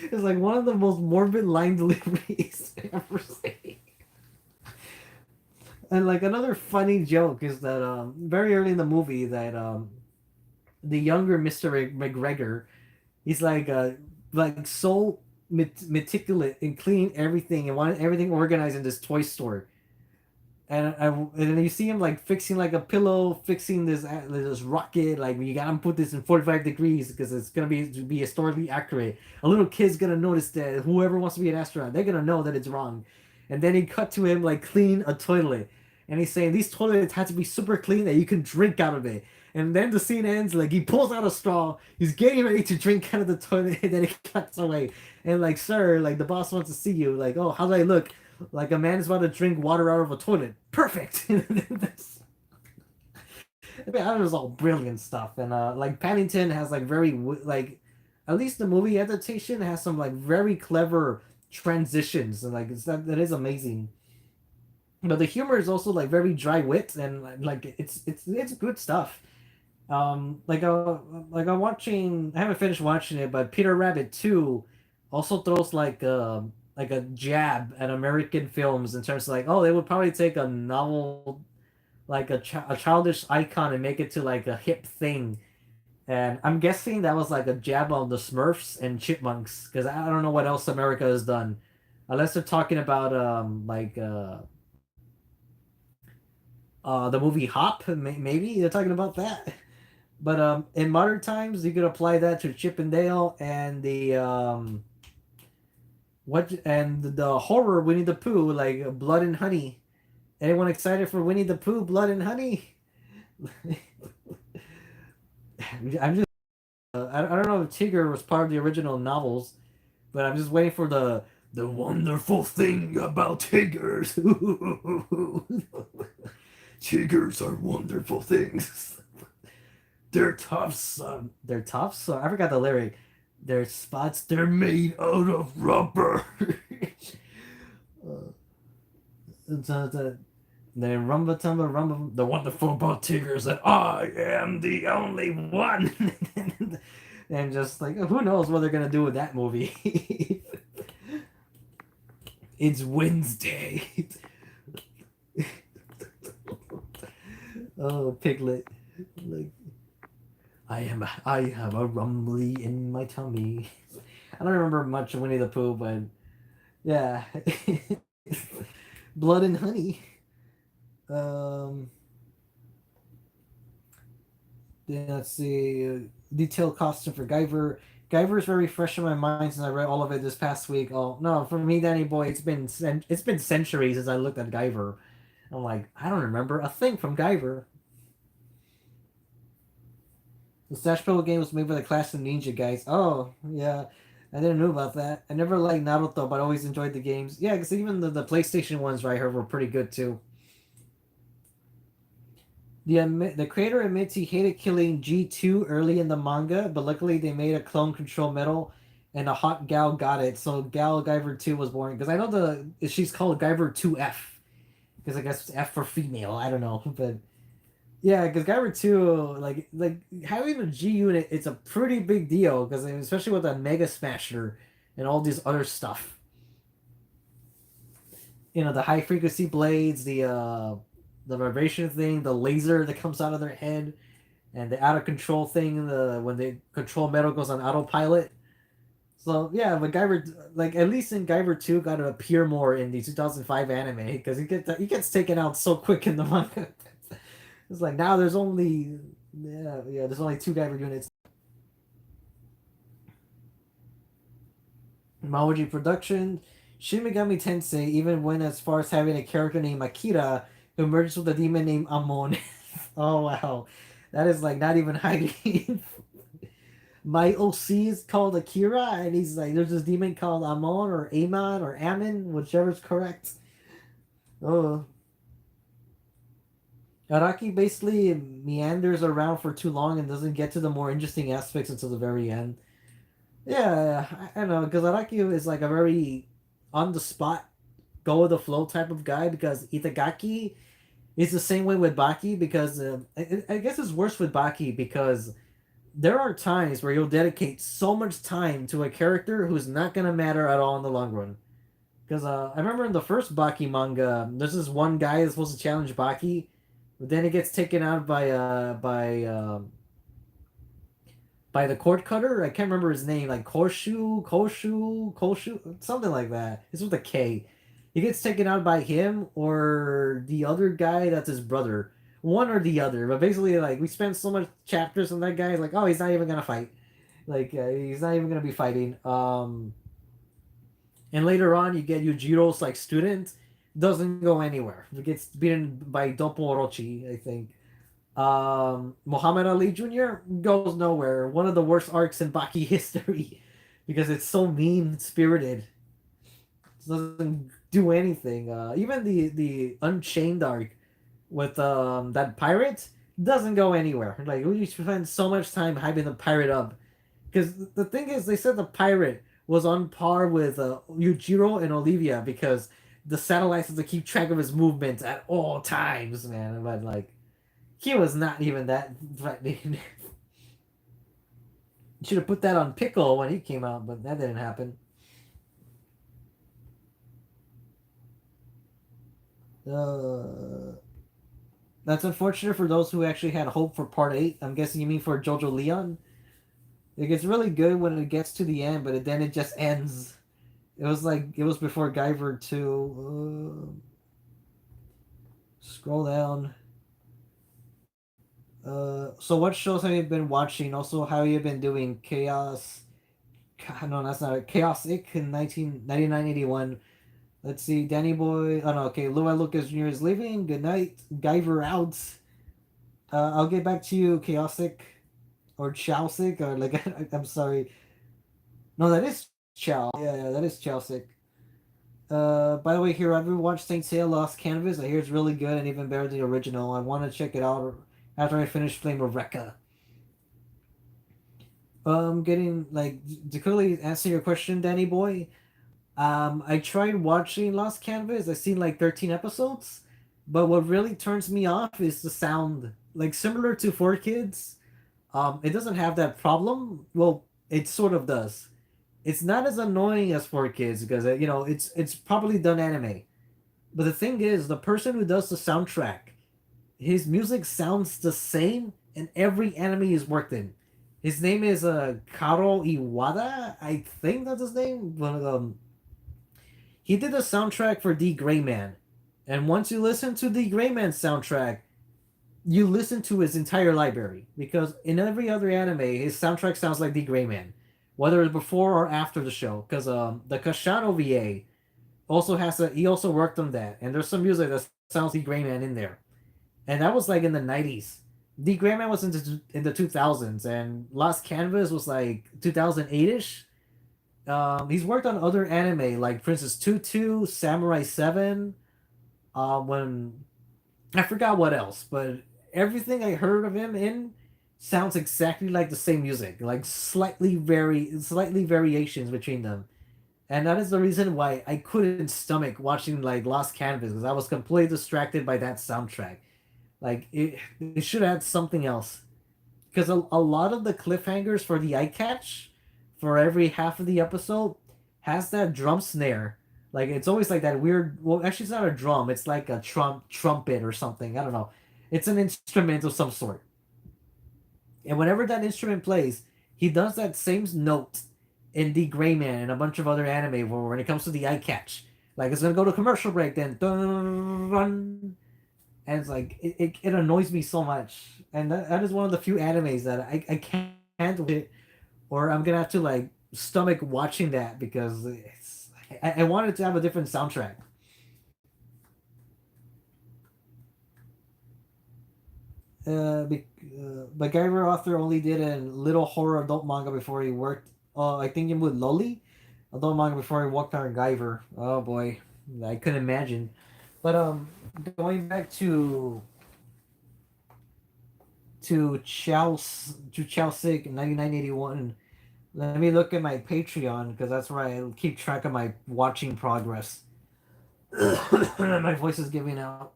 It's like one of the most morbid line deliveries I ever seen. And like another funny joke is that very early in the movie that the younger Mr. McGregor, he's like so meticulous in cleaning everything and wanting everything organized in this toy store. And then you see him like fixing like a pillow, fixing this rocket. Like you gotta put this in 45 degrees because it's gonna be historically accurate. A little kid's gonna notice that whoever wants to be an astronaut, they're gonna know that it's wrong. And then he cut to him like clean a toilet, and he's saying these toilets have to be super clean that you can drink out of it. And then the scene ends like he pulls out a straw, he's getting ready to drink out of the toilet, and then he cuts away. And like, sir, like the boss wants to see you. Like, oh, how do I look? Like a man is about to drink water out of a toilet. Perfect. I mean, that was all brilliant stuff, and like Paddington has like like, at least the movie adaptation has some like very clever transitions, and like that is amazing. But the humor is also like very dry wit, and like it's good stuff. Like I'm watching. I haven't finished watching it, but Peter Rabbit 2 also throws like a jab at American films in terms of like, oh, they would probably take a novel like a childish icon and make it to like a hip thing. And I'm guessing that was like a jab on the Smurfs and Chipmunks because I don't know what else America has done, unless they're talking about the movie Hop. Maybe they're talking about that. But in modern times, you could apply that to Chip and Dale and the what and the horror Winnie the Pooh, like Blood and Honey. Anyone excited for Winnie the Pooh, Blood and Honey? I'm just I don't know if Tigger was part of the original novels, but I'm just waiting for the wonderful thing about Tiggers. Tigers are wonderful things. They're tough, son. They're tough, son. I forgot the lyric. Their spots, they're made out of rubber. Then rumba tumba rumba. The wonderful about Tigger is that I am the only one. And just like who knows what they're gonna do with that movie. It's Wednesday. Oh, Piglet. Like I have a rumbly in my tummy. I don't remember much of Winnie the Pooh, but yeah. Blood and honey. Um, then let's see. Detailed costume for Guyver. Guyver is very fresh in my mind since I read all of it this past week. Oh no, for me, Danny boy, it's been centuries since I looked at Guyver. I'm like, I don't remember a thing from Guyver. The Smash Bros. Game was made by the Clash of Ninja guys. Oh yeah, I didn't know about that. I never liked Naruto, but I always enjoyed the games. Yeah, because even the PlayStation ones, right, I heard were pretty good too. The creator admits he hated killing G2 early in the manga, but luckily they made a clone control medal, and a hot gal got it. So Gal Guyver 2 was born. Because I know she's called Guyver 2F. Because I guess it's F for female. I don't know, but yeah, because Guyver 2, like having a G unit, it's a pretty big deal. Because especially with the Mega Smasher and all these other stuff. The high frequency blades, the vibration thing, the laser that comes out of their head, and the out of control thing, the when the control metal goes on autopilot. So yeah, but Guyver, like at least in Guyver 2, got to appear more in the 2005 anime because he gets taken out so quick in the manga. It's like now there's only there's only two Guyver units. Maoji production. Shin Megami Tensei even went as far as having a character named Akira who merges with a demon named Amon. Oh wow, that is like not even hiding. My OC is called Akira, and he's like, there's this demon called Amon or Amon or Ammon, whichever's correct. Oh, Araki basically meanders around for too long and doesn't get to the more interesting aspects until the very end. Yeah, I know, because Araki is like a very on the spot, go with the flow type of guy. Because Itagaki is the same way with Baki. Because I guess it's worse with Baki because there are times where you'll dedicate so much time to a character who's not gonna matter at all in the long run. Because I remember in the first Baki manga, there's this one guy that's supposed to challenge Baki, but then he gets taken out by the cord cutter. I can't remember his name, like Koshu, something like that. It's with a K. He gets taken out by him or the other guy that's his brother. One or the other. But basically, like, we spent so much chapters on that guy. Like, oh, he's not even gonna fight. Like, he's not even gonna be fighting. And later on, you get Yujiro's, like, student. Doesn't go anywhere. He gets beaten by Doppo Orochi, I think. Muhammad Ali Jr. goes nowhere. One of the worst arcs in Baki history because it's so mean spirited. It doesn't do anything. Even the Unchained arc with that pirate doesn't go anywhere. Like we spend so much time hyping the pirate up because the thing is, they said the pirate was on par with Yujiro and Olivia because the satellites have to keep track of his movements at all times, man. But like he was not even that threatening. Should have put that on Pickle when he came out, but that didn't happen. Uh, that's unfortunate for those who actually had hope for part 8. I'm guessing you mean for Jojo Leon? It gets really good when it gets to the end, but then it just ends. It was before Guyver 2. Scroll down. So what shows have you been watching? Also, how you been doing? Chaos. No, that's not it. Chaos Ick in 1999-81. Let's see. Danny Boy. Oh no. Okay. Lua Lucas Jr. is leaving. Good night. Guyver out. I'll get back to you, Chaosic or Chowsic or like I'm sorry. No, that is Chow. Yeah, that is Chowsic. By the way, here I've watched Saint Seiya Lost Canvas. I hear it's really good and even better than the original. I want to check it out after I finish Flame of Recca. Getting like to quickly answer your question, Danny boy. I tried watching Lost Canvas. I've seen like 13 episodes, but what really turns me off is the sound. Like similar to 4 Kids, it doesn't have that problem. Well, it sort of does. It's not as annoying as 4 Kids because it's probably done anime. But the thing is, the person who does the soundtrack his music sounds the same in every anime he's worked in. His name is Karo Iwata, I think that's his name. But he did the soundtrack for The Gray Man, and once you listen to The Gray Man soundtrack, you listen to his entire library because in every other anime, his soundtrack sounds like The Gray Man, whether it's before or after the show. Because the Kashano VA also has a he also worked on that, and there's some music that sounds The Gray Man in there, and that was like in the '90s. The Gray Man was in the 2000s, and Lost Canvas was like 2008 ish. He's worked on other anime like Princess Tutu, Samurai 7. When I forgot what else, but everything I heard of him in sounds exactly like the same music, like slightly variations between them. And that is the reason why I couldn't stomach watching like Lost Canvas because I was completely distracted by that soundtrack. Like it should add something else because a lot of the cliffhangers for the eye catch for every half of the episode has that drum snare. Like it's always like that weird. Well, actually, it's not a drum. It's like a trumpet or something. I don't know. It's an instrument of some sort. And whenever that instrument plays, he does that same note in The Gray Man and a bunch of other anime where when it comes to the eye catch, like it's gonna go to commercial break, then dun, dun, and it's like it annoys me so much. And that is one of the few animes that I can't with it, or I'm gonna have to like stomach watching that because I wanted to have a different soundtrack. MacGyver author only did a little horror adult manga before he worked. I think with Loli, adult manga before he worked on Guyver. Oh boy, I couldn't imagine. But going back to Chow Sick 9981. Let me look at my Patreon because that's where I keep track of my watching progress. My voice is giving out.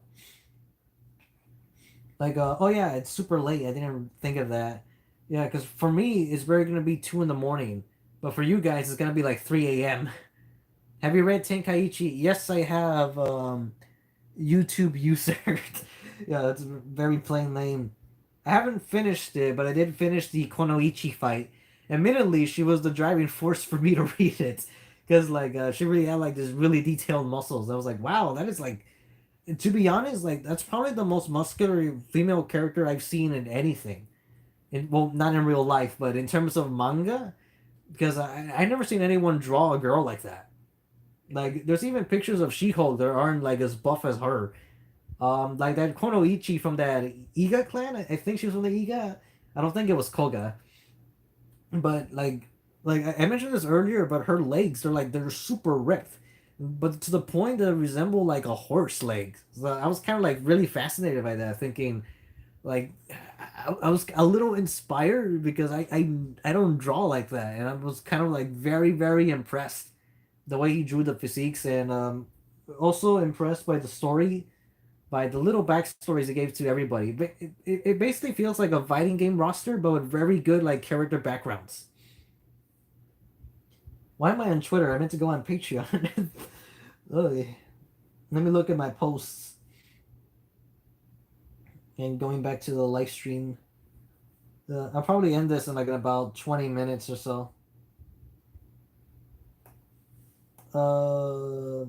Like, oh yeah, it's super late. I didn't think of that. Yeah, because for me, it's very gonna be 2 in the morning, but for you guys, it's gonna be like 3 a.m. Have you read Tenkaichi? Yes, I have. YouTube user. Yeah, that's a very plain name. I haven't finished it, but I did finish the Konoichi fight. Admittedly, she was the driving force for me to read it, because like she really had like this really detailed muscles. I was like, wow, that is like to be honest, like that's probably the most muscular female character I've seen in anything. Well, not in real life, but in terms of manga, because I never seen anyone draw a girl like that. Like, there's even pictures of She-Hulk that aren't like as buff as her. Like that Konoichi from that Iga clan. I think she was from the Iga. I don't think it was Koga, but like I mentioned this earlier, but her legs they're super ripped, but to the point that resemble like a horse leg. So I was kind of like really fascinated by that, thinking like I was a little inspired because I don't draw like that, and I was kind of like very impressed the way he drew the physiques, and also impressed by the story, by the little backstories it gave to everybody. But it basically feels like a fighting game roster, but with very good like character backgrounds. Why am I on Twitter? I meant to go on Patreon. Ugh. Let me look at my posts and going back to the live stream. I'll probably end this in like about 20 minutes or so. Uh,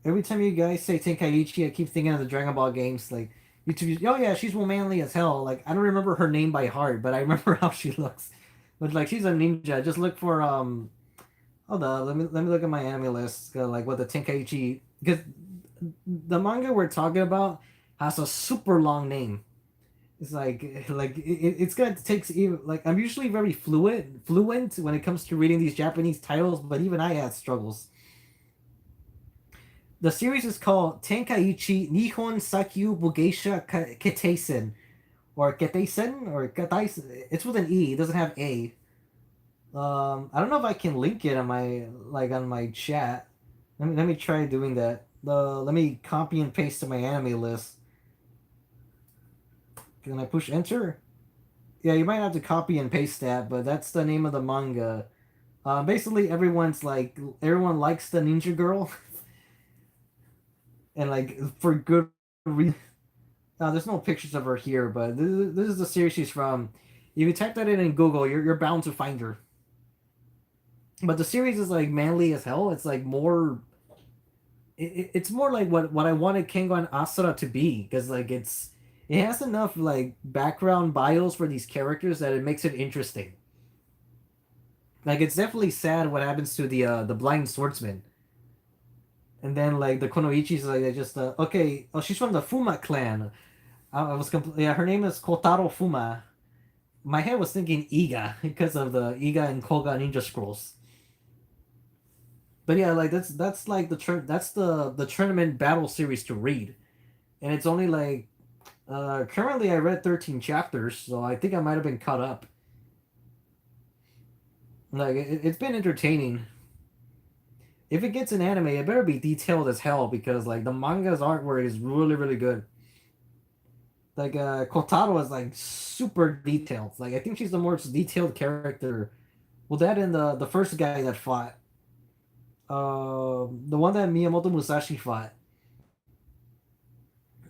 every time you guys say Tenkaichi, I keep thinking of the Dragon Ball games. Like YouTube, oh yeah, she's womanly as hell. Like I don't remember her name by heart, but I remember how she looks. But like she's a ninja. Just look for Hold on, let me look at my anime list. Like what the Tenkaichi, because the manga we're talking about has a super long name. It's like it's gonna take even like I'm usually very fluent when it comes to reading these Japanese titles, but even I had struggles. The series is called Tenkaichi Nihon Sakyu Bugeisha Keteisen or Keteisen or Keteisen. It's with an E. It doesn't have A. I don't know if I can link it on my on my chat. Let me try doing that. Let me copy and paste to my anime list. Can I push enter? Yeah, you might have to copy and paste that, but that's the name of the manga. Basically, everyone likes the ninja girl, and like for good reason. There's no pictures of her here, but this is the series she's from. If you type that in Google, you're bound to find her. But the series is like manly as hell. It's like more. It's more like what I wanted Kengan Asura to be, because like it has enough like background bios for these characters that it makes it interesting. Like it's definitely sad what happens to the blind swordsman. And then like the Konoichis, like they just okay. Oh, she's from the Fuma clan. Yeah, her name is Kotaro Fuma. My head was thinking Iga because of the Iga and Koga Ninja Scrolls. But yeah, like that's like that's the tournament battle series to read, and it's only like currently I read 13 chapters, so I think I might have been caught up. Like it's been entertaining. If it gets an anime, it better be detailed as hell because like the manga's artwork is really good. Like Kotaro is like super detailed. Like I think she's the most detailed character. Well, that and the first guy that fought, the one that Miyamoto Musashi fought,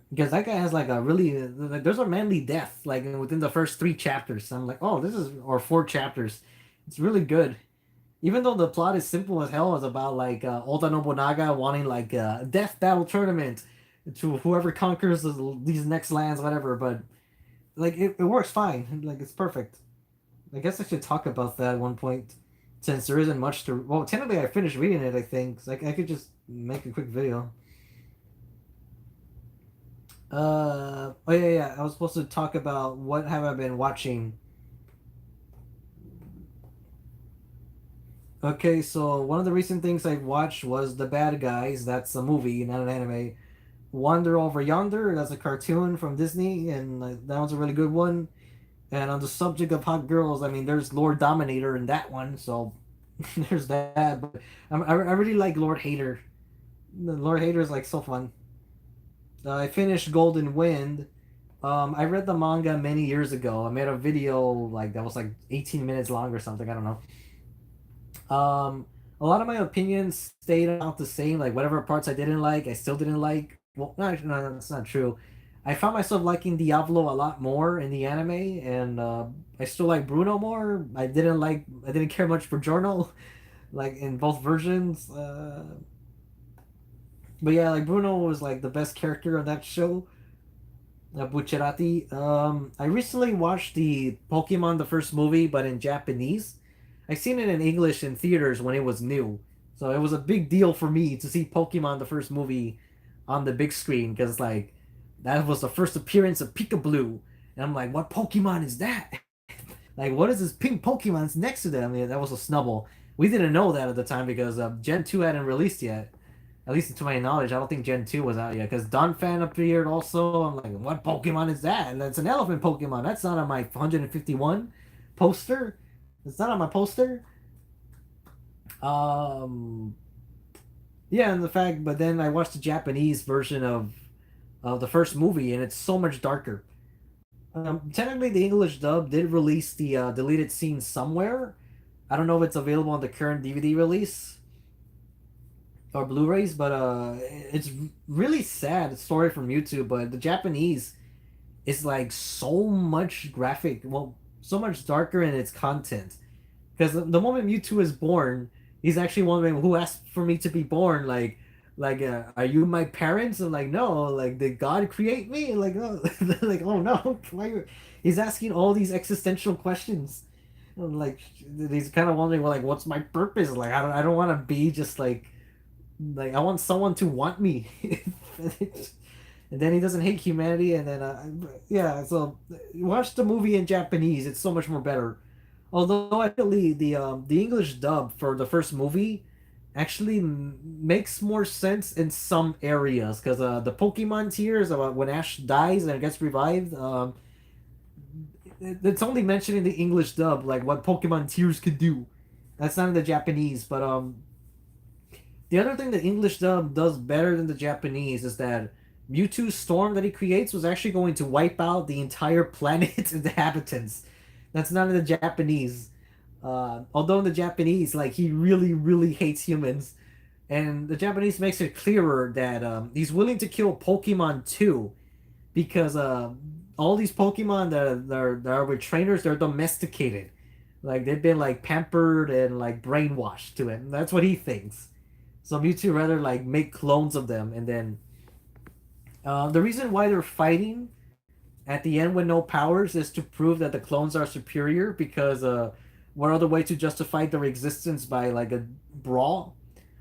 because that guy has like a really like, there's a manly death like within the first 3 chapters. I'm like, oh, this is or 4 chapters. It's really good. Even though the plot is simple as hell, it's about like Oda Nobunaga wanting like a death battle tournament to whoever conquers these next lands, whatever. But like it works fine. Like it's perfect. I guess I should talk about that at one point, since there isn't much to. Well, technically, I finished reading it. I think so I could just make a quick video. Oh yeah. I was supposed to talk about what have I been watching. Okay, so one of the recent things I watched was The Bad Guys. That's a movie, not an anime. Wander Over Yonder. That's a cartoon from Disney, and that was a really good one. And on the subject of hot girls, I mean, there's Lord Dominator in that one, so there's that. But I really like Lord Hater. Lord Hater is like so fun. I finished Golden Wind. I read the manga many years ago. I made a video like that was like 18 minutes long or something. I don't know. A lot of my opinions stayed about the same. Like whatever parts I didn't like, I still didn't like. Well, no, that's not true. I found myself liking Diablo a lot more in the anime, and I still like Bruno more. I didn't care much for Giorno, like in both versions. But yeah, like Bruno was like the best character on that show. Bucciarati. I recently watched the Pokemon the first movie, but in Japanese. I seen it in English in theaters when it was new, so it was a big deal for me to see Pokemon the first movie on the big screen because like that was the first appearance of Pikachu, and I'm like, what Pokemon is that? Like, what is this pink Pokemon's next to them? Yeah, that was a Snubble. We didn't know that at the time because Gen 2 hadn't released yet. At least to my knowledge, I don't think Gen 2 was out yet. Because Donphan appeared also. I'm like, what Pokemon is that? And that's an elephant Pokemon. That's not on my 151 poster. It's not on my poster. Um, yeah, and the fact, but then I watched the Japanese version of the first movie, and it's so much darker. Technically, the English dub did release the deleted scenes somewhere. I don't know if it's available on the current DVD release or Blu-rays, but it's really sad story from YouTube. But the Japanese is like so much graphic, well, so much darker in its content. Because the moment Mewtwo is born, he's actually wondering who asked for me to be born. Are you my parents? And like, no. Like, did God create me? Like, oh, like, oh no. Why? He's asking all these existential questions. And, like, he's kind of wondering, well, like, what's my purpose? Like, I don't want to be just like I want someone to want me. And then he doesn't hate humanity, and then yeah. So watch the movie in Japanese; it's so much more better. Although actually the English dub for the first movie actually makes more sense in some areas because the Pokemon tears about when Ash dies and gets revived. It's only mentioned in the English dub like what Pokemon tears could do. That's not in the Japanese, but the other thing the English dub does better than the Japanese is that Mewtwo's storm that he creates was actually going to wipe out the entire planet's inhabitants. That's not in the Japanese. Although in the Japanese, like he really, really hates humans, and the Japanese makes it clearer that he's willing to kill Pokemon too, because all these Pokemon that are with trainers, they're domesticated, like they've been like pampered and like brainwashed to it. And that's what he thinks. So Mewtwo rather like make clones of them, and then the reason why they're fighting at the end with no powers is to prove that the clones are superior because what other way to justify their existence by like a brawl?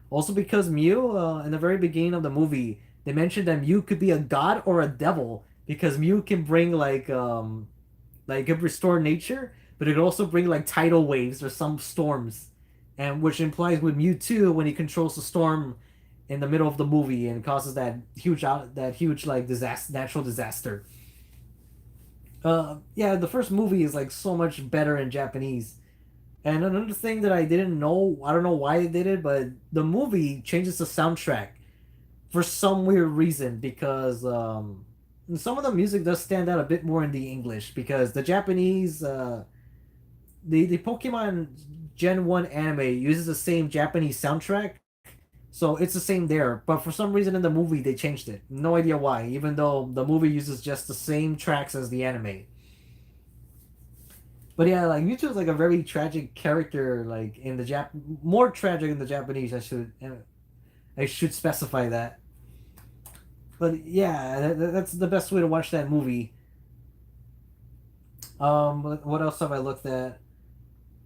Also because Mew, in the very beginning of the movie, they mentioned that Mew could be a god or a devil because Mew can bring like it restore nature, but it could also bring like tidal waves or some storms, and which implies with Mewtwo when he controls the storm in the middle of the movie and causes that huge like disaster natural disaster. Yeah, the first movie is like so much better in Japanese. And another thing that I didn't know, I don't know why they did it, but the movie changes the soundtrack for some weird reason because some of the music does stand out a bit more in the English because the Japanese the Pokemon Gen 1 anime uses the same Japanese soundtrack. So it's the same there, but for some reason in the movie they changed it. No idea why, even though the movie uses just the same tracks as the anime. But yeah, like Mewtwo is like a very tragic character, like in the more tragic in the Japanese. I should specify that. But yeah, that's the best way to watch that movie. What else have I looked at?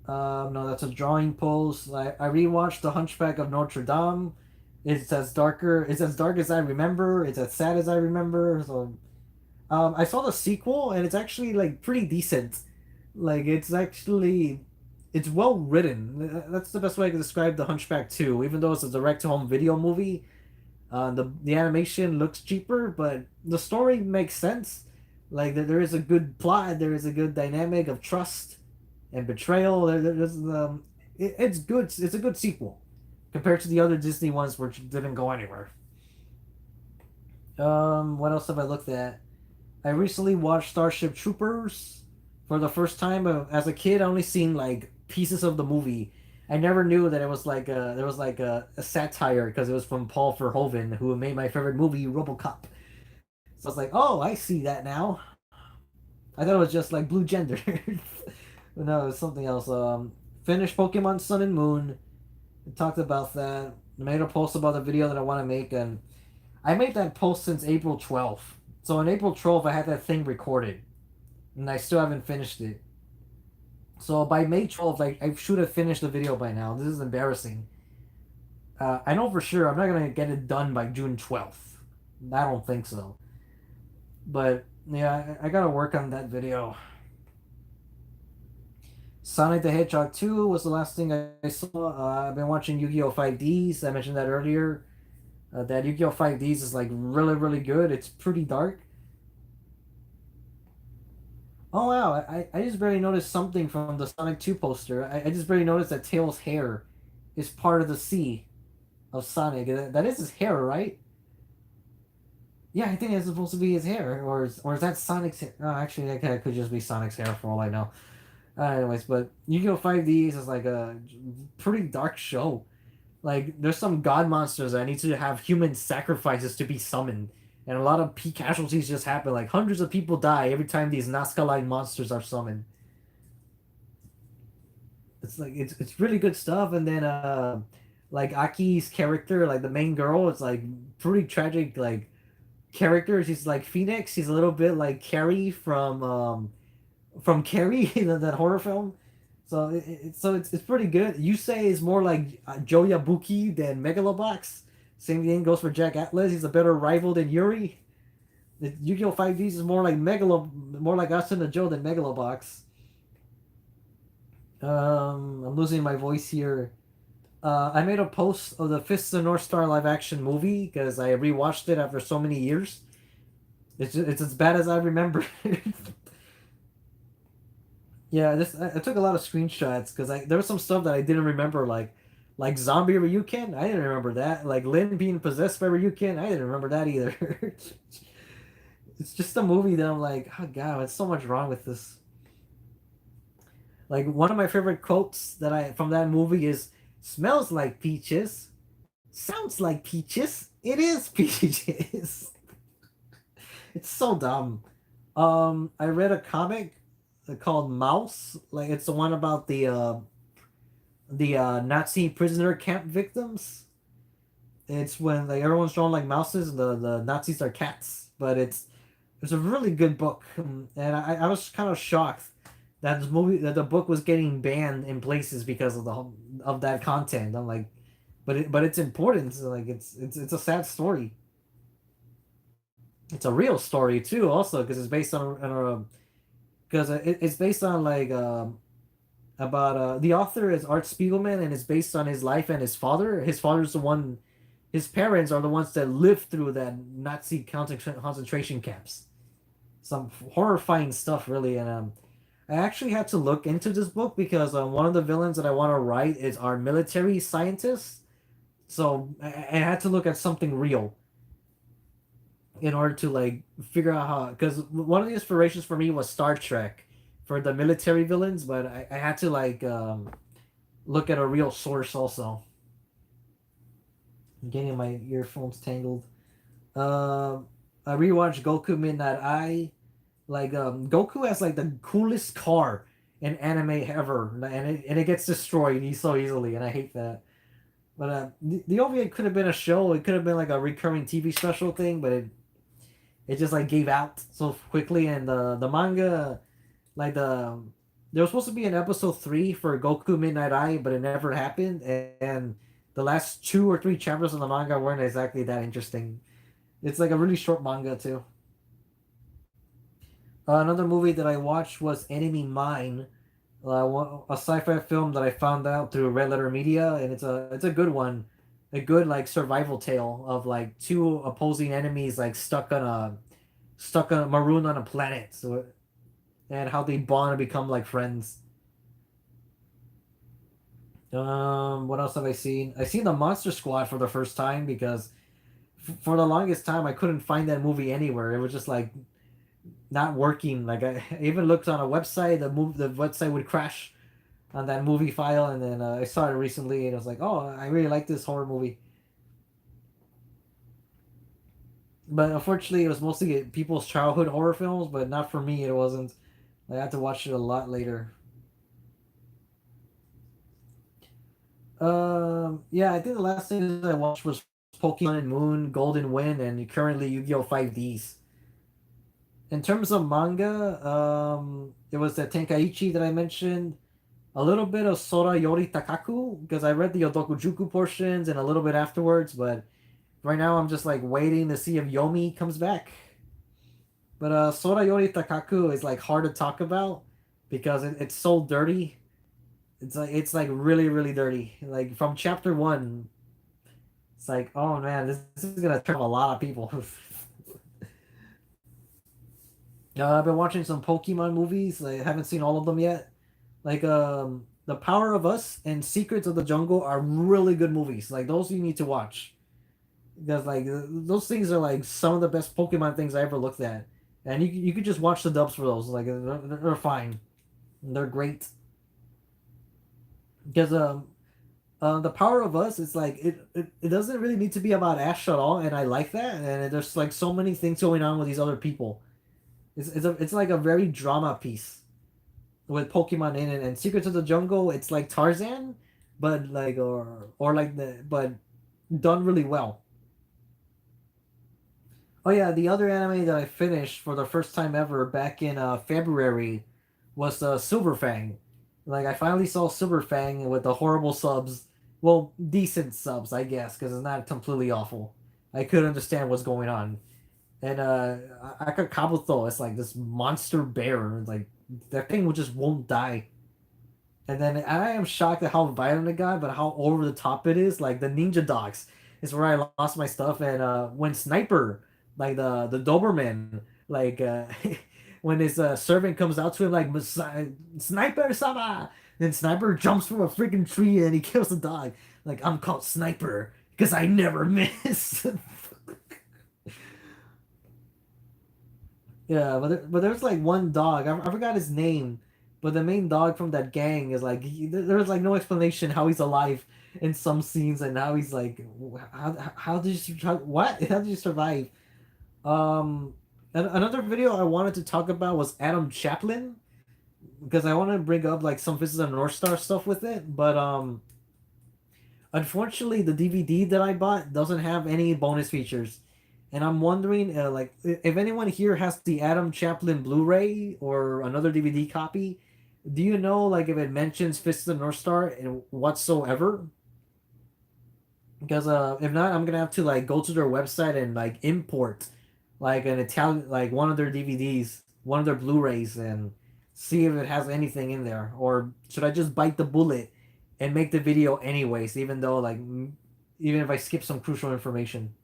No, that's a drawing pose. I rewatched The Hunchback of Notre Dame. It's as darker. It's as dark as I remember. It's as sad as I remember. So, I saw the sequel, and it's actually like pretty decent. Like it's well written. That's the best way I can describe The Hunchback 2. Even though it's a direct to home video movie, the animation looks cheaper, but the story makes sense. Like there is a good plot, there is a good dynamic of trust and betrayal. It's good. It's a good sequel compared to the other Disney ones which didn't go anywhere. What else have I looked at? I recently watched Starship Troopers for the first time. As a kid, I only seen like pieces of the movie. I never knew that it was like there was like a satire because it was from Paul Verhoeven, who made my favorite movie, RoboCop. So I was like, oh, I see that now. I thought it was just like Blue Gender, but no, it's something else. Finished Pokemon Sun and Moon. We talked about that. I made a post about the video that I want to make, and I made that post since April 12th. So on April 12th, I had that thing recorded, and I still haven't finished it. So by May 12th, I should have finished the video by now. This is embarrassing. I know for sure I'm not gonna get it done by June 12th. I don't think so. But yeah, I gotta work on that video. Sonic the Hedgehog 2 was the last thing I saw. I've been watching Yu-Gi-Oh! 5Ds. I mentioned that earlier. That Yu-Gi-Oh! 5Ds is like really, really good. It's pretty dark. Oh wow, I just barely noticed something from the Sonic 2 poster. I just barely noticed that Tails' hair is part of the C of Sonic. That is his hair, right? Yeah, I think it's supposed to be his hair. Or is that Sonic's hair? No, actually, that could just be Sonic's hair for all I know. Anyways, but Yu-Gi-Oh! 5Ds is like a pretty dark show. Like, there's some god monsters that need to have human sacrifices to be summoned. And a lot of casualties just happen. Like, hundreds of people die every time these Nazca-like monsters are summoned. It's like, it's really good stuff. And then, like, Aki's character, like, the main girl, it's like pretty tragic, like, character. She's like Phoenix. She's a little bit like Carrie from Carrie, that horror film. So it's pretty good. You say is more like Joe Yabuki than Megalobox. Same thing goes for Jack Atlas. He's a better rival than Yuri. The Yu-Gi-Oh! 5Ds is more like us and the Joe than Megalobox. I'm losing my voice here. I made a post of the Fist of the North Star live action movie because I rewatched it after so many years. It's as bad as I remember. Yeah, this I took a lot of screenshots because I there was some stuff that I didn't remember, like zombie Ryuken. I didn't remember that. Like Lin being possessed by Ryuken. I didn't remember that either. It's just a movie that I'm like, oh god, there's so much wrong with this. Like one of my favorite quotes that I from that movie is "Smells like peaches, sounds like peaches, it is peaches." It's so dumb. I read a comic called Mouse. Like it's the one about the Nazi prisoner camp victims. It's when like everyone's drawn like mouses and the Nazis are cats. But it's a really good book, and I was kind of shocked that this movie that the book was getting banned in places because of of that content. I'm like, but it's important. So, like it's a sad story. It's a real story too, also because it's based on because it's based on like about the author is Art Spiegelman and it's based on his life and his father. His father's the one. His parents are the ones that lived through that Nazi concentration camps. Some horrifying stuff, really. And I actually had to look into this book because one of the villains that I want to write is our military scientists. So I had to look at something real in order to like figure out how. Because one of the inspirations for me was Star Trek for the military villains, but I had to like look at a real source also. I'm getting my earphones tangled. Um, I rewatched Goku Midnight Eye. Like Goku has like the coolest car in anime ever, and it gets destroyed so easily, and I hate that. But the OVA could have been a show. It could have been like a recurring TV special thing, but it just like gave out so quickly. And the manga, like there was supposed to be an episode 3 for Goku Midnight Eye, but it never happened. And the last 2 or 3 chapters of the manga weren't exactly that interesting. It's like a really short manga too. Another movie that I watched was Enemy Mine, a sci-fi film that I found out through Red Letter Media, and it's a good one, a good like survival tale of like two opposing enemies like stuck on marooned on a planet, so and how they bond and become like friends. What else have I seen? I seen the Monster Squad for the first time because for the longest time I couldn't find that movie anywhere. It was just like not working. Like I even looked on a website, the website would crash on that movie file, and then I saw it recently, and I was like, oh, I really like this horror movie. But unfortunately, it was mostly people's childhood horror films, but not for me. It wasn't. I had to watch it a lot later. Yeah, I think the last thing that I watched was Pokemon and Moon, Golden Wind, and currently Yu-Gi-Oh! 5Ds. In terms of manga, it was the Tenkaichi that I mentioned. A little bit of Sora Yori Takaku because I read the Otokujuku portions and a little bit afterwards, but right now I'm just like waiting to see if Yomi comes back. But Sora Yori Takaku is like hard to talk about because it's so dirty. It's like really really dirty. Like from chapter 1, it's like oh man, this is gonna turn off a lot of people. I've been watching some Pokemon movies. I haven't seen all of them yet. Like The Power of Us and Secrets of the Jungle are really good movies. Like those you need to watch because like those things are like some of the best Pokemon things I ever looked at. And you could just watch the dubs for those. Like they're fine. They're great. Because The Power of Us is like it doesn't really need to be about Ash at all, and I like that. And there's like so many things going on with these other people. It's like a very drama piece with Pokemon in it. And Secrets of the Jungle, it's like Tarzan, but like or like the but done really well. Oh yeah, the other anime that I finished for the first time ever back in February was Silver Fang. Like I finally saw Silver Fang with the horrible subs. Well, decent subs, I guess, because it's not completely awful. I could understand what's going on. And Kabuto is like this monster bear. Like that thing just won't die. And then I am shocked at how violent it got, but how over the top it is. Like the ninja dogs is where I lost my stuff. And when Sniper, like the Doberman, like when his servant comes out to him like Sniper Sama, then Sniper jumps from a freaking tree and he kills the dog. Like I'm called Sniper because I never miss. Yeah, but there's like one dog. I forgot his name, but the main dog from that gang is like there's like no explanation how he's alive in some scenes and how he's like how did you what how did you survive? Um, Another video I wanted to talk about was Adam Chaplin because I want to bring up like some Visions of North Star stuff with it, but unfortunately the DVD that I bought doesn't have any bonus features, and I'm wondering like if anyone here has the Adam Chaplin Blu-ray or another DVD copy, do you know like if it mentions Fist of the North Star whatsoever? Because if not, I'm gonna have to like go to their website and like import like an Italian like one of their DVDs, one of their Blu-rays, and see if it has anything in there. Or should I just bite the bullet and make the video anyways, even though like even if I skip some crucial information.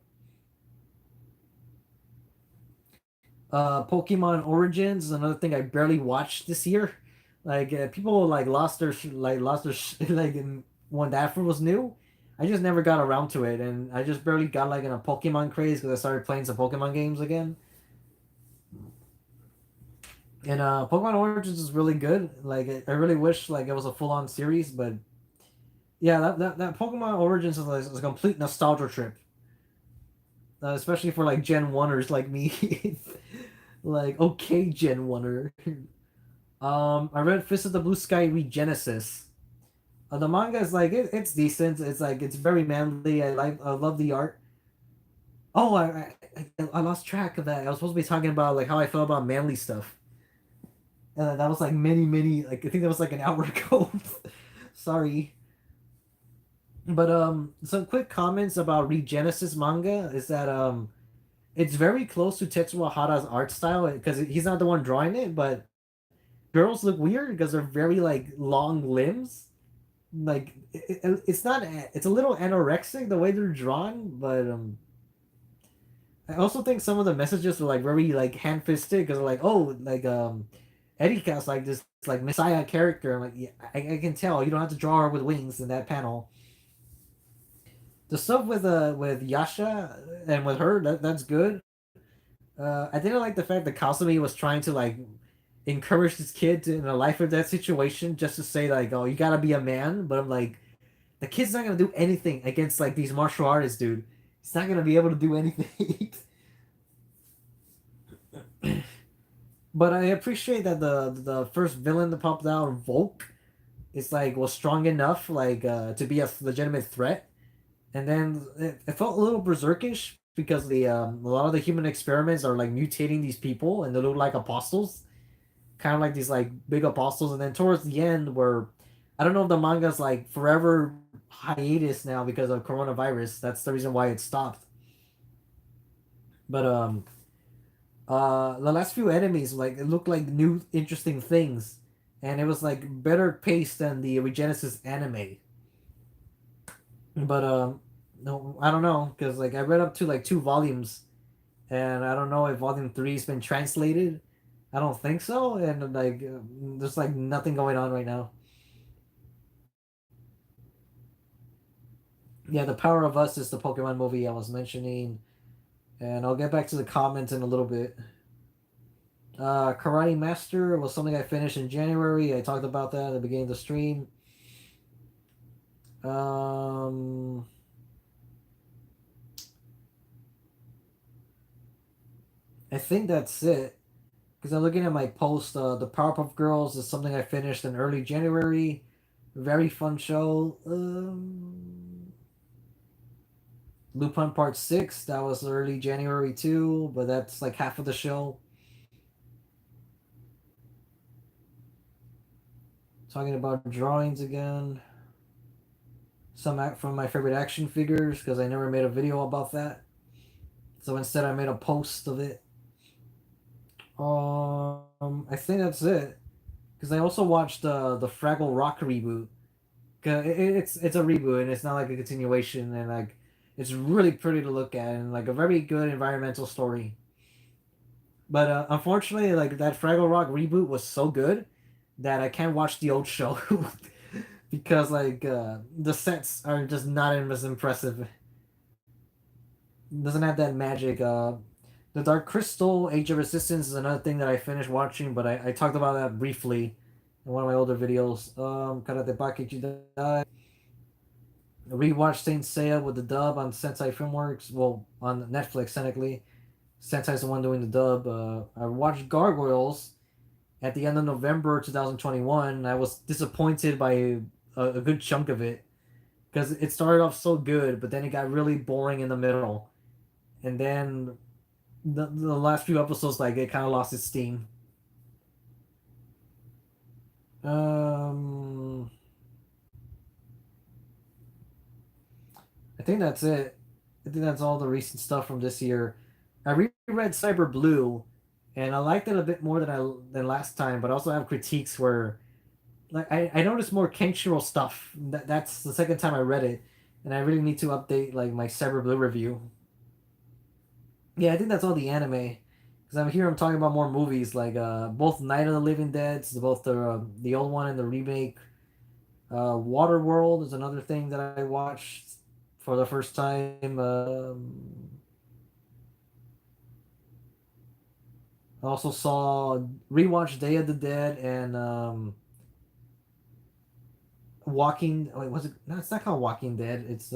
Pokemon Origins is another thing I barely watched this year. Like people like lost their like when that was new. I just never got around to it, and I just barely got like in a Pokemon craze because I started playing some Pokemon games again. And Pokemon Origins is really good. Like I really wish like it was a full on series, but yeah, that Pokemon Origins is a complete nostalgia trip, especially for like Gen Oneers like me. Like okay, Gen Oneer. I read Fist of the Blue Sky Regenesis. The manga is like it's decent. It's like it's very manly. I love the art. Oh, I lost track of that. I was supposed to be talking about like how I felt about manly stuff. That was like many like I think that was like an hour ago. Sorry. But some quick comments about Regenesis manga is that it's very close to Tetsuo Hara's art style because he's not the one drawing it, but girls look weird because they're very like long limbs. Like it's not it's a little anorexic the way they're drawn, but I also think some of the messages are like very like hand fisted because they're like oh like Erika's like this like messiah character. I'm like yeah, I can tell you don't have to draw her with wings in that panel. The stuff with Yasha and with her that's good. I didn't like the fact that Kasumi was trying to like encourage this kid to, in a life or death situation just to say like oh you gotta be a man, but I'm like the kid's not gonna do anything against like these martial artists, dude. He's not gonna be able to do anything. But I appreciate that the first villain that popped out, Volk, is like was strong enough like to be a legitimate threat. And then it felt a little berserkish because the a lot of the human experiments are like mutating these people and they look like apostles, kind of like these like big apostles. And then towards the end, where I don't know if the manga's like forever hiatus now because of coronavirus. That's the reason why it stopped. But the last few enemies like it looked like new interesting things, and it was like better paced than the Regenesis anime. But no, I don't know because like I read up to like two volumes, and I don't know if volume three's been translated. I don't think so, and like there's like nothing going on right now. Yeah, the Power of Us is the Pokemon movie I was mentioning, and I'll get back to the comments in a little bit. Karate Master was something I finished in January. I talked about that at the beginning of the stream. Um, I think that's it. Because I'm looking at my post. The Powerpuff Girls is something I finished in early January. Very fun show. Lupin Part 6, that was early January too, but that's like half of the show. Talking about drawings again. Some from my favorite action figures because I never made a video about that. So instead, I made a post of it. I think that's it. Because I also watched the Fraggle Rock reboot. 'Cause it's a reboot and it's not like a continuation and like it's really pretty to look at and like a very good environmental story. But unfortunately, like that Fraggle Rock reboot was so good that I can't watch the old show because like the sets are just not as impressive. It doesn't have that magic. The Dark Crystal Age of Resistance is another thing that I finished watching, but I talked about that briefly. in one of my older videos. Karate Package Die. Rewatched Saint Seiya with the dub on Sensei Filmworks. Well, on Netflix, technically. Sensei's the one doing the dub. I watched Gargoyles at the end of November 2021. I was disappointed by a good chunk of it because it started off so good, but then it got really boring in the middle, and then the last few episodes, like, it kind of lost its steam. Um, I think that's it. I think that's all the recent stuff from this year. I reread Cyber Blue, and I liked it a bit more than last time, but I also have critiques where, like, I noticed more Kenshiro stuff. That's the second time I read it, and I really need to update, like, my Cyber Blue review. Yeah, I think that's all the anime. Because I'm talking about more movies, like both Night of the Living Dead, both the old one and the remake. Waterworld is another thing that I watched for the first time. I also saw rewatched Day of the Dead and Walking. Wait, was it? No, it's not called Walking Dead. It's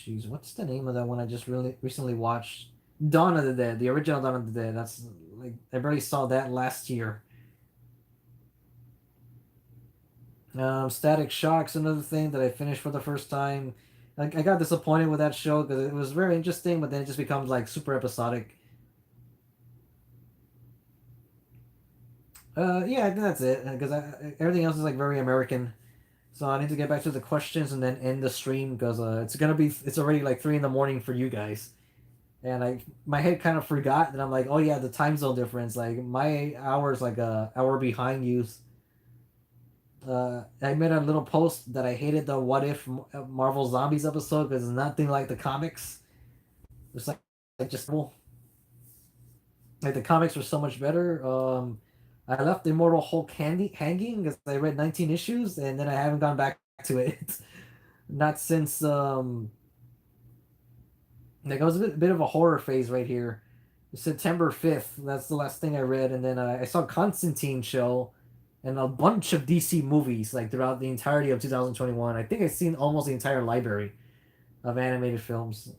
jeez, what's the name of that one I just really recently watched? Dawn of the Dead, the original Dawn of the Dead. That's like I barely saw that last year. Static Shock's another thing that I finished for the first time. Like I got disappointed with that show because it was very interesting, but then it just becomes like super episodic. Yeah, I think that's it because everything else is like very American. So I need to get back to the questions and then end the stream because it's already like 3 in the morning for you guys, and I my head kind of forgot that I'm like, oh yeah, the time zone difference. Like my hour is like a hour behind you. I made a little post that I hated the What If Marvel Zombies episode because it's nothing like the comics. It's like just like the comics were so much better. I left Immortal Hulk hanging because I read 19 issues and then I haven't gone back to it. Not since like I was bit of a horror phase right here. September 5th, that's the last thing I read, and then I saw Constantine show and a bunch of DC movies like throughout the entirety of 2021. I think I've seen almost the entire library of animated films.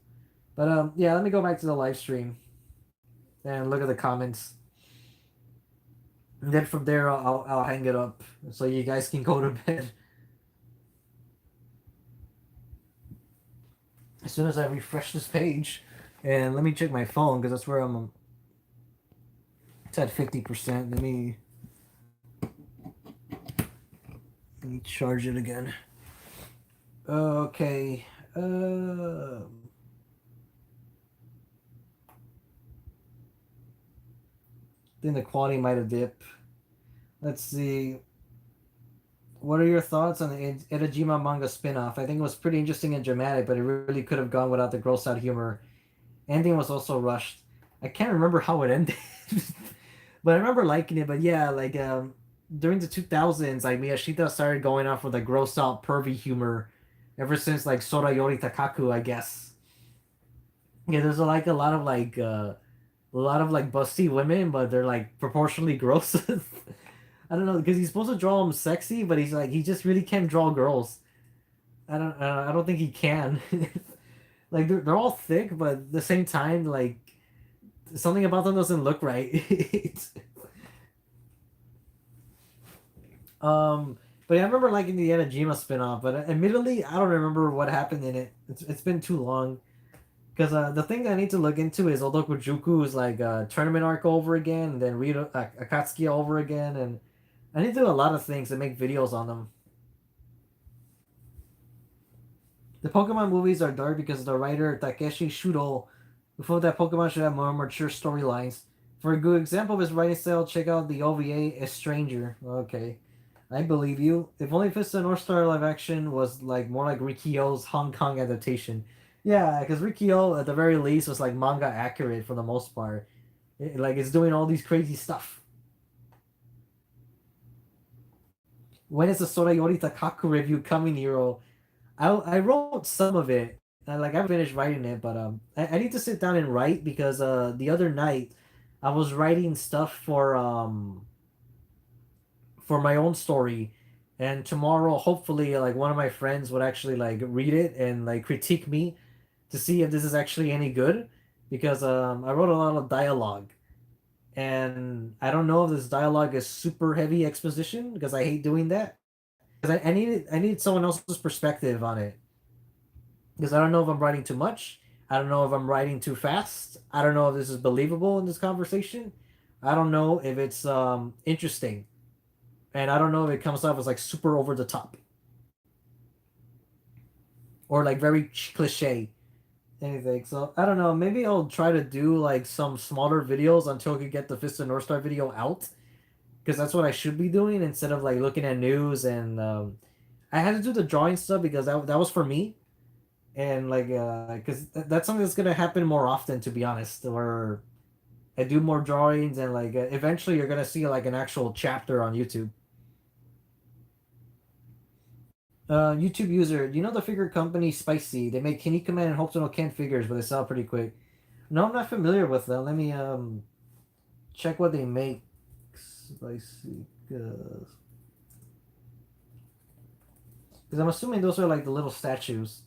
But yeah, let me go back to the live stream and look at the comments. And then from there, I'll hang it up so you guys can go to bed. As soon as I refresh this page, and let me check my phone because that's where I'm. It's at 50%. Let me charge it again. Okay. Then the quality might have dipped. Let's see. What are your thoughts on the Edajima manga spin-off? I think it was pretty interesting and dramatic, but it really could have gone without the gross out humor. Ending was also rushed. I can't remember how it ended, but I remember liking it. But yeah, like during the 2000s, like Miyashita started going off with a gross out pervy humor ever since like Sora Yori Takaku, I guess. Yeah, there's like a lot of like busty women, but they're like proportionally gross. I don't know because he's supposed to draw them sexy, but he's like he just really can't draw girls. I don't think he can. Like they're all thick, but at the same time, like something about them doesn't look right. um, but yeah, I remember liking the Anajima spinoff, but admittedly, I don't remember what happened in it. It's been too long. Because the thing that I need to look into is Odokujuku's like tournament arc over again, and then read Akatsuki over again, and I need to do a lot of things to make videos on them. The Pokemon movies are dark because the writer Takeshi Shudo, who thought that Pokemon should have more mature storylines. For a good example of his writing style, check out the OVA A Stranger. Okay, I believe you. If only Fist of North Star live action was like more like Rikyo's Hong Kong adaptation. Yeah, because Rikyo at the very least was like manga accurate for the most part. Like it's doing all these crazy stuff. When is the Sorayori Takaku review coming, Hero? I wrote some of it. Like I finished writing it, but I need to sit down and write because the other night I was writing stuff for my own story, and tomorrow hopefully like one of my friends would actually like read it and like critique me to see if this is actually any good, because I wrote a lot of dialogue, and I don't know if this dialogue is super heavy exposition because I hate doing that, because I need someone else's perspective on it, because I don't know if I'm writing too much. I don't know if I'm writing too fast. I don't know if this is believable in this conversation. I don't know if it's interesting, and I don't know if it comes off as like super over the top or like very cliche anything. So I don't know. Maybe I'll try to do like some smaller videos until I can get the Fist of North Star video out, because that's what I should be doing instead of like looking at news. And I had to do the drawing stuff because that was for me, and like because that's something that's gonna happen more often, to be honest. Where I do more drawings, and like eventually you're gonna see like an actual chapter on YouTube. YouTube user, you know the figure company Spicy? They make Kinnikuman Command and Hope to No Can figures, but they sell pretty quick. No, I'm not familiar with them. Let me check what they make. Spicy, because I'm assuming those are like the little statues.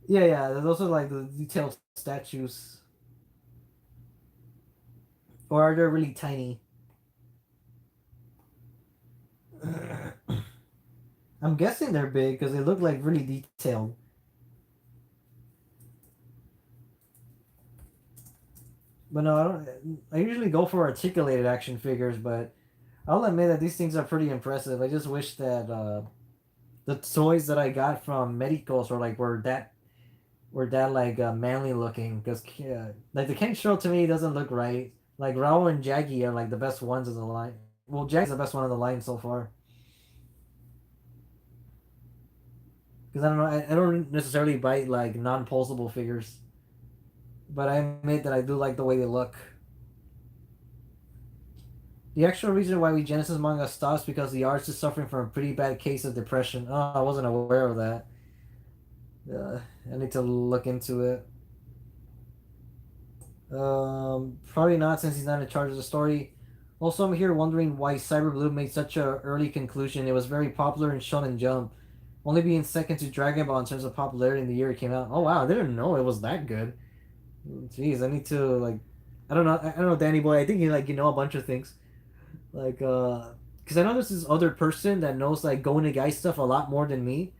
Yeah, yeah, those are like the detailed statues, or are they really tiny? I'm guessing they're big because they look like really detailed. But no, I don't. I usually go for articulated action figures, but I'll admit that these things are pretty impressive. I just wish that the toys that I got from Medicos were that like manly looking, because like the Kenshiro to me doesn't look right. Like Raul and Jaggy are like the best ones in the line. Well, Jaggy's the best one in the line so far. Because I don't know, I don't necessarily buy like non-posable figures, but I admit that I do like the way they look. The actual reason why we Genesis manga stops because the artist is suffering from a pretty bad case of depression. Oh, I wasn't aware of that. I need to look into it. Probably not, since he's not in charge of the story. Also, I'm here wondering why Cyber Blue made such a early conclusion. It was very popular in Shonen Jump, only being second to Dragon Ball in terms of popularity in the year it came out. Oh wow, I didn't know it was that good. Jeez, I need to like, I don't know, I don't know, Danny boy. I think you like you know a bunch of things, like because I know there's this other person that knows like going to guy stuff a lot more than me.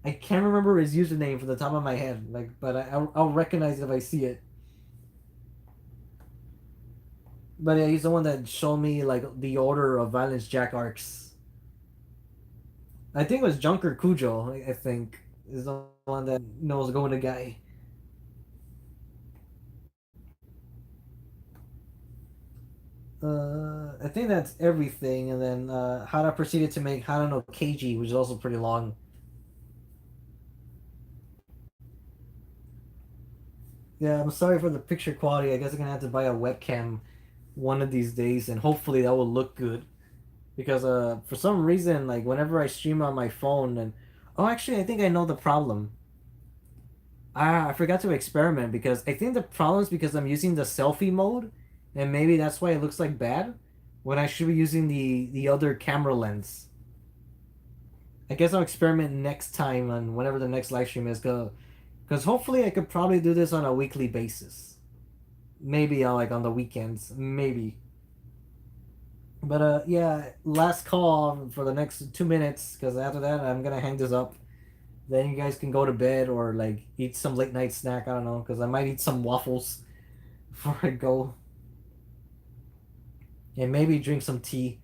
I can't remember his username from the top of my head, like, but I'll recognize it if I see it. But yeah, he's the one that showed me like the order of Violence Jack arcs. I think it was Junker Kujo. I think is the one that knows going to guy. I think that's everything, and then Hara proceeded to make Hara no Keiji, which is also pretty long. Yeah, I'm sorry for the picture quality. I guess I'm gonna have to buy a webcam one of these days, and hopefully that will look good. Because for some reason, like whenever I stream on my phone, and oh, actually, I think I know the problem. I forgot to experiment, because I think the problem is because I'm using the selfie mode, and maybe that's why it looks like bad when I should be using the other camera lens. I guess I'll experiment next time on whenever the next live stream is, because hopefully I could probably do this on a weekly basis. Maybe on like on the weekends, maybe. But yeah, last call for the next 2 minutes, because after that I'm gonna hang this up. Then you guys can go to bed or like eat some late night snack. I don't know, because I might eat some waffles before I go, and maybe drink some tea.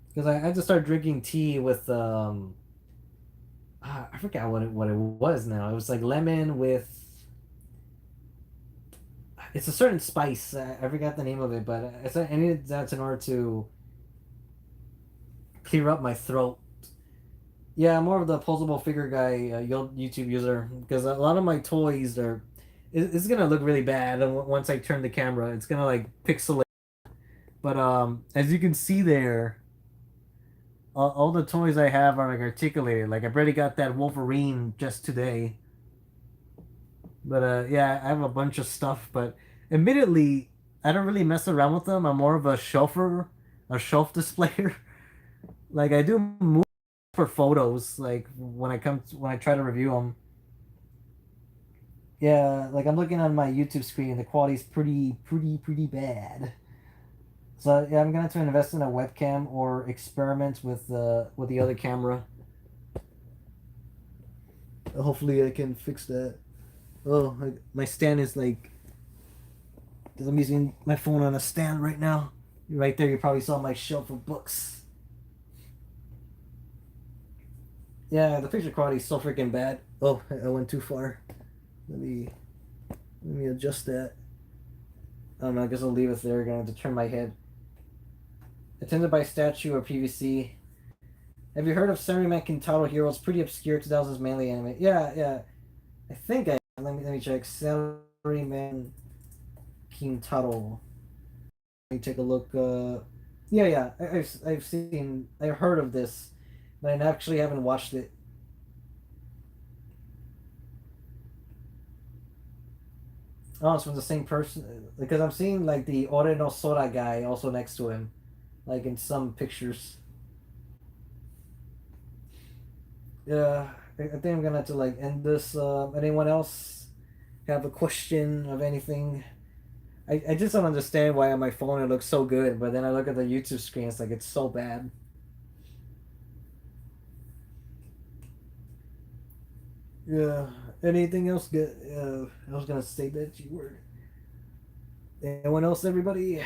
Because I had to start drinking tea with I forgot what it was now. It was like lemon with, it's a certain spice. I forgot the name of it, but I needed that in order to clear up my throat. Yeah, I'm more of the posable figure guy, YouTube user, because a lot of my toys are. It's gonna look really bad, and once I turn the camera, it's gonna like pixelate. But as you can see there, all the toys I have are like articulated. Like I've already got that Wolverine just today. But yeah, I have a bunch of stuff, but Admittedly, I don't really mess around with them. I'm more of a shelf displayer. Like I do move for photos. Like when I try to review them. Yeah, like I'm looking on my YouTube screen. The quality's pretty bad. So yeah, I'm gonna have to invest in a webcam or experiment with the other camera. Hopefully, I can fix that. Oh, my stand is like, because I'm using my phone on a stand right now. Right there, you probably saw my shelf of books. Yeah, the picture quality is so freaking bad. Oh, I went too far. Let me let me adjust that. I don't know. I guess I'll leave it there. Gonna have to turn my head. Attended by statue or PVC. Have you heard of Saruman Kintaro Hero? It's pretty obscure. 2000s mainly anime. Yeah, yeah. I think I. Let me check. Saruman Kintaro. Let me take a look. Yeah, yeah. I've seen. I've heard of this, but I actually haven't watched it. Oh, it's from the same person because I'm seeing like the Ore no Sora guy also next to him, like in some pictures. Yeah, I think I'm gonna have to like end this. Anyone else have a question of anything? I just don't understand why on my phone it looks so good, but then I look at the YouTube screen, it's like it's so bad. Yeah. Anything else? Good. I was gonna say that you were. Anyone else? Everybody.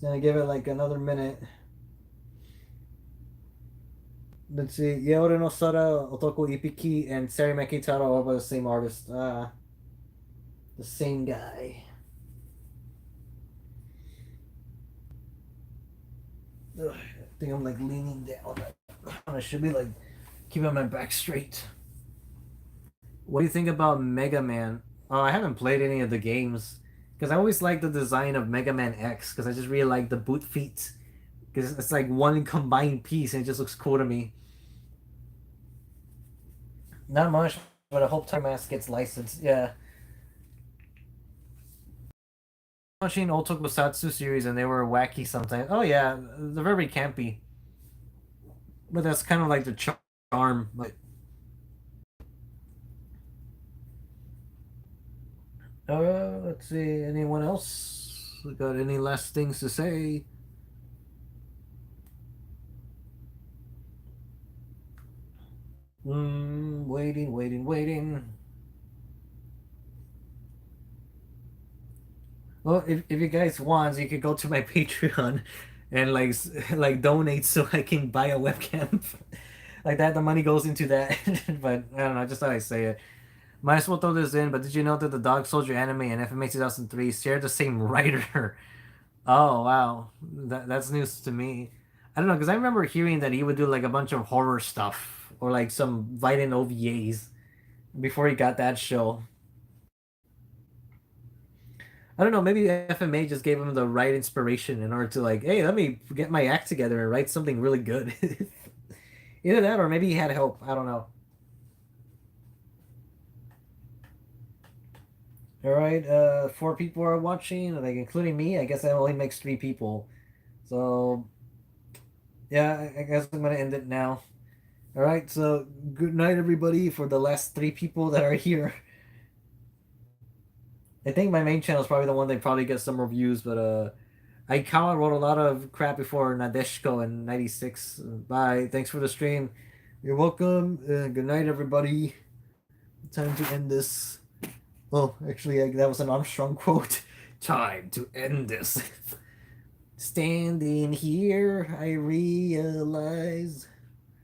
Gonna give it like another minute. Let's see. Yaore no Sara, Otoko Ipiki, and Sarimaki Taro are all by the same artist. The same guy. Ugh, I think I'm like leaning down. I should be like keeping my back straight. What do you think about Mega Man? Oh, I haven't played any of the games because I always like the design of Mega Man X because I just really like the boot feet because it's like one combined piece and it just looks cool to me. Not much, but I hope Time Mask gets licensed. Yeah. Watching old Tokusatsu series and they were wacky sometimes. Oh yeah, they're very campy, but that's kind of like the charm. But let's see. Anyone else got any last things to say? Waiting. Well, if you guys want, you could go to my Patreon and like donate so I can buy a webcam. Like that, the money goes into that. But I don't know. I just thought I'd say it. Might as well throw this in. But did you know that the Dog Soldier anime and FMA 2003 share the same writer? Oh wow, that's news to me. I don't know because I remember hearing that he would do like a bunch of horror stuff or like some violent OVAs before he got that show. I don't know. Maybe FMA just gave him the right inspiration in order to like, hey, let me get my act together and write something really good. Either that, or maybe he had help. I don't know. All right, four people are watching, like including me. I guess that only makes three people. So yeah, I guess I'm gonna end it now. All right, so good night, everybody, for the last three people that are here. I think my main channel is probably the one that probably gets some more views, but Aikawa wrote a lot of crap before Nadeshiko in '96. Bye. Thanks for the stream. You're welcome. Good night, everybody. Time to end this. Oh, actually, that was an Armstrong quote. Time to end this. Standing here, I realize